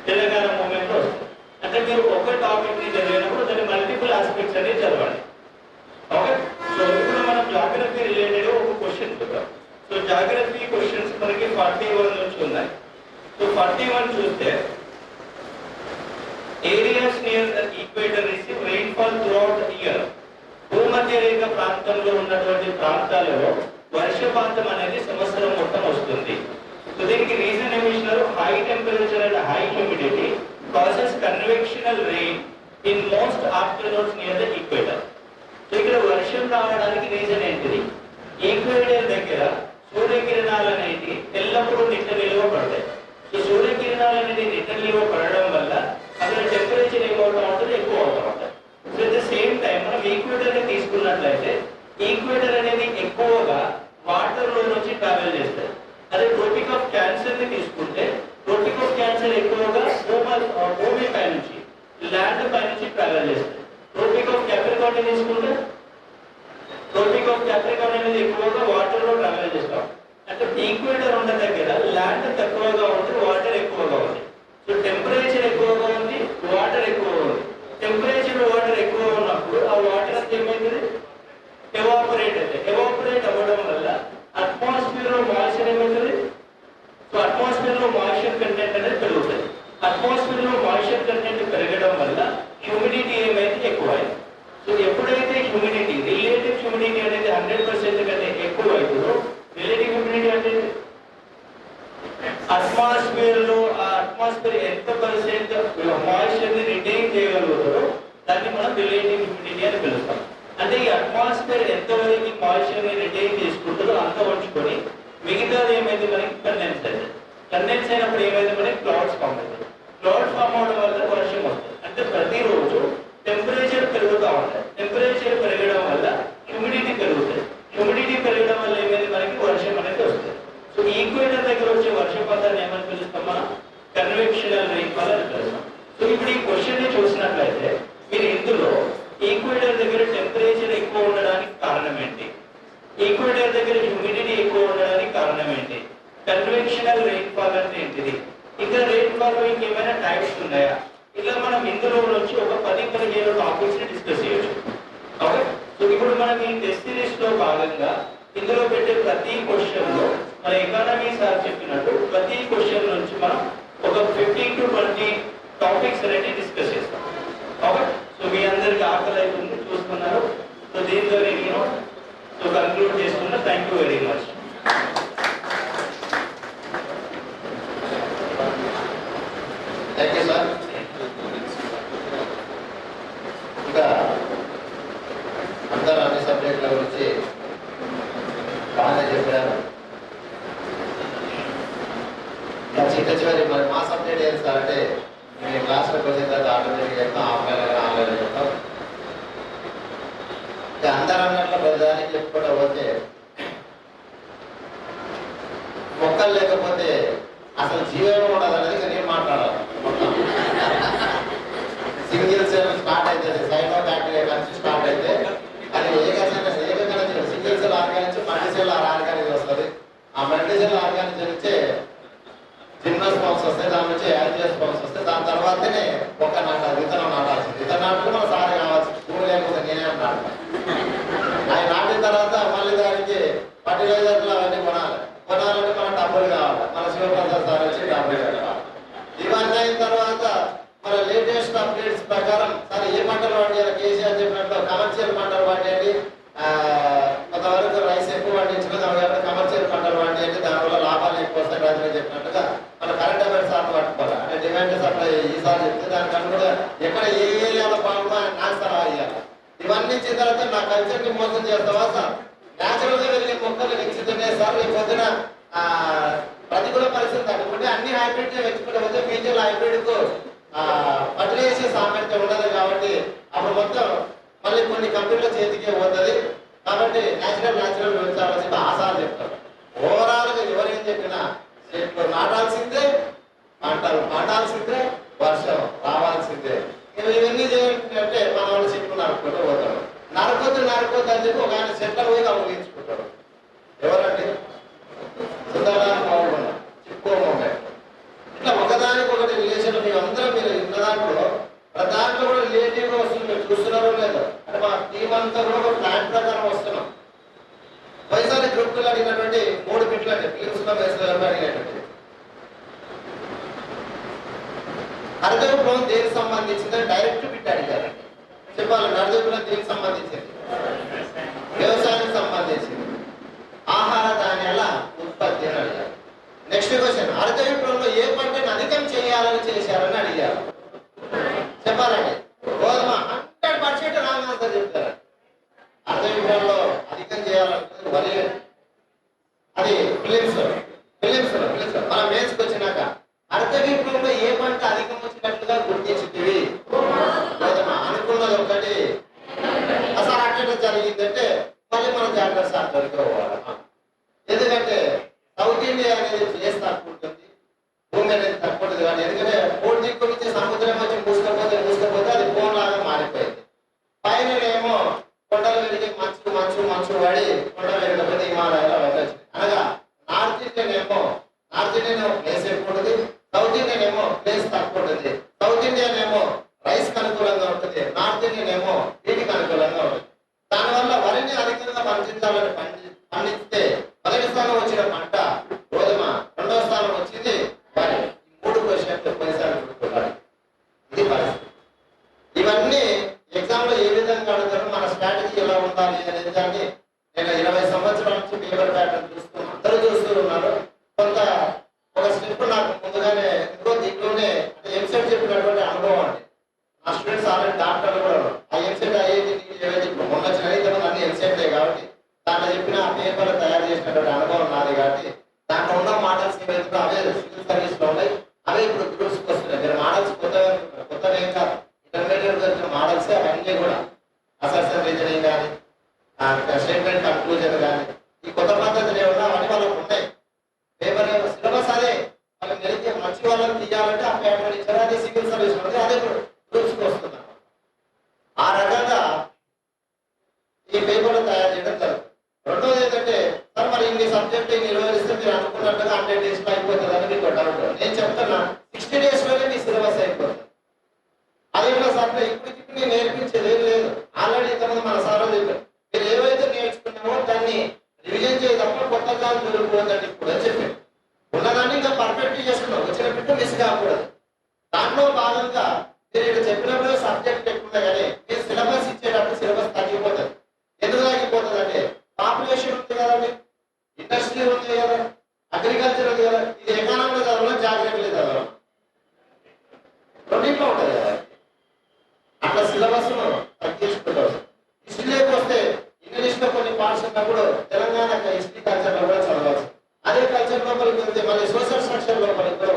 F: తెలంగాణ మూవ్మెంట్ లో వస్తుంది. అంటే మీరు ఒక టాపిక్ ని చదివినప్పుడు దాని మల్టిపుల్ ఆస్పెక్ట్స్ అనేది చదవండి. ఓకే, సో ఇప్పుడు మనం జాగ్రఫీ రిలేటెడ్ ఒక క్వశ్చన్ చూద్దాం. సో జాగ్రఫీ క్వశ్చన్స్ మనకి 41 నుంచి ఉన్నాయి. సో 41 చూస్తే, areas near the equator receive rainfall throughout the year. భూమధ్య రేఖ ప్రాంతంలో ఉన్నటువంటి ప్రాంతాలలో వర్షపాతం అనేది సంవత్సరం మొత్తం వస్తుంది. సో దీనికి రీజన్ ఏమిచ్చినారు? High temperature and high humidity causes convectional rain in most afternoons near the equator. So ఇక్కడ వర్షం రావడానికి రీజన్ ఏంటిది? ఈక్వేటర్ దగ్గర సూర్యకిరణాలు అనేవి ఎల్లప్పుడూ నిట్ట నిలువ పడతాయి. సో సూర్యకిరణాలు అనేది నిట్ట నిలువ పడడం వల్ల అక్కడ టెంపరేచర్ ఏమవుతా ఉంటుంది, ఎక్కువ అవుతా ఉంటుంది. So at the same time మనం ఈక్వేటర్ ని తీసుకున్నట్లయితే ఈక్వేటర్ అనేది ఎక్కువగా వాటర్ లో నుంచి ట్రావెల్ చేస్తుంది. అదే ట్రోపిక్ ఆఫ్ క్యాన్సర్ ని తీసుకుంటే ట్రోపిక్ ఆఫ్ క్యాన్సర్ ఎక్కువగా భూమి పై నుంచి, ల్యాండ్ పై నుంచి ట్రావెల్ చేస్తుంది. ట్రోపిక్ ఆఫ్ క్యాప్రికార్న్ తీసుకుంటే ట్రోపిక్ ఆఫ్ క్యాప్రికార్న్ అనేది ఎక్కువగా వాటర్ లో ట్రావెల్ చేస్తాం. అంటే ఈక్వేటర్ ఉన్న దగ్గర ల్యాండ్ తక్కువగా ఉంది, వాటర్ ఎక్కువగా ఉంది. సో టెంపరేచర్ ఎక్కువగా ఉంది, వాటర్ ఎక్కువగా ఉంది. టెంపరేచర్ వాటర్ ఎక్కువ ఉన్నప్పుడు ఆ వాటర్ అంతా ఏమైతుంది? ఎవాపరేట్ అయితే ఎవాపరేట్ అవ్వడం వల్ల అట్మాస్ఫియర్ లో మాయిశ్చర్ ఏమవుతుంది? సో అట్మాస్ఫియర్ లో మాయిశ్చర్ కంటెంట్ అనేది పెరుగుతుంది. అట్మాస్ఫియర్ లో మాయిశ్చర్ కంటెంట్ పెరగడం వల్ల హ్యూమిడిటీ ఏమైతే ఎక్కువ అయింది. సో ఎప్పుడైతే హ్యూమిడిటీ, రిలేటివ్ హ్యూమిడిటీ అనేది 100% కంటే ఎక్కువ అవుతుందో, రిలేటివ్ హ్యూమిడిటీ అంటే అట్మాస్ఫియర్ లో ఆ అట్మాస్ఫియర్ ఎంత పర్సెంట్ మాయిశ్చర్ ని రిటైన్ చేయగలుగుతారో దాన్ని మనం రిలేటివ్ హ్యూమిడిటీ అని పిలుస్తాం. అంటే ఈ అట్మాస్ఫియర్ ఎంతవరకు మాయిశ్చర్ ని రిటైన్ చేసుకుంటుందో అంత ఉంచుకొని మిగతాది ఏమైతే మనకి కండెన్స్ అవుతుంది. కండెన్స్ అయినప్పుడు ఏమైతే మనకి క్లౌడ్స్ ఫామ్ అవుతుంది. క్లౌడ్ ఫామ్ అవడం వల్ల వర్షం వస్తుంది. అంటే ప్రతిరోజు టెంపరేచర్ పెరుగుతూ ఉంటుంది. టెంపరేచర్ పెరగడం వల్ల హ్యూమిడిటీ పెరుగుతుంది. హ్యూమిడిటీ పెరగడం వల్ల ఏమైతే మనకి వర్షం అనేది వస్తుంది. సో ఈక్వేటర్ దగ్గర వచ్చే వర్షపాతాన్ని ఏమని పిలుస్తాం? మనం కన్వెక్షనల్ రెయిన్ఫాల్ అని పిలుస్తాం. సో ఇప్పుడు ఈ క్వశ్చన్ ని చూసినట్లయితే మీరు ఇందులో ఈక్వేటర్ దగ్గర టెంపరేచర్ ఎక్కువ ఉండడానికి కారణం ఏంటి, ఈక్వేటర్ దగ్గర హ్యూమిడిటీ ఎక్కువ ఉండడానికి కారణం ఏంటి, కన్వెక్షనల్ రెయిన్ఫాల్ అంటే ఏంటిది, ఇంకా రెయిన్ఫాల్ ఇంకేమైనా టైప్స్ ఉన్నాయా, ఇలా మనం ఇందులో నుంచి ఒక 10-15 టాపిక్స్ ని డిస్కస్ చేయొచ్చు. ఓకే, సో ఇప్పుడు మనం ఈ టెస్ట్ సిరీస్ లో భాగంగా ఇందులో పెట్టే ప్రతి క్వశ్చన్ లో మన ఎకానమీ సార్ చెప్పినట్టు ప్రతి క్వశ్చన్ నుంచి మనం ఒక 15 to 20 టాపిక్స్ అనేది డిస్కస్ చేస్తాం. ఓకే, సో మీ అందరికి ఆకలి అవుతుంది చూస్తున్నారు. సో దీంతో నేను కన్క్లూడ్ చేస్తున్నా. Thank you very much.
A: Thank you sir. ఇంకా అందరూ అన్ని సబ్జెక్టుల గురించి బాగానే చెప్పారు. చిట్ట చివరి మరి మా సబ్జెక్ట్ ఏం సార్ అంటే మీ క్లాస్లోకి వచ్చిన తర్వాత ఆటోమేటిక్గా చెప్తాం, ఆఫ్లైన్ ఆన్లైన్ చెప్తాం. అందరూ అన్నట్లు ప్రధానికి చెప్పుకుంటూ పోతే మొక్కలు లేకపోతే అసలు జీవనం ఉండదు అనేది నేను మాట్లాడాలి. సింగిల్ సెల్ స్టార్ట్ అవుతుంది, సైనో బ్యాక్టీరియా కలిసి స్టార్ట్ అయితే అది ఏకైనా single cell organism multi cell organism వస్తుంది. ఆ మల్టీ సెల్ ఆర్గానిజం నుంచే జిమ్నోస్పర్మ్స్ వస్తాయి, దాని నుంచి యాంజియోస్పర్మ్స్ వస్తాయి. దాని తర్వాతనే ఒక నాటాలి, విత్తనం నాటాల్సింది. విత్తనం నాటుకు మన సారి కావాల్సింది, భూమి లేకపోతే నేనే నాటుతాను. అవి నాటిన తర్వాత మళ్ళీ దానికి ఫర్టిలైజర్లు అవన్నీ కొనాలంటే మన డబ్బులు కావాలి. మన శివప్రసాద్ సార్ వచ్చి డబ్బులు కట్టాలి. ఇవన్నీ అయిన తర్వాత మన లేటెస్ట్ అప్డేట్స్ ప్రకారం సరే ఏ పంటలు పండియాలి, కేసీఆర్ చెప్పినట్టు కమర్షియల్ పంటలు పండియండి, కొంతవరకు రైస్ ఎక్కువ పండించిన కాబట్టి కమర్షియల్ పంటలు పండియండి, దానివల్ల లాభాలు ఎక్కువ వస్తాయి రాజుగా చెప్పినట్టుగా మన కరెంట్ అఫైర్స్ సార్ పట్టుకోవాలి. అంటే డిమాండ్ సప్లై ఈసారి చెప్తే దానికన్నా కూడా ఎక్కడ ఏ ఏరియాలో బాగుందో నాకు సలహా ఇవ్వాలి. ఇవన్నీ ఇచ్చిన తర్వాత నా కల్చర్ని మోసం చేస్తావా సార్? న్యాచురల్ గా వెళ్ళే మొక్కలు పెంచుతున్నాయి సార్. రేపు పొద్దున ప్రతికూల పరిస్థితి అనుకుంటే అన్ని హైబ్రిడ్ పెంచుకుంటే పోతే ఫ్యూచర్ హైబ్రిడ్ కు పట్టులేసే సామర్థ్యం ఉండదు. కాబట్టి అప్పుడు మొత్తం మళ్ళీ కొన్ని కంపెనీల చేతికే పోతుంది. కాబట్టి న్యాచురల్ పెంచాలని ఆశాలు చెప్తారు. ఓవరాల్ గా ఎవరేం చెప్పినా చెట్లు నాటాల్సిందే, పంటలు పండాల్సిందే, వర్షం రావాల్సిందే. ఇవన్నీ చేయాలంటే మన వాళ్ళు చెట్లు నరుక్కుంటూ పోతాడు. నరకొద్దు అని చెప్పి ఒక ఆయన చెట్ల పోయి అప్పగించుకుంటాడు. ఎవరండి? సుందరరావు బాగున్నా చెప్పుకోమో. ఇట్లా ఒకదానికి ఒకటి రిలేషన్ మీరు అందరూ మీరు ఇన్న దాంట్లో దాంట్లో కూడా రిలేటివ్గా వస్తుంది. మీరు చూస్తున్నారో లేదో అంటే మా టీం అంతా కూడా ఒక ప్లాన్ ప్రకారం వస్తున్నాం. వైఎస్ఆర్ గ్రూప్లో అడిగినటువంటి 3 బిట్లు అంటే ఫిలిమ్స్లో వేసులో అడిగినటువంటి అర్ధవిప్లవం దేనికి సంబంధించిందని డైరెక్ట్ బిట్ అడిగారండి. చెప్పాలండి, అర్ధవిప్లవం దేనికి సంబంధించింది? వ్యవసాయానికి సంబంధించింది. ఆహార ధాన్యాల ఉత్పత్తి అని అడిగారు. నెక్స్ట్ క్వశ్చన్, అర్ధవిప్లవంలో ఏ పంటను అధికం చేయాలని చేశారని అడిగారు. చెప్పాలండి, గోధుమ. 100% రాంగ్ ఆన్సర్ చెప్తారు. అర్ధవిప్లవంలో అధికం చేయాలంటే వరి, అది ఫిలిమ్స్ మన మేన్స్కి వచ్చినాక అర్ధవిప్లవంలో ఏ పంట అధికం వచ్చినట్లుగా గుర్తించింది? గోధుమ. అనుకున్నది ఒకటి అసలు అట్లా జరిగిందంటే మళ్ళీ మనం జాగ్రత్త సార్తో పోవాలి. ఎందుకంటే సౌత్ ఇండియా అనేది ప్లేస్ తక్కువ ఉంటుంది, భూమి అనేది తక్కువ ఉంటుంది. కానీ ఎందుకంటే కోటి దిక్కు నుంచి సముద్రం వచ్చి మూసుకపోతే అది ఫోన్ లాగా మారిపోయింది. పైన ఏమో కొండలు వెలిగి మంచు పడి కొండ వెళ్ళకపోతే హిమాలయాలు వెళ్ళచ్చు. అనగా నార్త్ ఇండియన్ ఏమో ప్లేస్ ఎక్కువ ఉంటుంది, సౌత్ ఇండియన్ ఏమో ప్లేస్ తక్కువ ఉంటుంది. సౌత్ ఇండియన్ ఏమో రైస్ కి అనుకూలంగా ఉంటుంది, నార్త్ ఇండియన్ ఏమో వీటికి అనుకూలంగా ఉంటుంది. దానివల్ల వరిని అధికంగా పండించాలని పండిస్తే మొదటి స్థానం వచ్చిన పంట గోధుమ, రెండవ స్థానం వచ్చింది వరి. ఈ 3 క్వశ్చన్లు పోయిసారి గుర్తుకోవాలి. ఇది పరిస్థితి. ఇవన్నీ ఎగ్జామ్ లో ఏ విధంగా అడుగుతారు, మన స్ట్రాటజీ ఎలా ఉండాలి అనేది దాన్ని నేను 20 సంవత్సరాల నుంచి పేపర్ ప్యాటర్న్ చూస్తున్నాను. అందరూ చూస్తూ ఉన్నారు. కొంత ఒక స్టెప్ నాకు ముందుగానే దీంట్లోనే ఎంసెట్ చెప్పినటువంటి అనుభవం అండి. నా స్టూడెంట్స్ ఆల్రెడీ డాక్టర్లు కూడా ఆ ఎంసెట్ అయ్యేది ఏవైతే మొన్న వచ్చిన అన్ని ఎంసెట్లే కాబట్టి దాంట్లో చెప్పిన ఆ పేపర్లు తయారు చేసినటువంటి అనుభవం నాది. కాబట్టి దాంట్లో ఉన్న మోడల్స్ ఏవైతే అవే సివిల్ సర్వీస్ లో ఉన్నాయి, అవే ఇప్పుడు గ్రూప్స్కి వస్తున్నాయి. మీరు మోడల్స్ కొత్తగా ఏం కాదు, ఇంటర్మీడియట్ వచ్చిన మోడల్స్ అవన్నీ కూడా అసెస్మెంట్ రీజనింగ్ కానీ స్టేట్మెంట్ కన్క్లూజన్ కానీ ఈ కొత్త పద్ధతులు ఏమన్నా అవన్నీ వాళ్ళకు ఉన్నాయి. పేపర్ సిలబస్ అదే, వాళ్ళు గెలిచే మంచి వాళ్ళని తీయాలంటే ఆ పేపర్ ఇచ్చారు. అదే సివిల్ సర్వీస్ ఉంది, అదే గ్రూప్స్కి వస్తున్నారు. ఆ రకంగా ఈ పేపర్లు తయారు చేయడం జరుగుతుంది. రెండోది ఏంటంటే సార్ మరి ఇన్ని సబ్జెక్ట్ నిర్వహిస్తే మీరు అనుకున్నట్టుగా 100 days లో అయిపోతుంది అని మీకు డౌట్. నేను చెప్తున్నా 60 days లోనే మీ సిలబస్ అయిపోతుంది. అదే సార్ ఇప్పటికి నేను నేర్పించేది ఏం లేదు. ఆల్రెడీ ఇంతమంది మన సార్లు చెప్పారు, మీరు ఏవైతే నేర్చుకున్నామో దాన్ని రివిజన్ చేయదప్పుడు కొత్త కాలం దొరికిపోతుందండి. ఇప్పుడు అని చెప్పారు. ఉన్నదాన్ని ఇంకా పర్ఫెక్ట్ చేసుకున్నాం, వచ్చిన బిట్టు మిస్ కాకూడదు. దాంట్లో భాగంగా మీరు ఇక్కడ చెప్పినప్పుడు సబ్జెక్ట్ ఎక్కువ కానీ మీరు సిలబస్ ఇచ్చేటప్పుడు సిలబస్ తగ్గిపోతుంది. ఎందుకు తగ్గిపోతుంది అంటే పాపులేషన్ ఉంది కదండి, ఇండస్ట్రీ ఉంది కదా, అగ్రికల్చర్ ఉంది కదా. ఇది ఎకానమీలో చదవడం, జాగ్రత్తలు చదవడం రెండింట్లో ఉంటుంది కదా. అట్లా సిలబస్ తగ్గించుకుంటారు. హిస్టరీలోకి వస్తే ఇంగ్లీష్ లో కొన్ని పార్ట్స్ ఉన్నప్పుడు తెలంగాణ హిస్టరీ కల్చర్ లో కూడా చదవచ్చు. అదే కల్చర్ లోపలికి వెళ్తే మళ్ళీ సోషల్ స్ట్రక్చర్ లోపలికి కూడా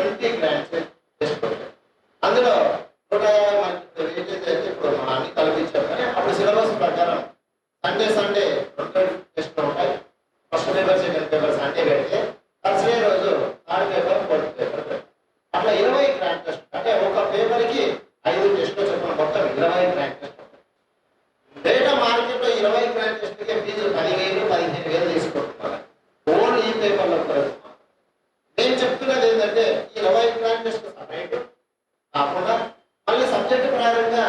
A: 20 గ్రాండ్స్ టెస్ట్ పెట్టారు. అందులో 150 మార్కులు వెయిటేజ్ అయితే ఇప్పుడు మనం అన్ని కల్పించాం. కానీ అప్పుడు సిలబస్ ప్రకారం సండే 2 టెస్ట్లు ఉంటాయి. First paper second paper Sunday పెడితే థర్స్డే రోజు థర్డ్ పేపర్ ఫోర్త్ పేపర్ పెట్టారు. అట్లా 20 గ్రాండ్ టెస్ట్, అంటే ఒక పేపర్కి 5 టెస్టులు చెప్పిన మొత్తం 20 గ్రాండ్ టెస్ట్. బయట మార్కెట్లో 20 గ్రాండ్ టెస్ట్కే ఫీజు 10,000 15,000 తీసుకుంటున్నారు ఓన్లీ ఈ పేపర్లో కొరకు. నేను చెప్తున్నది ఏంటంటే ఈ 20 గ్రాండ్ టెస్ట్ సపరేట్ కాకుండా మళ్ళీ సబ్జెక్టు ప్రకారంగా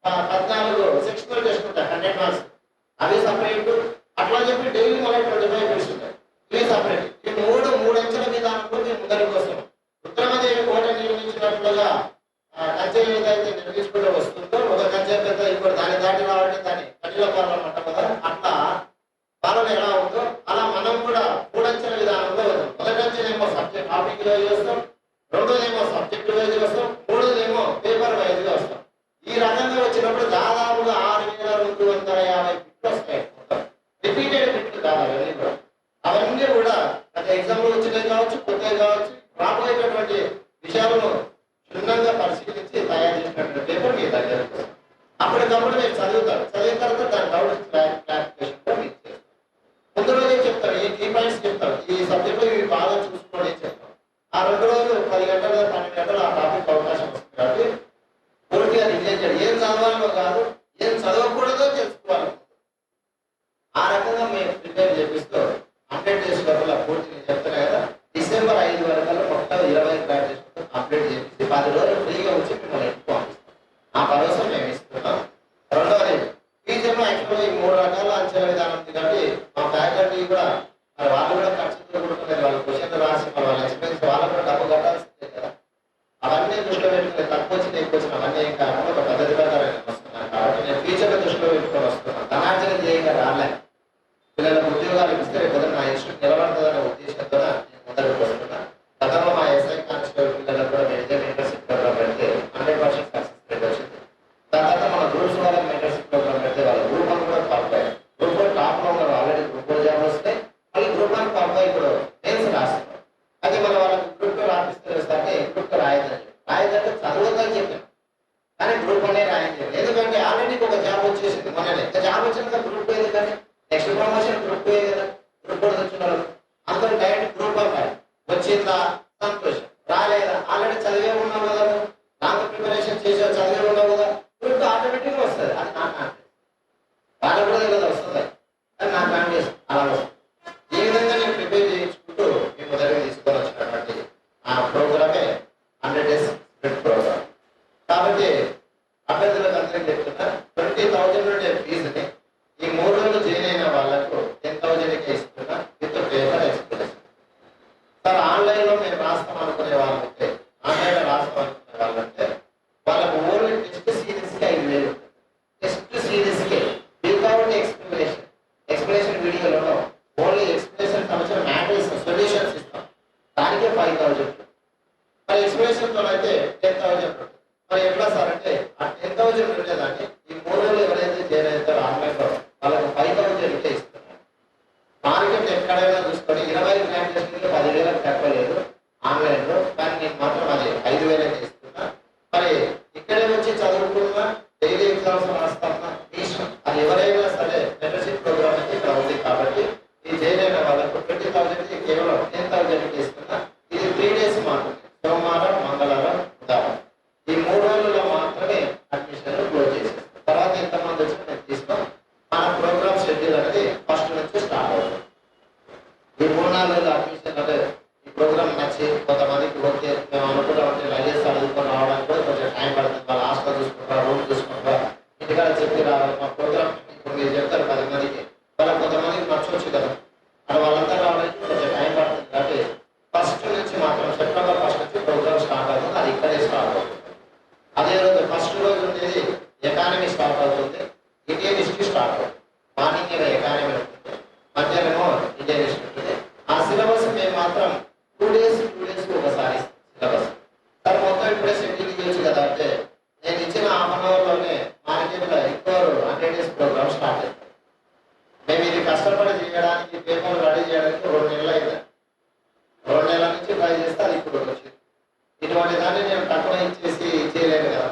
A: 14 సెక్షనల్ టెస్ట్ ఉంటాయి 100 మార్క్స్, అవి సపరేట్. అట్లా చెప్పి డైలీ మళ్ళీ 25 టెస్ట్ ఉంటాయి, ఇవి సపరేట్. ఈ మూడు అంచెల విధానంలో మేము ముందరికి వస్తాం. రుద్రమదేవి కోట నిర్మించినట్లుగా కంచె ఏదైతే నిర్మించుకుంటూ వస్తుందో ఒక కంచె పెద్ద ఇప్పుడు దాన్ని దాటి రావాలంటే దాన్ని కఠిన పాలన అంటాం కదా, అట్లా పాలన ఎలా ఉందో అలా మనం కూడా 3 అంచెల విధానంలో వస్తాం. మొదటి అంచెనేమో సబ్జెక్ట్ టాపిక్ వైజ్ వస్తాం, రెండోదేమో సబ్జెక్ట్ వైజ్ వస్తాం, మూడోదేమో పేపర్ వైజ్ గా వస్తాం. ఈ రకంగా వచ్చినప్పుడు దాదాపుగా 6,250 బిట్లు వస్తాయి. రిపీటెడ్ బిట్లు కాదు అవన్నీ కూడా. అవన్నీ కూడా గత ఎగ్జామ్ లో వచ్చినాయి కావచ్చు, కొత్తవి కావచ్చు, రాబోయేటటువంటి విషయాలను క్షుణ్ణంగా పరిశీలించి తయారు చేసినటువంటి పేపర్ మీ దగ్గర అప్పటికప్పుడు మీరు చదువుతారు. చదివిన తర్వాత దాని డౌట్ క్లారిఫికేషన్ కూడా మీకు చేస్తారు. ముందు రోజే చెప్తారు, ఈ కీ పాయింట్స్ చెప్తారు, ఈ సబ్జెక్టు ఇవి బాగా చూసుకోండి చెప్తారు. ఆ 2 రోజులు 10 గంటలు 12 గంటలు ఆ టాపిక్ అవకాశం వస్తుంది కాబట్టి పూర్తిగా రిజైన్ చేయాలి. ఏం చదవాలో కాదు, ఏం చదవకూడదో తెలుసుకోవాలి. ఆ రకంగా మేము ప్రిపేర్ చేపిస్తూ 100 డేస్ లోపల పూర్తి చెప్తున్నా కదా, డిసెంబర్ 5 వరకు మొత్తం 20 గ్రాడ్యుయేషన్ కంప్లీట్ చేసి 10 రోజులు ఫ్రీగా వచ్చి మిమ్మల్ని ఎక్కువ ఆ భరోసా మేము ఇస్తున్నాం. రెండవది టీచర్లు యాక్చువల్గా ఈ 3 రకాల అంచనా విధానం ఉంది కాబట్టి మా ఫ్యాకల్టీ కూడా మరి వాళ్ళు కూడా ఖర్చుతో కూడుకున్నది, వాళ్ళ క్వశ్చన్లు రాసి వాళ్ళ ఎక్స్పీరియన్స్ వాళ్ళకు కూడా డబ్బు కట్టాల్సిందే కదా. అవన్నీ దృష్టిలో పెట్టుకుని తక్కువ వచ్చిన ఎక్కువ వచ్చిన అవన్నీ ఏం కాకుండా ఒక పద్ధతి ప్రకారం వస్తున్నాను కాబట్టి నేను టీచర్ల దృష్టిలో పెట్టుకొని వస్తున్నాను. ధనార్జన చేయంగా రాలే, పిల్లలకు ఉద్యోగాలు ఇస్తే రేపు నా ఇన్స్టిట్యూట్ నిలబడుతుందనే ఉద్దేశంతో నేను ముందరకు వస్తున్నా. గతంలో మా ఎస్ఐ కానిస్టేబుల్ పిల్లలకు కూడా మెడికల్ మెంటర్షిప్ ప్రోగ్రామ్ పెడితే 100% సక్సెస్ రేట్ వచ్చింది. తర్వాత మన గ్రూప్స్ వాళ్ళకి మెంటర్షిప్ ప్రోగ్రామ్ పెడితే వాళ్ళ గ్రూప్ 1 కూడా క్వాలిఫై అయ్యారు. గ్రూప్ 1 టాప్ లో ఉన్నారు, ఆల్రెడీ గ్రూప్ 4 జాబ్ వస్తే మళ్ళీ గ్రూప్ 1 క్వాలిఫై ఇప్పుడు మెయిన్స్ రాస్తున్నారు. అయితే మన వాళ్ళకి గ్రూప్ 2 రాపిస్తే అంటే గ్రూప్ 2 రాయదంటే చదవద్దని చెప్పాను, కానీ గ్రూప్ 1 రాయని. ఎందుకంటే ఆల్రెడీ ఒక జాబ్ వచ్చేసింది మొన్ననే, జాబ్ వచ్చిన గ్రూప్ 2 ఎందుకంటే నెక్స్ట్ ప్రమోషన్ గ్రూప్ 2 కదా. గ్రూప్ 1 వచ్చిన అందరూ డైరెక్ట్ గ్రూప్ 1 వచ్చిందా సంతోషం, రాలేదా ఆల్రెడీ చదివే ఉన్నావు కదా, నాకు ప్రిపరేషన్ చేసే చదివే ఉన్నావు కదా, గ్రూప్ ఆటోమేటిక్ గా వస్తుంది. అది నా వాళ్ళకు కూడా కదా వస్తుంది, అది నా ప్లాన్ చేసి అలా వస్తుంది. ఈ విధంగా నేను ప్రిపేర్ చేయించుకుంటూ మీ మొదటిగా తీసుకొని వచ్చినటువంటి ఆ ప్రోగ్రామే 100 డేస్ స్ప్రింట్ ప్రోగ్రామ్. కాబట్టి అభ్యర్థులకు అందరికీ చెప్తున్నా, 20,000 ఉండే ఫీజుని ఈ 3 రోజులు జాయిన్ అయిన వాళ్ళకు 10,000కే ఇస్తున్నా with paper experience. Sir online లో మేము రాస్తాం అనుకునే వాళ్ళంటే, ఆన్లైన్ లో రాస్తాం అనుకునే వాళ్ళంటే వాళ్ళకు ఓన్లీ టెస్ట్ సిరీస్ కి 5,000, టెస్ట్ సిరీస్ కి వితౌట్ ఎక్స్ప్లెనేషన్ వీడియోలో ఓన్లీ ఎక్స్ప్లెనేషన్ సంబంధించిన మ్యాటర్స్ సొల్యూషన్స్ ఇస్తాం, దానికే 5,000. మరి ఎక్స్ప్లెనేషన్ తో అయితే 10,000. మరి ఎట్లా సార్ అంటే ఆ 10,000 ఉండేదాన్ని ఈ 3 రోజులు ఎవరైతే జాయిన్ అవుతారో ఆన్లైన్ లో వాళ్ళకు 5,000 ఇస్తున్నారు. మార్కెట్ ఎక్కడైనా చూసుకొని 20 గ్రాండ్ టెస్ట్ 10,000 తక్కువలేదు ఆన్లైన్ లో, కానీ నేను మాత్రం అది 5,000 ఇస్తున్నా. మరి ఇక్కడే వచ్చి చదువుకున్నా డైలీ ఎగ్జామ్స్ రాస్తామన్నా ఇష్టం, అది ఎవరైనా సరే మెంటర్షిప్ ప్రోగ్రామ్ అయితే ఇక్కడ ఉంది కాబట్టి ఈ జాయిన్ అయిన వాళ్ళకు 20,000 కేవలం 10,000 ఇస్తున్నా. ఇది 3 డేస్ మాత్రమే, సోమవారం మంగళవారం బుధవారం, ఈ 3 రోజుల్లో మాత్రమే అడ్మిషన్ క్లోజ్ చేసేస్తాం. తర్వాత ఎంతమంది వచ్చినా మేము తీసుకోం. మన ప్రోగ్రామ్ షెడ్యూల్ అనేది ఇటువంటి దాన్ని నేను తక్కువ ఇచ్చేసి చేయలేను కదా.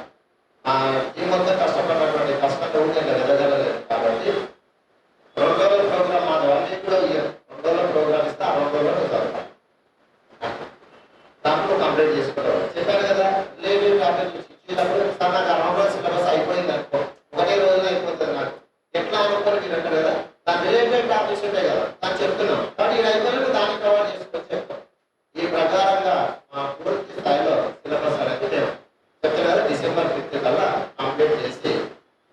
A: ఈ మొత్తం కష్టపడినటువంటి కష్టంతో ఉంటే ఎదగలేదు. కాబట్టి 2 రోజుల ప్రోగ్రామ్ మాది 1 వీక్ కూడా ఇయ్యరు. 2 రోజుల ప్రోగ్రామ్ ఇస్తే ఆ 2 రోజుల్లో చదువుతాను. దాంట్లో కంప్లీట్ చేసుకోవడం చెప్పాను కదా. రిలేటివ్ టాపిక్ ఇచ్చినప్పుడు సార్ నాకు 2 రోజుల సిలబస్ అయిపోయింది అనుకో, 1 రోజులో అయిపోతుంది నాకు ఎట్లా అనుకోని మీరు అంటారు కదా. దాని రిలేటెడ్ టాపిక్స్ ఉంటాయి కదా, నాకు చెప్తున్నాం. కాబట్టి ఇది అయిపోయినప్పుడు దాన్ని కవర్ చేసుకొని చెప్తాం. ఈ ప్రకారంగా మా పూర్తి స్థాయిలో సిలబస్ అనేది మేము చెప్తాను కదా, డిసెంబర్ 5th కల్లా కంప్లీట్ చేసి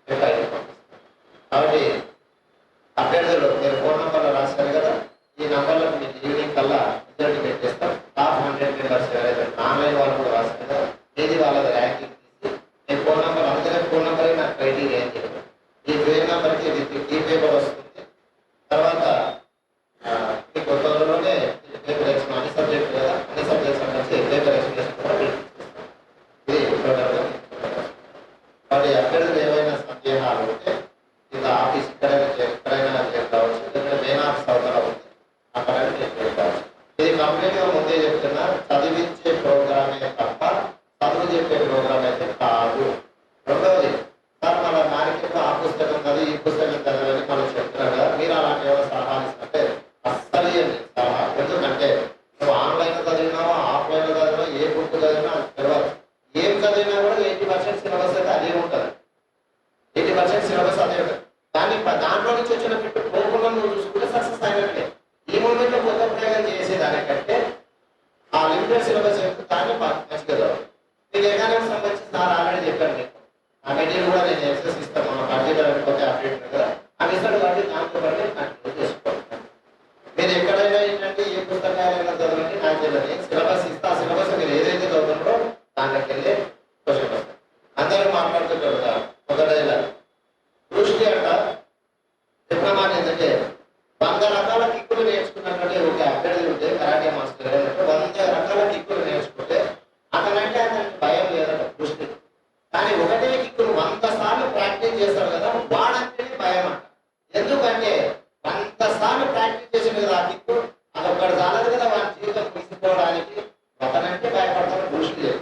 A: పంపిస్తాం. కాబట్టి అభ్యర్థులు మీరు ఫోన్ నంబర్లో రాశారు కదా, ఈ నంబర్లకు మీకు ఈవినింగ్ కల్లా రిజల్ట్ పెట్టేస్తాం. టాప్ 100 మెంబర్స్ ఎవరైతే ఆన్లైన్ వాళ్ళు కూడా రాశారు కదా, ఏది వాళ్ళది ర్యాంకింగ్ తీసి మీ ఫోన్ నంబర్, అందుకనే ఫోన్ నంబరే నాకు క్రైటీరియా అని చెప్పారు. ఈ ఫోన్ నంబర్కి ఈ పేపర్ వస్తుంది. తర్వాత మీకు త్వరలోనే పేపర్ ఎక్స్ప్లెయిన్, అన్ని సబ్జెక్ట్ కదా, అన్ని సబ్జెక్ట్స్ సంబంధించి పేపర్ ఎక్స్ప్లెనేషన్ కూడా ఇది టోటల్గా. కాబట్టి అభ్యర్థులు ఏమైనా సందేహాలు ఉంటే కింద ఆఫీస్ ఎక్కడైనా చేరుకోవచ్చు. ఇక్కడ మెయిన్ ఆఫీస్ అవతల ఉంది, అక్కడైనా చేరుకోవచ్చు. ఇది కంప్లీట్గా ముందే చెప్తున్నా, చదివించే ప్రోగ్రామే తప్ప చదువు చెప్పే ప్రోగ్రామ్ అయితే కాదు. రెండవది, సార్ మన మార్కెట్లో ఆ పుస్తకం చదివి ఈ పుస్తకం చదవని మనం చెప్తున్నాం కదా, మీరు అలాంటి ఏమైనా సలహా ఇస్తుంటే అస్సలు సలహా. ఎందుకంటే నువ్వు ఆన్లైన్ చదివినావా ఆఫ్లైన్ చదివినా ఏ బుక్ చదివినా తెలియదు. ఏం చదివినా కూడా 80% సిలబస్ అయితే అదే ఉంటుంది. 80% సిలబస్ అదే ఉంటుంది. దాంట్లో నుంచి వచ్చిన పెట్టు పోకుండా నువ్వు చూసుకుంటే సక్సెస్ అయినట్లే. ఈ మూమెంట్లో కొత్త ప్రయోగం చేసేదానికంటే ఆ లిమిటెడ్ సిలబస్ దాన్ని మంచిగా చదవాలి. మీకు ఎకానమీకి సంబంధించి సార్ ఆల్రెడీ చెప్పాను మీకు. ఆ మెటీరియల్ కూడా నేను ఎక్సెస్ ఇస్తాను. మన బడ్జెట్ అనుకోతే అప్డేట్ కదా, అవి ఇస్తాడు కాబట్టి దాంతో పాటు కంటిన్యూ చేసుకోవాలి. మీరు ఎక్కడైనా ఏంటంటే ఏ పుస్తకాలైనా చదవండి, నాకు తెలియదు సిలబస్ ఇస్తా. ఆ సిలబస్ మీరు ఏదైతే చదువుతున్నారో దాంట్లోకి వెళ్ళి క్వశ్చన్ వస్తాయి. అందరూ మాట్లాడుతుంటారు కదా, మొదటైనా దృష్టి అంట డిప్లొమా ఏంటంటే 100 రకాల కిక్కులు నేర్చుకున్నట్టే ఒక అభ్యర్థి ఉంటే కరాటే మాస్టర్ 100 రకాల కిక్కులు నేర్చుకుంటే అతనంటే భయం లేదట దృష్టి. కానీ ఒకటే కిక్కులు 100 సార్లు ప్రాక్టీస్ చేస్తాడు కదా, వాడంటేనే భయం అంట. ఎందుకంటే 100 సార్లు ప్రాక్టీస్ చేసిన కదా ఆ కిక్కు, అదొక్కటి చాలదు కదా వాడి జీవితం తీసుకోవడానికి. అతనంటే భయపడతాడు దృష్టి లేదు.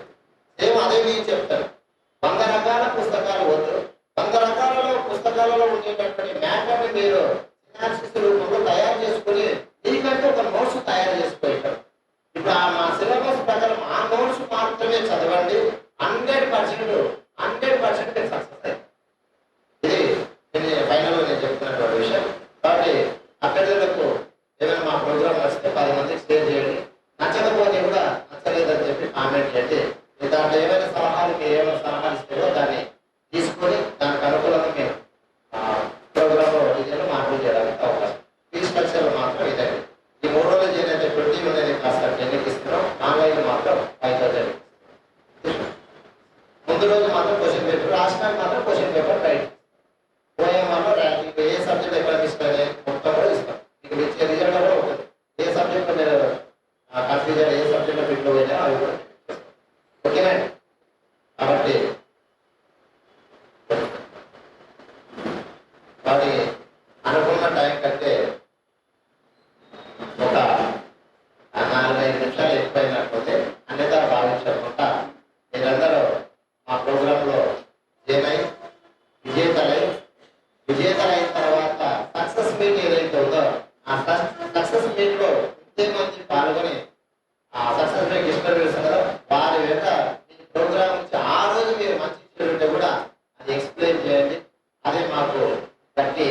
A: సేమ్ అదే నేను చెప్తాను. 100 రకాల పుస్తకాలు వద్దు, 100 రకాలలో పుస్తకాలలో ఉండేటటువంటి మ్యాటర్ని మీరు సినాప్సిస్ రూపంలో తయారు చేసుకుని మీకంటే ఒక నోట్స్ తయారు చేసుకుంటారు. ఇప్పుడు మా సిలబస్ ప్రకారం ఆ నోట్స్ మాత్రమే చదవండి. 100% మీరు సక్సెస్ అయ్యింది. ఇది ఫైనల్ నేను చెప్తున్నటువంటి విషయం. కాబట్టి అభ్యర్థులకు ఏమైనా మా ప్రోగ్రామ్ నచ్చితే 10 మందికి షేర్ చేయండి. నచ్చకపోతే కూడా నచ్చలేదని చెప్పి కామెంట్ చేయండి. దాంట్లో ఏమైనా సలహాలు మీరు ఏమైనా సలహాలు ఇస్తారో దాన్ని తీసుకొని దానికి అనుకూలంగా మేము ప్రోగ్రామ్ డిజైన్ మార్పులు చేయడానికి అవకాశం. ఫీజు స్ట్రక్చర్ మాత్రం ఇదండి. ఈ 3 రోజులు చేయనైతే 20 అనేది కాస్త 10కి ఇస్తున్నాం. ఆన్లైన్ మాత్రం 5000. ముందు రోజు మాత్రం క్వశ్చన్ పేపర్, రాష్ట్రానికి మాత్రం క్వశ్చన్ పేపర్ రైట్. ఓఎంఆర్లో ర్యాంకింగ్ ఏ సబ్జెక్ట్ ఎక్కడ ఇస్తానే మొత్తం కూడా ఇస్తాం. మీకు ఇచ్చే రిజల్ట్ కూడా ఉంటుంది. ఏ సబ్జెక్ట్లో మీరు కన్ఫ్యూజన్, ఏ సబ్జెక్ట్లో ఫిట్లో పోయినా అవి కూడా ఓకేనండి. కాబట్టి వాటి అనుకున్న టైం కంటే ఒక 4-5 నిమిషాలు ఎక్కువైనట్లయితే అన్నిదా భావించకుండా మీరందరూ మా ప్రోగ్రాంలో విజేతలైన తర్వాత సక్సెస్ మీట్ ఏదైతే ఉందో ఆ సక్సెస్ మీట్ లో ఇంతమంది పాల్గొని ఆ సక్సెస్ మీట్ ఇష్టం కదా వారి వెంట మీ ప్రోగ్రామ్ నుంచి ఆ రోజు మీరు మంచి ఉంటే కూడా అది ఎక్స్ప్లెయిన్ చేయండి. అదే మాకు గట్టి